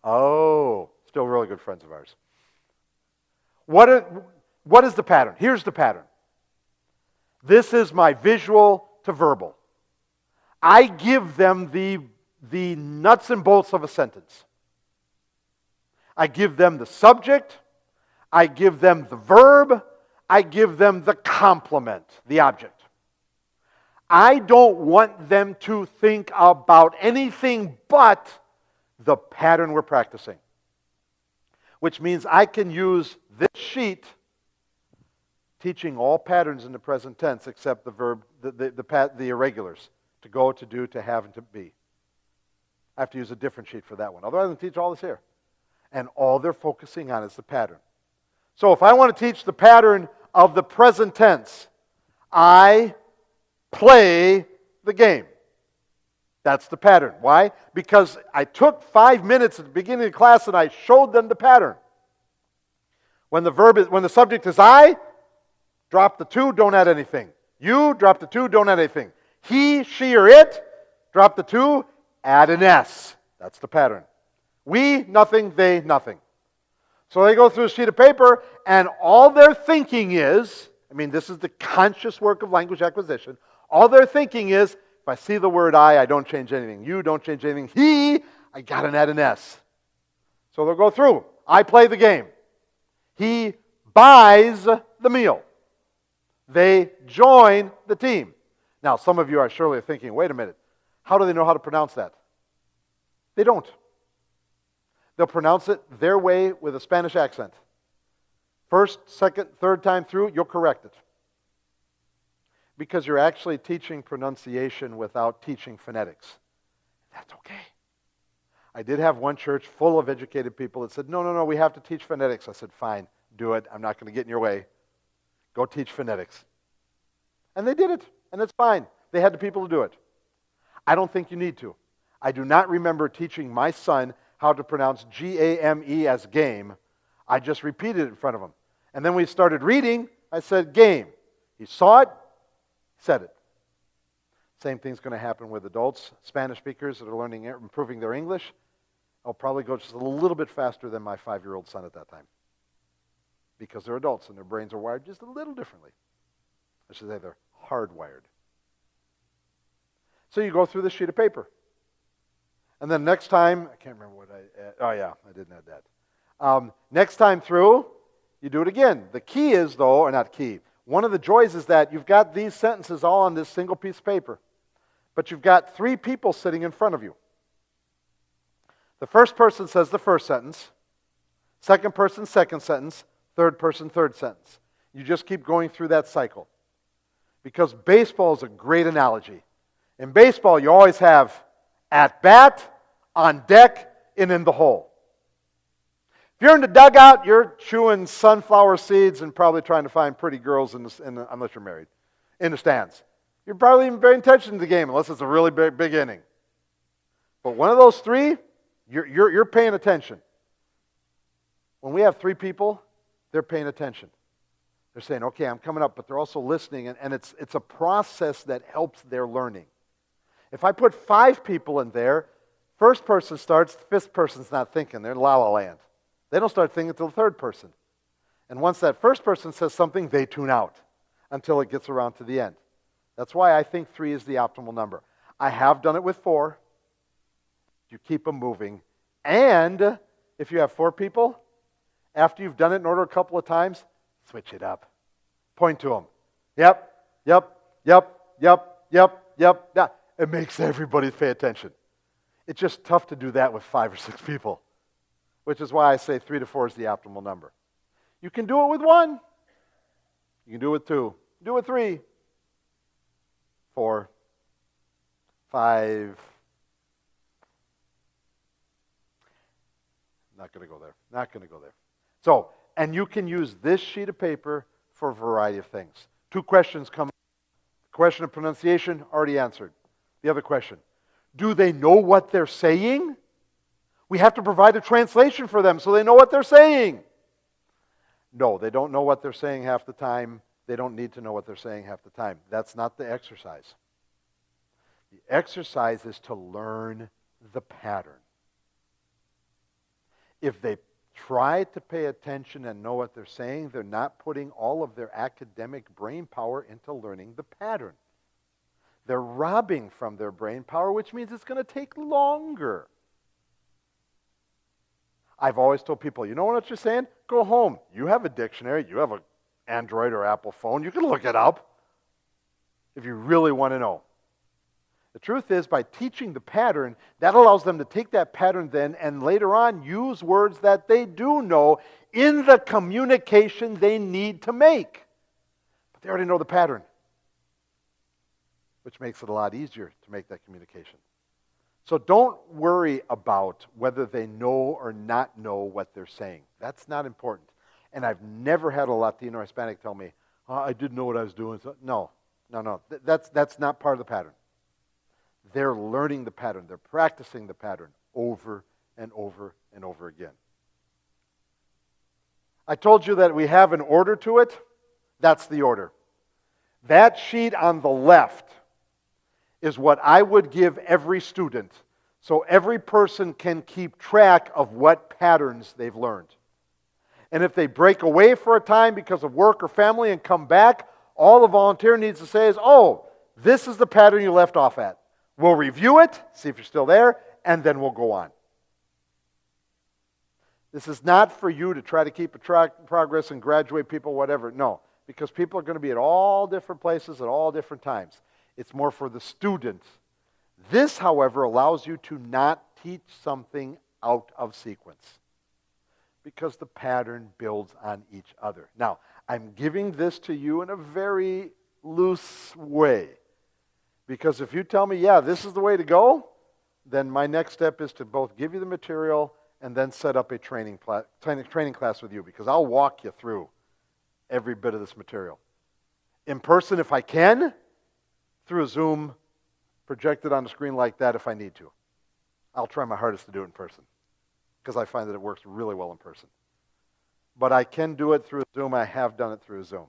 Oh, still really good friends of ours. What is the pattern? Here's the pattern. This is my visual to verbal. I give them the nuts and bolts of a sentence. I give them the subject. I give them the verb. I give them the complement, the object. I don't want them to think about anything but the pattern we're practicing. Which means I can use this sheet teaching all patterns in the present tense except the verb, the irregulars. To go, to do, to have, and to be. I have to use a different sheet for that one. Otherwise, I can teach all this here. And all they're focusing on is the pattern. So if I want to teach the pattern of the present tense, I play the game. That's the pattern. Why? Because I took 5 minutes at the beginning of the class and I showed them the pattern. When the subject is I, drop the to, don't add anything. You, drop the to, don't add anything. He, she, or it, drop the to, add an S. That's the pattern. We, nothing, they, nothing. So they go through a sheet of paper, and all they're thinking is, this is the conscious work of language acquisition. All they're thinking is, if I see the word I don't change anything. You, don't change anything. He, I got to add an S. So they'll go through. I play the game. He buys the meal. They join the team. Now, some of you are surely thinking, wait a minute, how do they know how to pronounce that? They don't. They'll pronounce it their way with a Spanish accent. First, second, third time through, you'll correct it. Because you're actually teaching pronunciation without teaching phonetics. That's okay. I did have one church full of educated people that said, no, we have to teach phonetics. I said, fine, do it. I'm not going to get in your way. Go teach phonetics. And they did it, and it's fine. They had the people to do it. I don't think you need to. I do not remember teaching my son how to pronounce G-A-M-E as game. I just repeated it in front of him. And then we started reading. I said, game. He saw it, said it. Same thing's going to happen with adults, Spanish speakers that are improving their English. I'll probably go just a little bit faster than my 5-year-old son at that time. Because they're adults and their brains are wired just a little differently. I should say they're hardwired. So you go through this sheet of paper. And then next time, I can't remember what I didn't add that. Next time through, you do it again. The key is, though, or not key, one of the joys is that you've got these sentences all on this single piece of paper. But you've got 3 people sitting in front of you. The first person says the first sentence. Second person, second sentence. Third person, third sentence. You just keep going through that cycle. Because baseball is a great analogy. In baseball, you always have at bat, on deck, and in the hole. If you're in the dugout, you're chewing sunflower seeds and probably trying to find pretty girls, unless you're married, in the stands. You're probably even paying attention to the game, unless it's a really big inning. But one of those 3, you're paying attention. When we have 3 people, they're paying attention. They're saying, okay, I'm coming up, but they're also listening, and it's a process that helps their learning. If I put 5 people in there, first person starts, the 5th person's not thinking. They're in la-la land. They don't start thinking until the 3rd person. And once that first person says something, they tune out until it gets around to the end. That's why I think 3 is the optimal number. I have done it with 4. You keep them moving. And if you have 4 people, after you've done it in order a couple of times, switch it up. Point to them. Yep. It makes everybody pay attention. It's just tough to do that with 5 or 6 people, which is why I say 3 to 4 is the optimal number. You can do it with 1. You can do it with 2. Do it with 3, 4, 5. Not going to go there. So, and you can use this sheet of paper for a variety of things. 2 questions come up. The question of pronunciation, already answered. The other question, Do they know what they're saying? We have to provide a translation for them so they know what they're saying. No, they don't know what they're saying half the time. They don't need to know what they're saying half the time. That's not the exercise. The exercise is to learn the pattern. If they try to pay attention and know what they're saying, they're not putting all of their academic brain power into learning the pattern. They're robbing from their brain power, which means it's going to take longer. I've always told people, you know what you're saying? Go home. You have a dictionary. You have an Android or Apple phone. You can look it up if you really want to know. The truth is, by teaching the pattern, that allows them to take that pattern then and later on use words that they do know in the communication they need to make. But they already know the pattern, which makes it a lot easier to make that communication. So don't worry about whether they know or not know what they're saying. That's not important. And I've never had a Latino or Hispanic tell me, oh, I didn't know what I was doing. No. That's not part of the pattern. They're learning the pattern. They're practicing the pattern over and over and over again. I told you that we have an order to it. That's the order. That sheet on the left is what I would give every student so every person can keep track of what patterns they've learned. And if they break away for a time because of work or family and come back, all the volunteer needs to say is, oh, this is the pattern you left off at. We'll review it, see if you're still there, and then we'll go on. This is not for you to try to keep a track progress and graduate people, whatever. No, because people are going to be at all different places at all different times. It's more for the students. This, however, allows you to not teach something out of sequence because the pattern builds on each other. Now, I'm giving this to you in a very loose way because if you tell me, yeah, this is the way to go, then my next step is to both give you the material and then set up a training class with you because I'll walk you through every bit of this material. In person if I can, through a Zoom, projected on the screen like that if I need to. I'll try my hardest to do it in person because I find that it works really well in person. But I can do it through a Zoom. I have done it through a Zoom.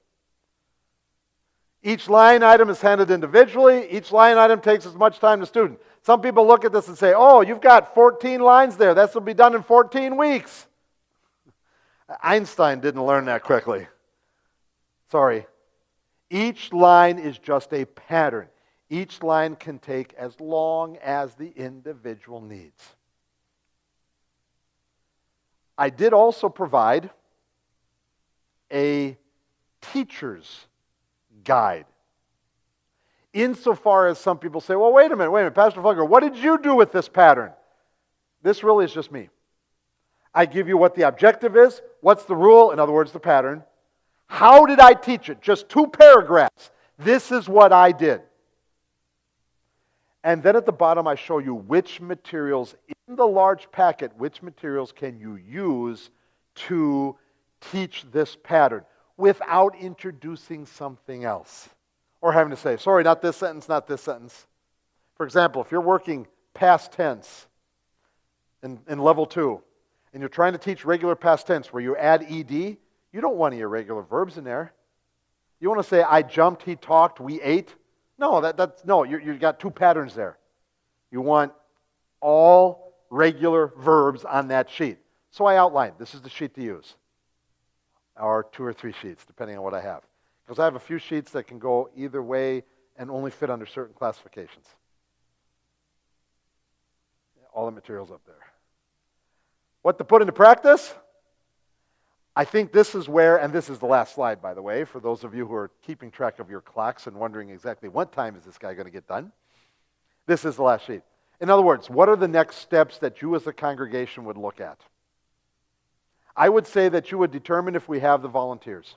Each line item is handled individually. Each line item takes as much time to student. Some people look at this and say, oh, you've got 14 lines there. This will be done in 14 weeks. Einstein didn't learn that quickly. Sorry. Each line is just a pattern. Each line can take as long as the individual needs. I did also provide a teacher's guide. Insofar as some people say, well, wait a minute, Pastor Flunker, what did you do with this pattern? This really is just me. I give you what the objective is, what's the rule, in other words, the pattern. How did I teach it? Just 2 paragraphs. This is what I did. And then at the bottom I show you which materials in the large packet, which materials can you use to teach this pattern without introducing something else. Or having to say, sorry, not this sentence, not this sentence. For example, if you're working past tense in level 2, and you're trying to teach regular past tense where you add ed, you don't want any irregular verbs in there. You want to say, I jumped, he talked, we ate. No, you've got 2 patterns there. You want all regular verbs on that sheet. So I outlined, this is the sheet to use. Or 2 or 3 sheets, depending on what I have. Because I have a few sheets that can go either way and only fit under certain classifications. All the material's up there. What to put into practice? I think this is where, and this is the last slide, by the way, for those of you who are keeping track of your clocks and wondering exactly what time is this guy going to get done. This is the last sheet. In other words, what are the next steps that you as a congregation would look at? I would say that you would determine if we have the volunteers.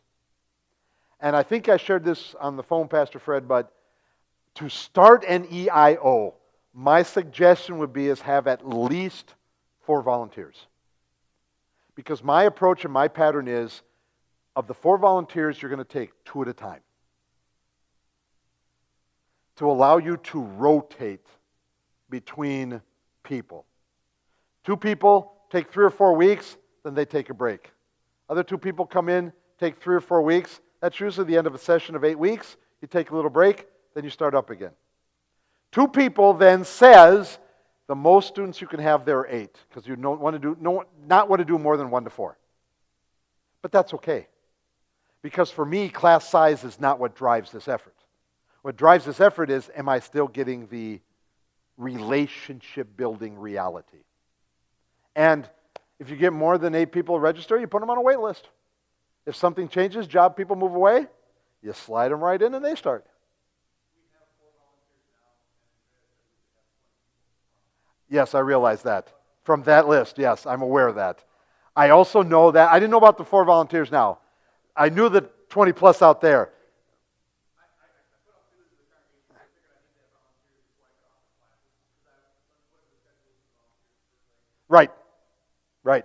And I think I shared this on the phone, Pastor Fred, but to start an EIO, my suggestion would be is have at least 4 volunteers. Because my approach and my pattern is, of the 4 volunteers, you're going to take 2 at a time. To allow you to rotate between people. 2 people take 3 or 4 weeks, then they take a break. Other 2 people come in, take 3 or 4 weeks. That's usually the end of a session of 8 weeks. You take a little break, then you start up again. 2 people then says the most students you can have there are 8, because you don't want to do more than 1 to 4. But that's okay, because for me, class size is not what drives this effort. What drives this effort is, am I still getting the relationship building reality? And if you get more than 8 people register, you put them on a wait list. If something changes, job people move away, you slide them right in and they start. Yes, I realize that. From that list, yes, I'm aware of that. I also know that, I didn't know about the 4 volunteers now. I knew the 20 plus out there. Right.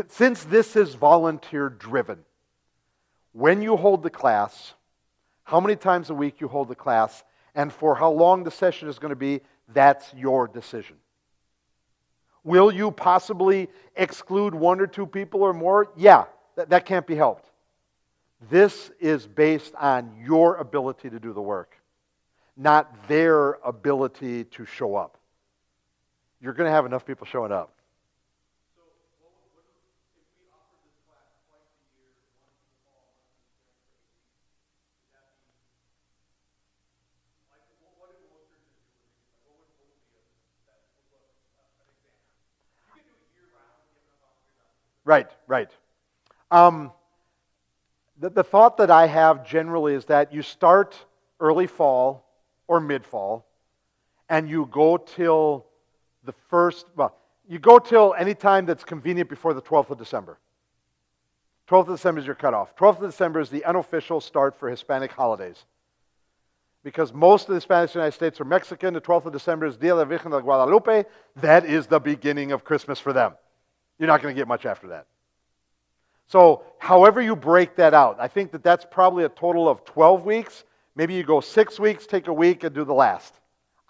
Since this is volunteer driven, when you hold the class, how many times a week you hold the class, and for how long the session is going to be, that's your decision. Will you possibly exclude 1 or 2 people or more? Yeah, that can't be helped. This is based on your ability to do the work, not their ability to show up. You're going to have enough people showing up. So, what if we offer this class twice a year, once in the fall, once in the spring, would that be, like, what do most churches do with it? Like, what would be an example? You could do it year-round, give enough volunteers out. Right. The thought that I have generally is that you start early fall or mid-fall, and you go till you go till any time that's convenient before the 12th of December. 12th of December is your cutoff. 12th of December is the unofficial start for Hispanic holidays. Because most of the Hispanics in the United States are Mexican. The 12th of December is Dia de la Virgen de Guadalupe. That is the beginning of Christmas for them. You're not going to get much after that. So, however you break that out, I think that's probably a total of 12 weeks. Maybe you go 6 weeks, take a week, and do the last.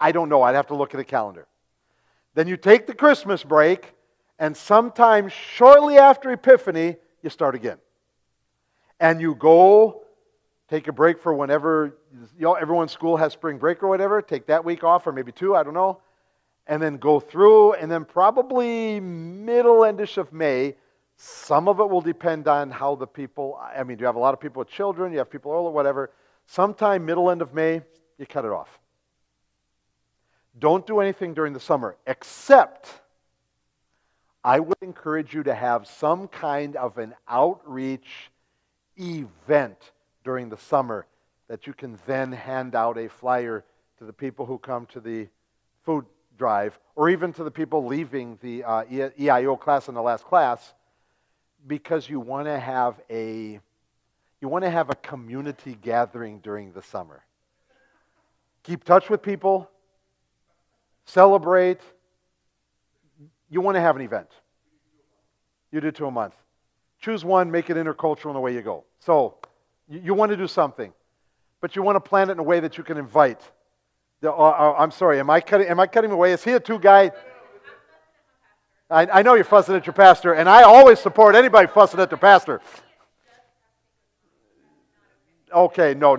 I don't know. I'd have to look at the calendar. Then you take the Christmas break, and sometime shortly after Epiphany, you start again. And you go take a break for whenever, everyone's school has spring break or whatever. Take that week off, or maybe 2, I don't know. And then go through, and then probably middle-endish of May, some of it will depend on how the people, do you have a lot of people with children, you have people older, whatever. Sometime middle end of May, you cut it off. Don't do anything during the summer, except I would encourage you to have some kind of an outreach event during the summer that you can then hand out a flyer to the people who come to the food drive, or even to the people leaving the EIO class in the last class, because you want to have a community gathering during the summer. Keep touch with people. Celebrate. You want to have an event. You do 2 a month. Choose one, make it intercultural, and away you go. So, you want to do something, but you want to plan it in a way that you can invite. I'm sorry, am I cutting away? Is he a 2 guy? I know you're fussing at your pastor, and I always support anybody fussing at their pastor. Okay, no.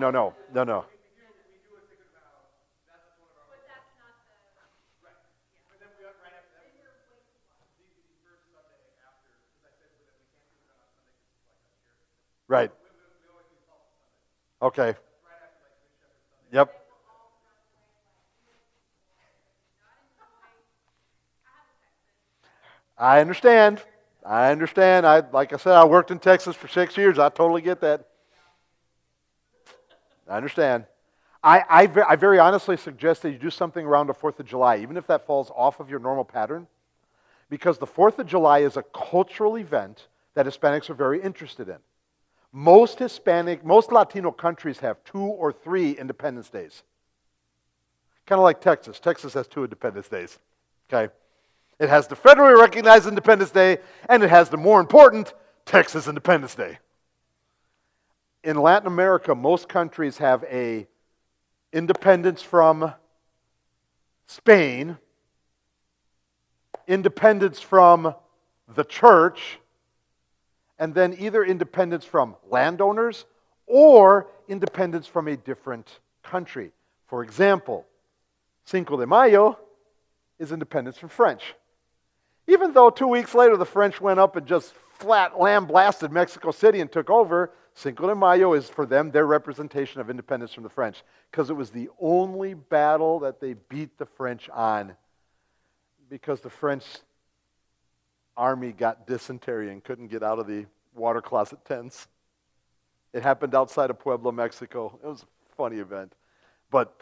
Right. Okay. Yep. I understand. Like I said, I worked in Texas for 6 years. I totally get that. I understand. I very honestly suggest that you do something around the 4th of July, even if that falls off of your normal pattern, because the 4th of July is a cultural event that Hispanics are very interested in. Most Latino countries have 2 or 3 Independence Days. Kind of like Texas. Texas has 2 Independence Days. Okay? It has the federally recognized Independence Day, and it has the more important Texas Independence Day. In Latin America, most countries have a independence from Spain, independence from the church, and then either independence from landowners or independence from a different country. For example, Cinco de Mayo is independence from French. Even though 2 weeks later the French went up and just flat lamb blasted Mexico City and took over, Cinco de Mayo is for them their representation of independence from the French, because it was the only battle that they beat the French on, because the French army got dysentery and couldn't get out of the water closet tents. It happened outside of Puebla, Mexico. It was a funny event. But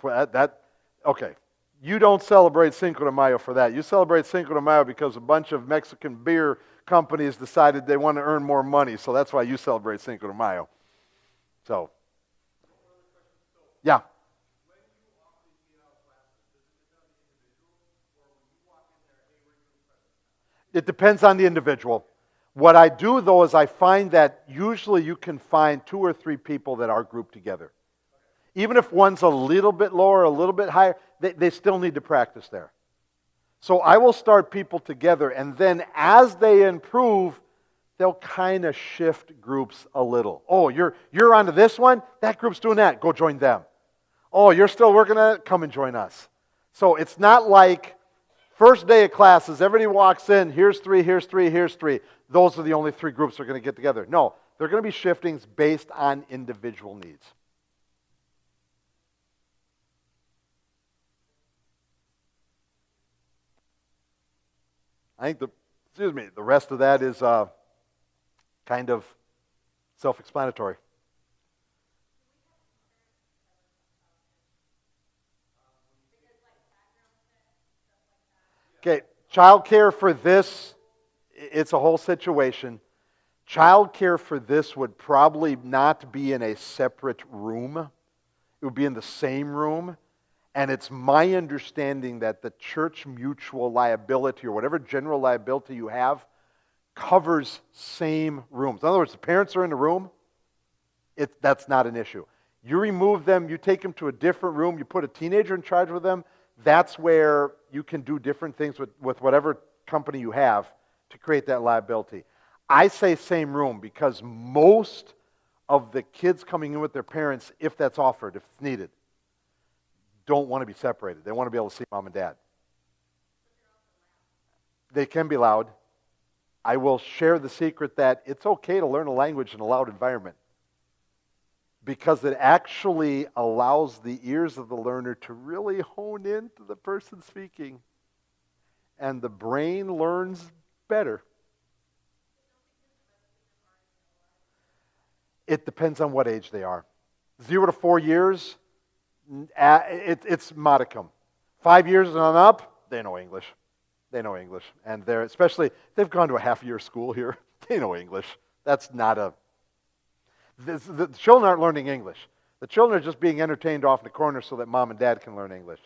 okay, you don't celebrate Cinco de Mayo for that. You celebrate Cinco de Mayo because a bunch of Mexican beer companies decided they want to earn more money, so that's why you celebrate Cinco de Mayo. So, yeah. It depends on the individual. What I do, though, is I find that usually you can find 2 or 3 people that are grouped together. Even if one's a little bit lower, a little bit higher, they still need to practice there. So I will start people together, and then as they improve, they'll kind of shift groups a little. Oh, you're onto this one? That group's doing that. Go join them. Oh, you're still working on it? Come and join us. So it's not like first day of classes, everybody walks in, here's 3, here's 3, here's 3. Those are the only 3 groups that are going to get together. No, they're going to be shiftings based on individual needs. I think the rest of that is kind of self-explanatory. Okay, childcare for this, it's a whole situation. Childcare for this would probably not be in a separate room. It would be in the same room. And it's my understanding that the church mutual liability or whatever general liability you have covers same rooms. In other words, the parents are in the room, that's not an issue. You remove them, you take them to a different room, you put a teenager in charge with them, that's where you can do different things with whatever company you have to create that liability. I say same room because most of the kids coming in with their parents, if that's offered, if it's needed, don't want to be separated. They want to be able to see mom and dad. They can be loud. I will share the secret that it's okay to learn a language in a loud environment because it actually allows the ears of the learner to really hone in to the person speaking, and the brain learns better. It depends on what age they are. 0 to 4 years, it's modicum. 5 years and on up, they know English. They know English. And they're, especially, they've gone to a half-year school here. They know English. That's not a... The children aren't learning English. The children are just being entertained off in the corner so that mom and dad can learn English.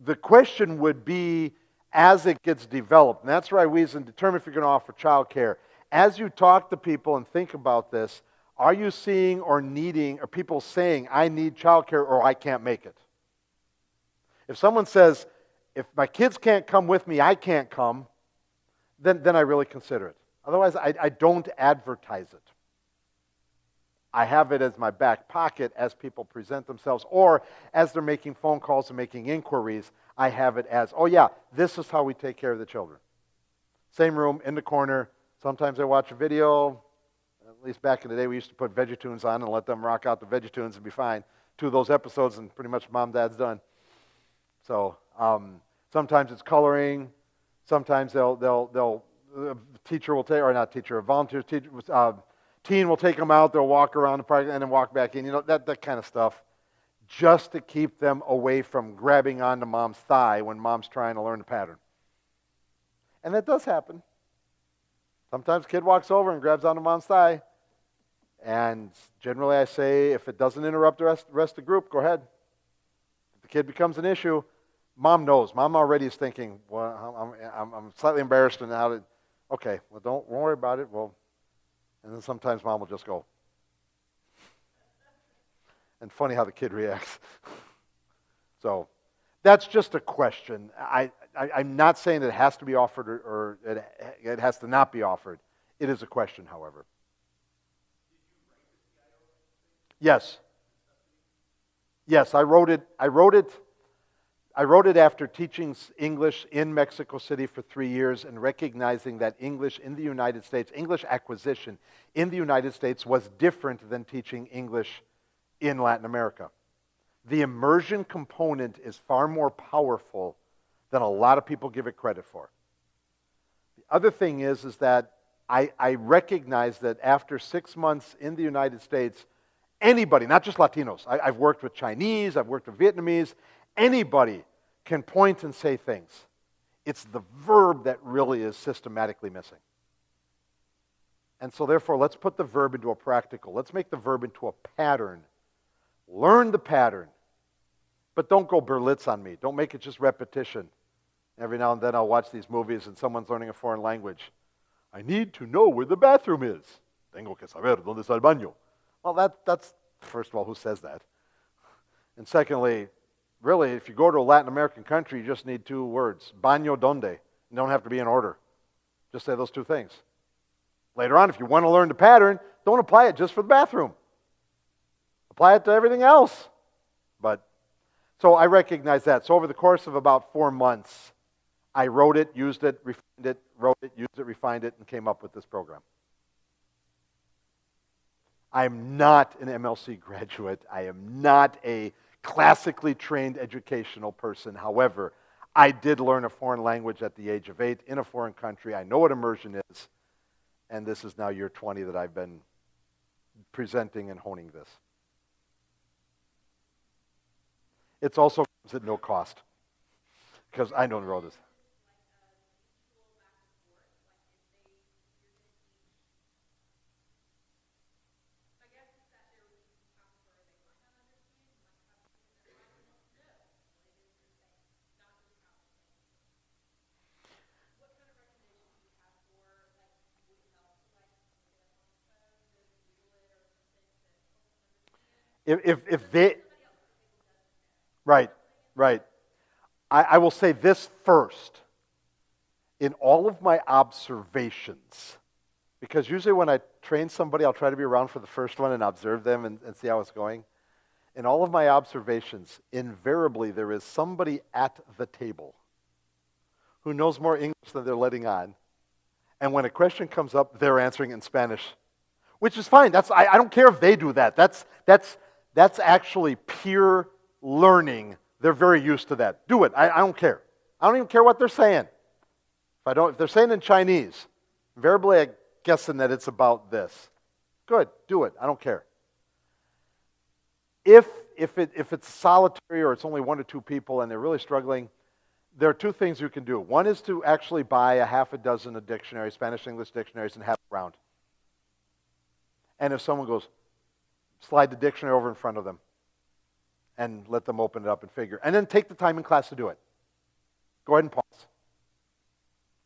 The question would be, as it gets developed, and that's why we determine if you're going to offer child care. As you talk to people and think about this, are you seeing or needing, or people saying, I need child care or I can't make it? If someone says, if my kids can't come with me, I can't come, then I really consider it. Otherwise, I don't advertise it. I have it as my back pocket as people present themselves, or as they're making phone calls and making inquiries, I have it as, oh yeah, this is how we take care of the children. Same room, in the corner. Sometimes I watch a video. At least back in the day, we used to put VeggieTunes on and let them rock out the VeggieTunes and be fine. 2 of those episodes and pretty much mom, dad's done. So sometimes it's coloring. Sometimes they'll teacher will take, or not teacher, a volunteer teacher, teen will take them out. They'll walk around the park and then walk back in. You know, that kind of stuff, just to keep them away from grabbing onto mom's thigh when mom's trying to learn the pattern. And that does happen. Sometimes kid walks over and grabs onto mom's thigh. And generally I say, if it doesn't interrupt the rest of the group, go ahead. If the kid becomes an issue, mom knows. Mom already is thinking, well, I'm slightly embarrassed and how to, okay, well, don't worry about it. Well, and then sometimes mom will just go. And funny how the kid reacts. So, That's just a question. I'm not saying it has to be offered or it has to not be offered. It is a question, however. Yes. Yes, I wrote it. I wrote it after teaching English in Mexico City for 3 years and recognizing that English in the United States, English acquisition in the United States was different than teaching English in Latin America. The immersion component is far more powerful than a lot of people give it credit for. The other thing is that I recognize that after 6 months in the United States, anybody, not just Latinos, I've worked with Chinese, I've worked with Vietnamese, anybody can point and say things. It's the verb that really is systematically missing. And so therefore, let's put the verb into a practical. Let's make the verb into a pattern. Learn the pattern. But don't go Berlitz on me. Don't make it just repetition. Every now and then I'll watch these movies and someone's learning a foreign language. I need to know where the bathroom is. Tengo que saber dónde está el baño. Well, that's, first of all, who says that? And secondly, really, if you go to a Latin American country, you just need 2 words. Baño donde. You don't have to be in order. Just say those 2 things. Later on, if you want to learn the pattern, don't apply it just for the bathroom. Apply it to everything else. So I recognize that. So over the course of about 4 months, I wrote it, used it, refined it, wrote it, used it, refined it, and came up with this program. I'm not an MLC graduate. I am not a classically trained educational person. However, I did learn a foreign language at the age of 8 in a foreign country. I know what immersion is. And this is now year 20 that I've been presenting and honing this. It's also comes at no cost, because I don't know this. If they... Right. I will say this first. In all of my observations, because usually when I train somebody, I'll try to be around for the first one and observe them and see how it's going. In all of my observations, invariably there is somebody at the table who knows more English than they're letting on. And when a question comes up, they're answering in Spanish, which is fine. I don't care if they do that. That's actually peer learning. They're very used to that. Do it. I don't care. I don't even care what they're saying. If they're saying in Chinese, invariably I'm guessing that it's about this. Good. Do it. I don't care. If it's solitary or it's only 1 or 2 people and they're really struggling, there are 2 things you can do. One is to actually buy a half a dozen of dictionaries, Spanish-English dictionaries, and have it around. And if someone goes, slide the dictionary over in front of them and let them open it up and figure. And then take the time in class to do it. Go ahead and pause.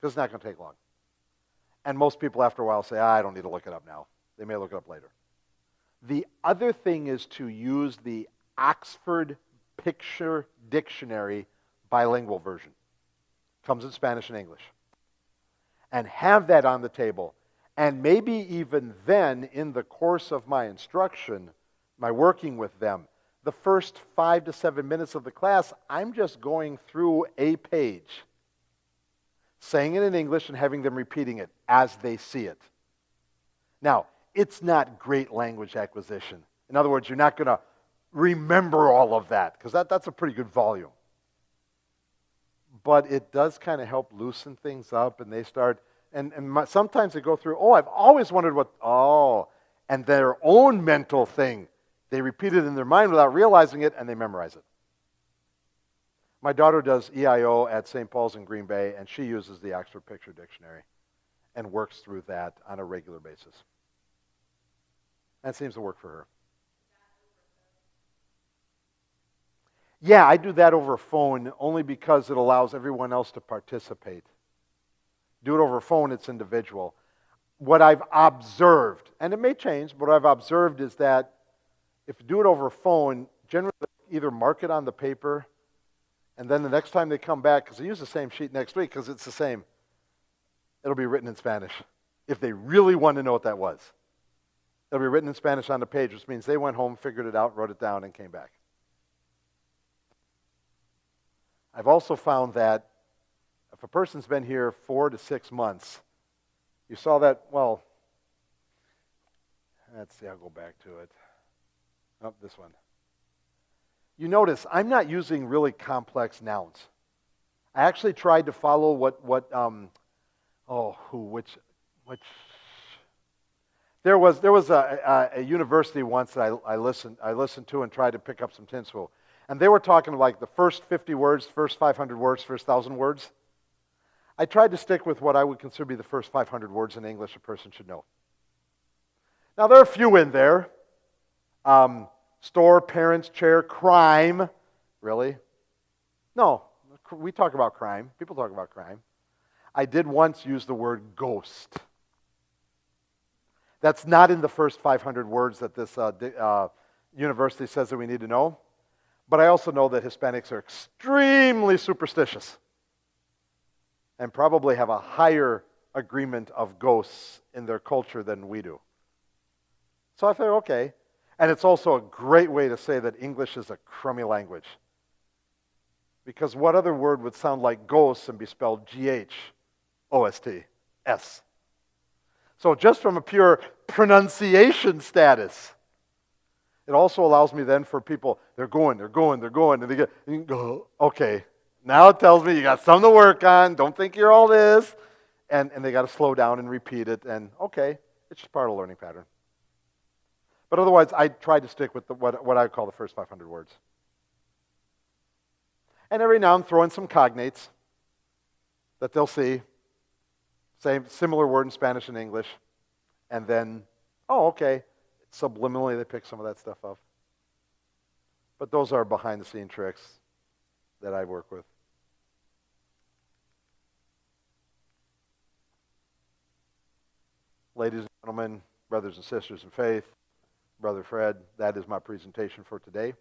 Because it's not going to take long. And most people after a while say, I don't need to look it up now. They may look it up later. The other thing is to use the Oxford Picture Dictionary bilingual version. Comes in Spanish and English. And have that on the table. And maybe even then, in the course of my instruction, my working with them, the first 5 to 7 minutes of the class, I'm just going through a page, saying it in English and having them repeating it as they see it. Now, it's not great language acquisition. In other words, you're not going to remember all of that, because that's a pretty good volume. But it does kind of help loosen things up, and they start... sometimes they go through, I've always wondered and their own mental thing, they repeat it in their mind without realizing it, and they memorize it. My daughter does EIO at St. Paul's in Green Bay, and she uses the Oxford Picture Dictionary and works through that on a regular basis. That seems to work for her. Yeah, I do that over phone only because it allows everyone else to participate. Do it over phone, it's individual. What I've observed, and it may change, but what I've observed is that if you do it over phone, generally either mark it on the paper, And then the next time they come back, because they use the same sheet next week because it's the same, it'll be written in Spanish if they really want to know what that was. It'll be written in Spanish on the page, which means they went home, figured it out, wrote it down, and came back. I've also found that if a person's been here 4 to 6 months, you saw that, well, let's see, I'll go back to it. Oh, this one. You notice I'm not using really complex nouns. I actually tried to follow which there was a university once that I listened to and tried to pick up some tinsel. And they were talking like the first 50 words, first 500 words, first 1,000 words. I tried to stick with what I would consider to be the first 500 words in English a person should know. Now, there are a few in there. Store, parents, chair, crime. Really? No, we talk about crime. People talk about crime. I did once use the word ghost. That's not in the first 500 words that this university says that we need to know. But I also know that Hispanics are extremely superstitious and probably have a higher agreement of ghosts in their culture than we do. So I thought, okay. And it's also a great way to say that English is a crummy language. Because what other word would sound like ghost and be spelled G-H-O-S-T-S? So just from a pure pronunciation status, it also allows me then for people, they're going, and they go, okay, now it tells me you got something to work on, don't think you're all this, and they got to slow down and repeat it, and okay, it's just part of the learning pattern. But otherwise, I tried to stick with what I call the first 500 words. And every now and then throw in some cognates that they'll see, same similar word in Spanish and English, and then, oh, okay, subliminally they pick some of that stuff up. But those are behind-the-scene tricks that I work with. Ladies and gentlemen, brothers and sisters in faith, Brother Fred, that is my presentation for today.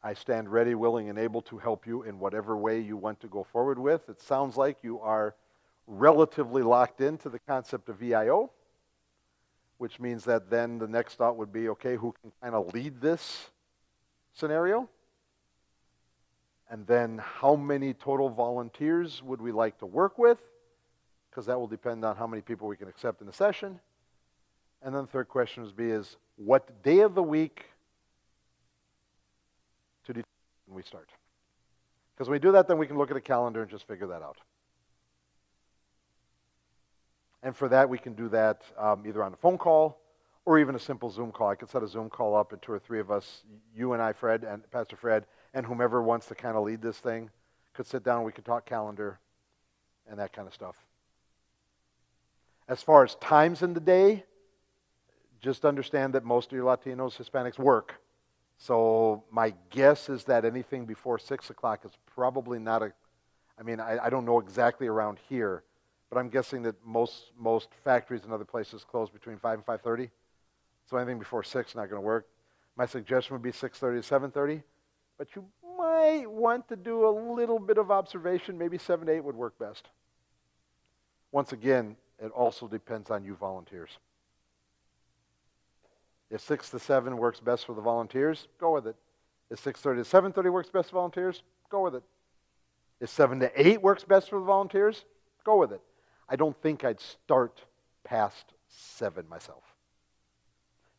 I stand ready, willing, and able to help you in whatever way you want to go forward with. It sounds like you are relatively locked into the concept of VIO, which means that then the next thought would be, okay, who can kind of lead this scenario? And then how many total volunteers would we like to work with? Because that will depend on how many people we can accept in the session. And then the third question would be is, what day of the week to determine when we start? Because when we do that, then we can look at a calendar and just figure that out. And for that, we can do that either on a phone call or even a simple Zoom call. I could set a Zoom call up and 2 or 3 of us, you and I, Fred, and Pastor Fred, and whomever wants to kind of lead this thing, could sit down, we could talk calendar and that kind of stuff. As far as times in the day, just understand that most of your Latinos, Hispanics work. So my guess is that anything before 6 o'clock is probably not I don't know exactly around here, but I'm guessing that most factories and other places close between 5 and 5:30. So anything before 6 is not going to work. My suggestion would be 6:30 to 7:30, but you might want to do a little bit of observation. Maybe 7 to 8 would work best. Once again, it also depends on you volunteers. If 6 to 7 works best for the volunteers, go with it. If 6:30 to 7:30 works best for volunteers, go with it. If 7 to 8 works best for the volunteers, go with it. I don't think I'd start past 7 myself.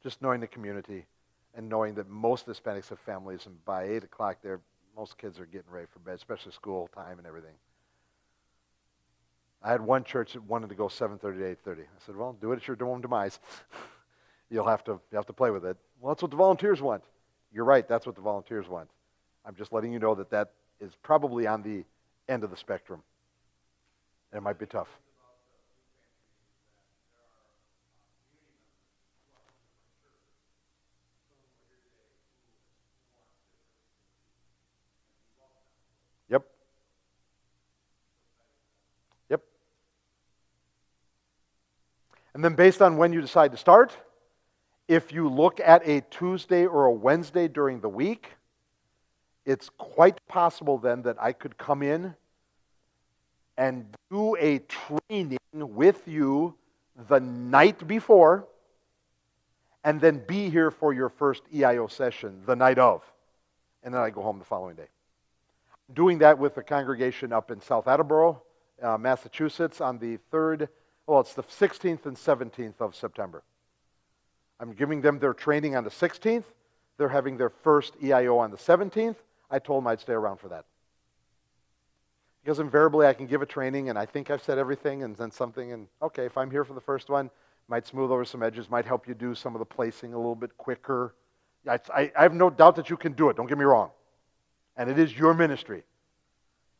Just knowing the community and knowing that most Hispanics have families, and by 8 o'clock, most kids are getting ready for bed, especially school time and everything. I had one church that wanted to go 7:30 to 8:30. I said, well, do it at your own demise. You'll have to play with it. Well, that's what the volunteers want. You're right, that's what the volunteers want. I'm just letting you know that is probably on the end of the spectrum. And it might be tough. Yep. Yep. And then based on when you decide to start, if you look at a Tuesday or a Wednesday during the week, it's quite possible then that I could come in and do a training with you the night before and then be here for your first EIO session the night of. And then I go home the following day. Doing that with a congregation up in South Attleboro, Massachusetts on the 3rd, well, it's the 16th and 17th of September. I'm giving them their training on the 16th. They're having their first EIO on the 17th. I told them I'd stay around for that. Because invariably I can give a training and I think I've said everything and then something, and okay, if I'm here for the first one, might smooth over some edges, might help you do some of the placing a little bit quicker. I have no doubt that you can do it, don't get me wrong. And it is your ministry.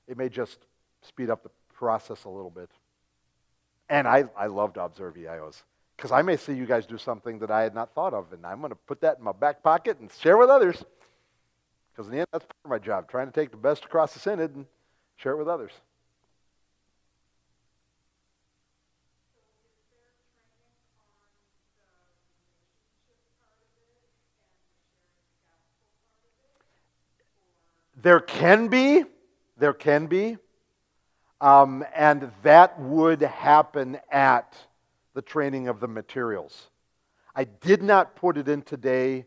It may just speed up the process a little bit. And I love to observe EIOs. Because I may see you guys do something that I had not thought of, and I'm going to put that in my back pocket and share with others. Because in the end, that's part of my job, trying to take the best across the synod and share it with others. There can be, and that would happen at the training of the materials. I did not put it in today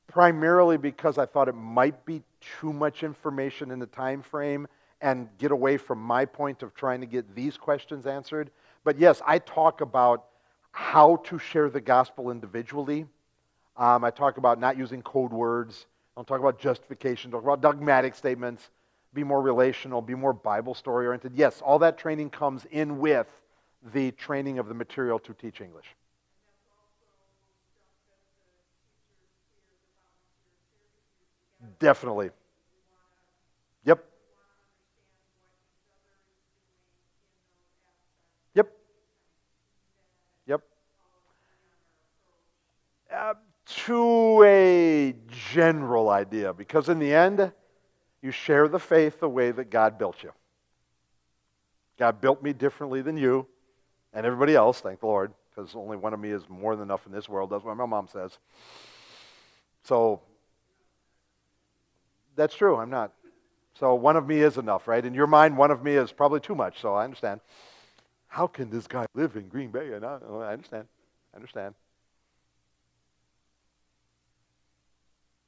primarily because I thought it might be too much information in the time frame and get away from my point of trying to get these questions answered. But yes, I talk about how to share the gospel individually. I talk about not using code words. I don't talk about justification. Talk about dogmatic statements. Be more relational. Be more Bible story oriented. Yes, all that training comes in with the training of the material to teach English. Definitely. Yep. Yep. Yep. To a general idea, because in the end, you share the faith the way that God built you. God built me differently than you and everybody else, thank the Lord, because only one of me is more than enough in this world. That's what my mom says. So, that's true, I'm not. So one of me is enough, right? In your mind, one of me is probably too much, so I understand. How can this guy live in Green Bay? And I understand. I understand.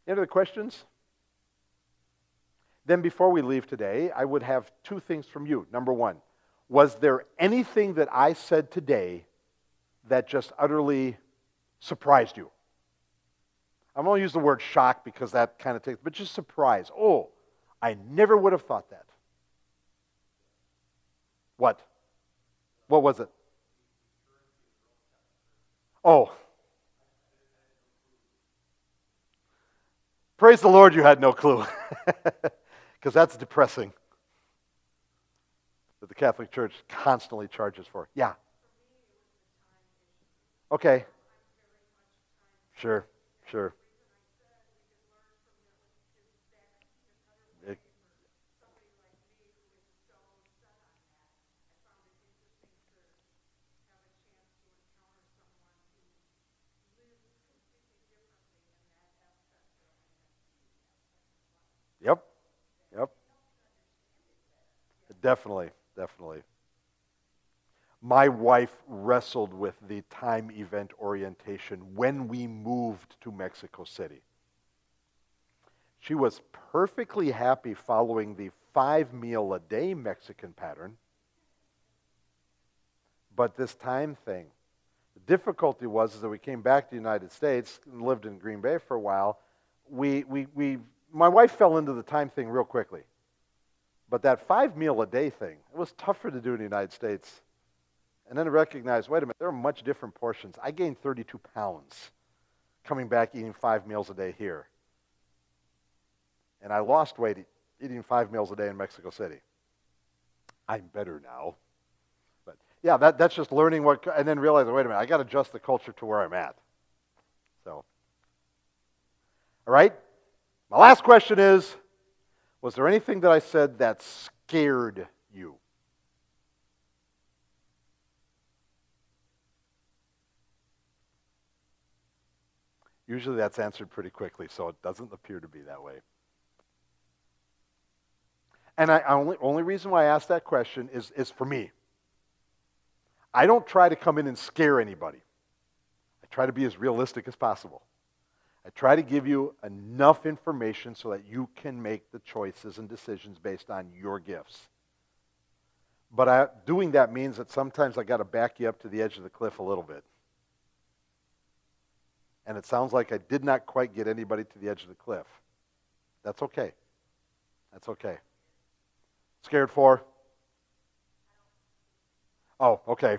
Any other questions? Then before we leave today, I would have two things from you. Number one, was there anything that I said today that just utterly surprised you? I'm going to use the word shock because that kind of takes, but just surprise. Oh, I never would have thought that. What? What was it? Oh. Praise the Lord you had no clue. Because that's depressing. That the Catholic Church constantly charges for. Yeah. Okay. Sure. It- Yep. Yep. Definitely. My wife wrestled with the time event orientation when we moved to Mexico City. She was perfectly happy following the 5-meal-a-day Mexican pattern, but this time thing, the difficulty was that we came back to the United States and lived in Green Bay for a while. My wife fell into the time thing real quickly. But that 5-meal-a-day thing, it was tougher to do in the United States. And then I recognized, wait a minute, there are much different portions. I gained 32 pounds coming back eating 5 meals a day here. And I lost weight eating 5 meals a day in Mexico City. I'm better now. But yeah, that's just learning and then realizing, wait a minute, I got to adjust the culture to where I'm at. So, all right? My last question is, was there anything that I said that scared you? Usually that's answered pretty quickly, so it doesn't appear to be that way. And only reason why I ask that question is for me. I don't try to come in and scare anybody. I try to be as realistic as possible. I try to give you enough information so that you can make the choices and decisions based on your gifts. But doing that means that sometimes I got to back you up to the edge of the cliff a little bit. And it sounds like I did not quite get anybody to the edge of the cliff. That's okay. That's okay. Scared for? Oh, okay.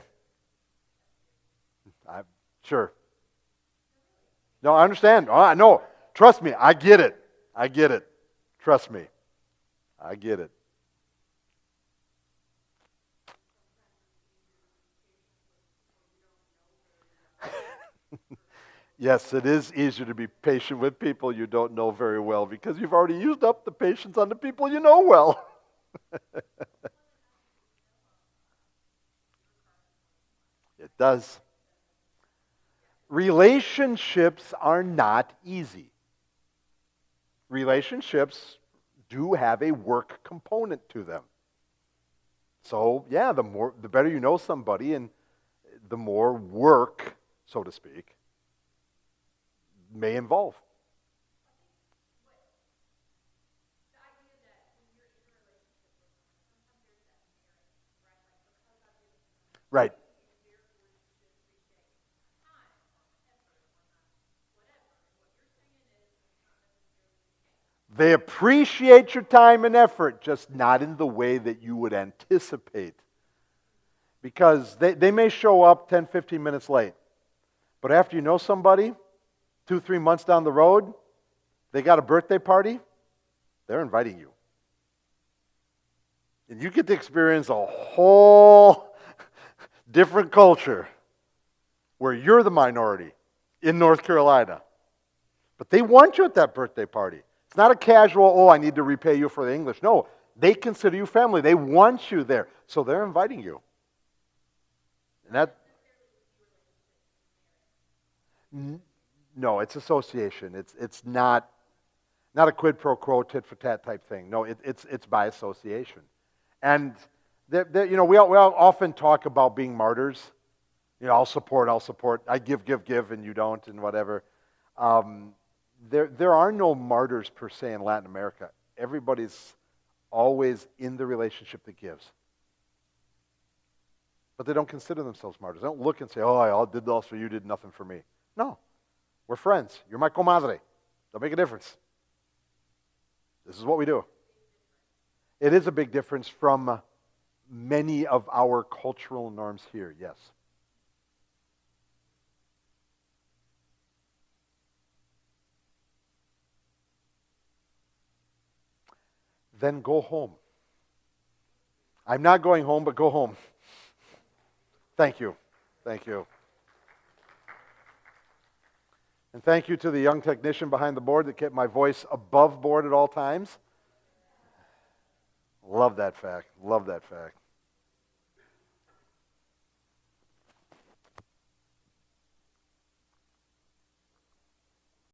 Sure. No, I understand. Oh, no, trust me, I get it. I get it. Trust me. I get it. Yes, it is easier to be patient with people you don't know very well because you've already used up the patience on the people you know well. It does. Relationships are not easy. Relationships do have a work component to them. So, yeah, the better you know somebody and the more work, so to speak, may involve. Right. They appreciate your time and effort, just not in the way that you would anticipate. Because they may show up 10, 15 minutes late. But after you know somebody, 2, 3 months down the road, they got a birthday party, they're inviting you. And you get to experience a whole different culture where you're the minority in North Carolina. But they want you at that birthday party. It's not a casual, I need to repay you for the English. No, they consider you family. They want you there. So they're inviting you. And that... No, it's association. It's not a quid pro quo, tit for tat type thing. No, it's by association. And we all often talk about being martyrs. I'll support. I give, and you don't, and whatever. There are no martyrs per se in Latin America. Everybody's always in the relationship that gives. But they don't consider themselves martyrs. They don't look and say, I did this for you, did nothing for me. No. We're friends. You're my comadre. Don't make a difference. This is what we do. It is a big difference from many of our cultural norms here, yes. Then go home. I'm not going home, but go home. Thank you. Thank you. And thank you to the young technician behind the board that kept my voice above board at all times. Love that fact. Love that fact.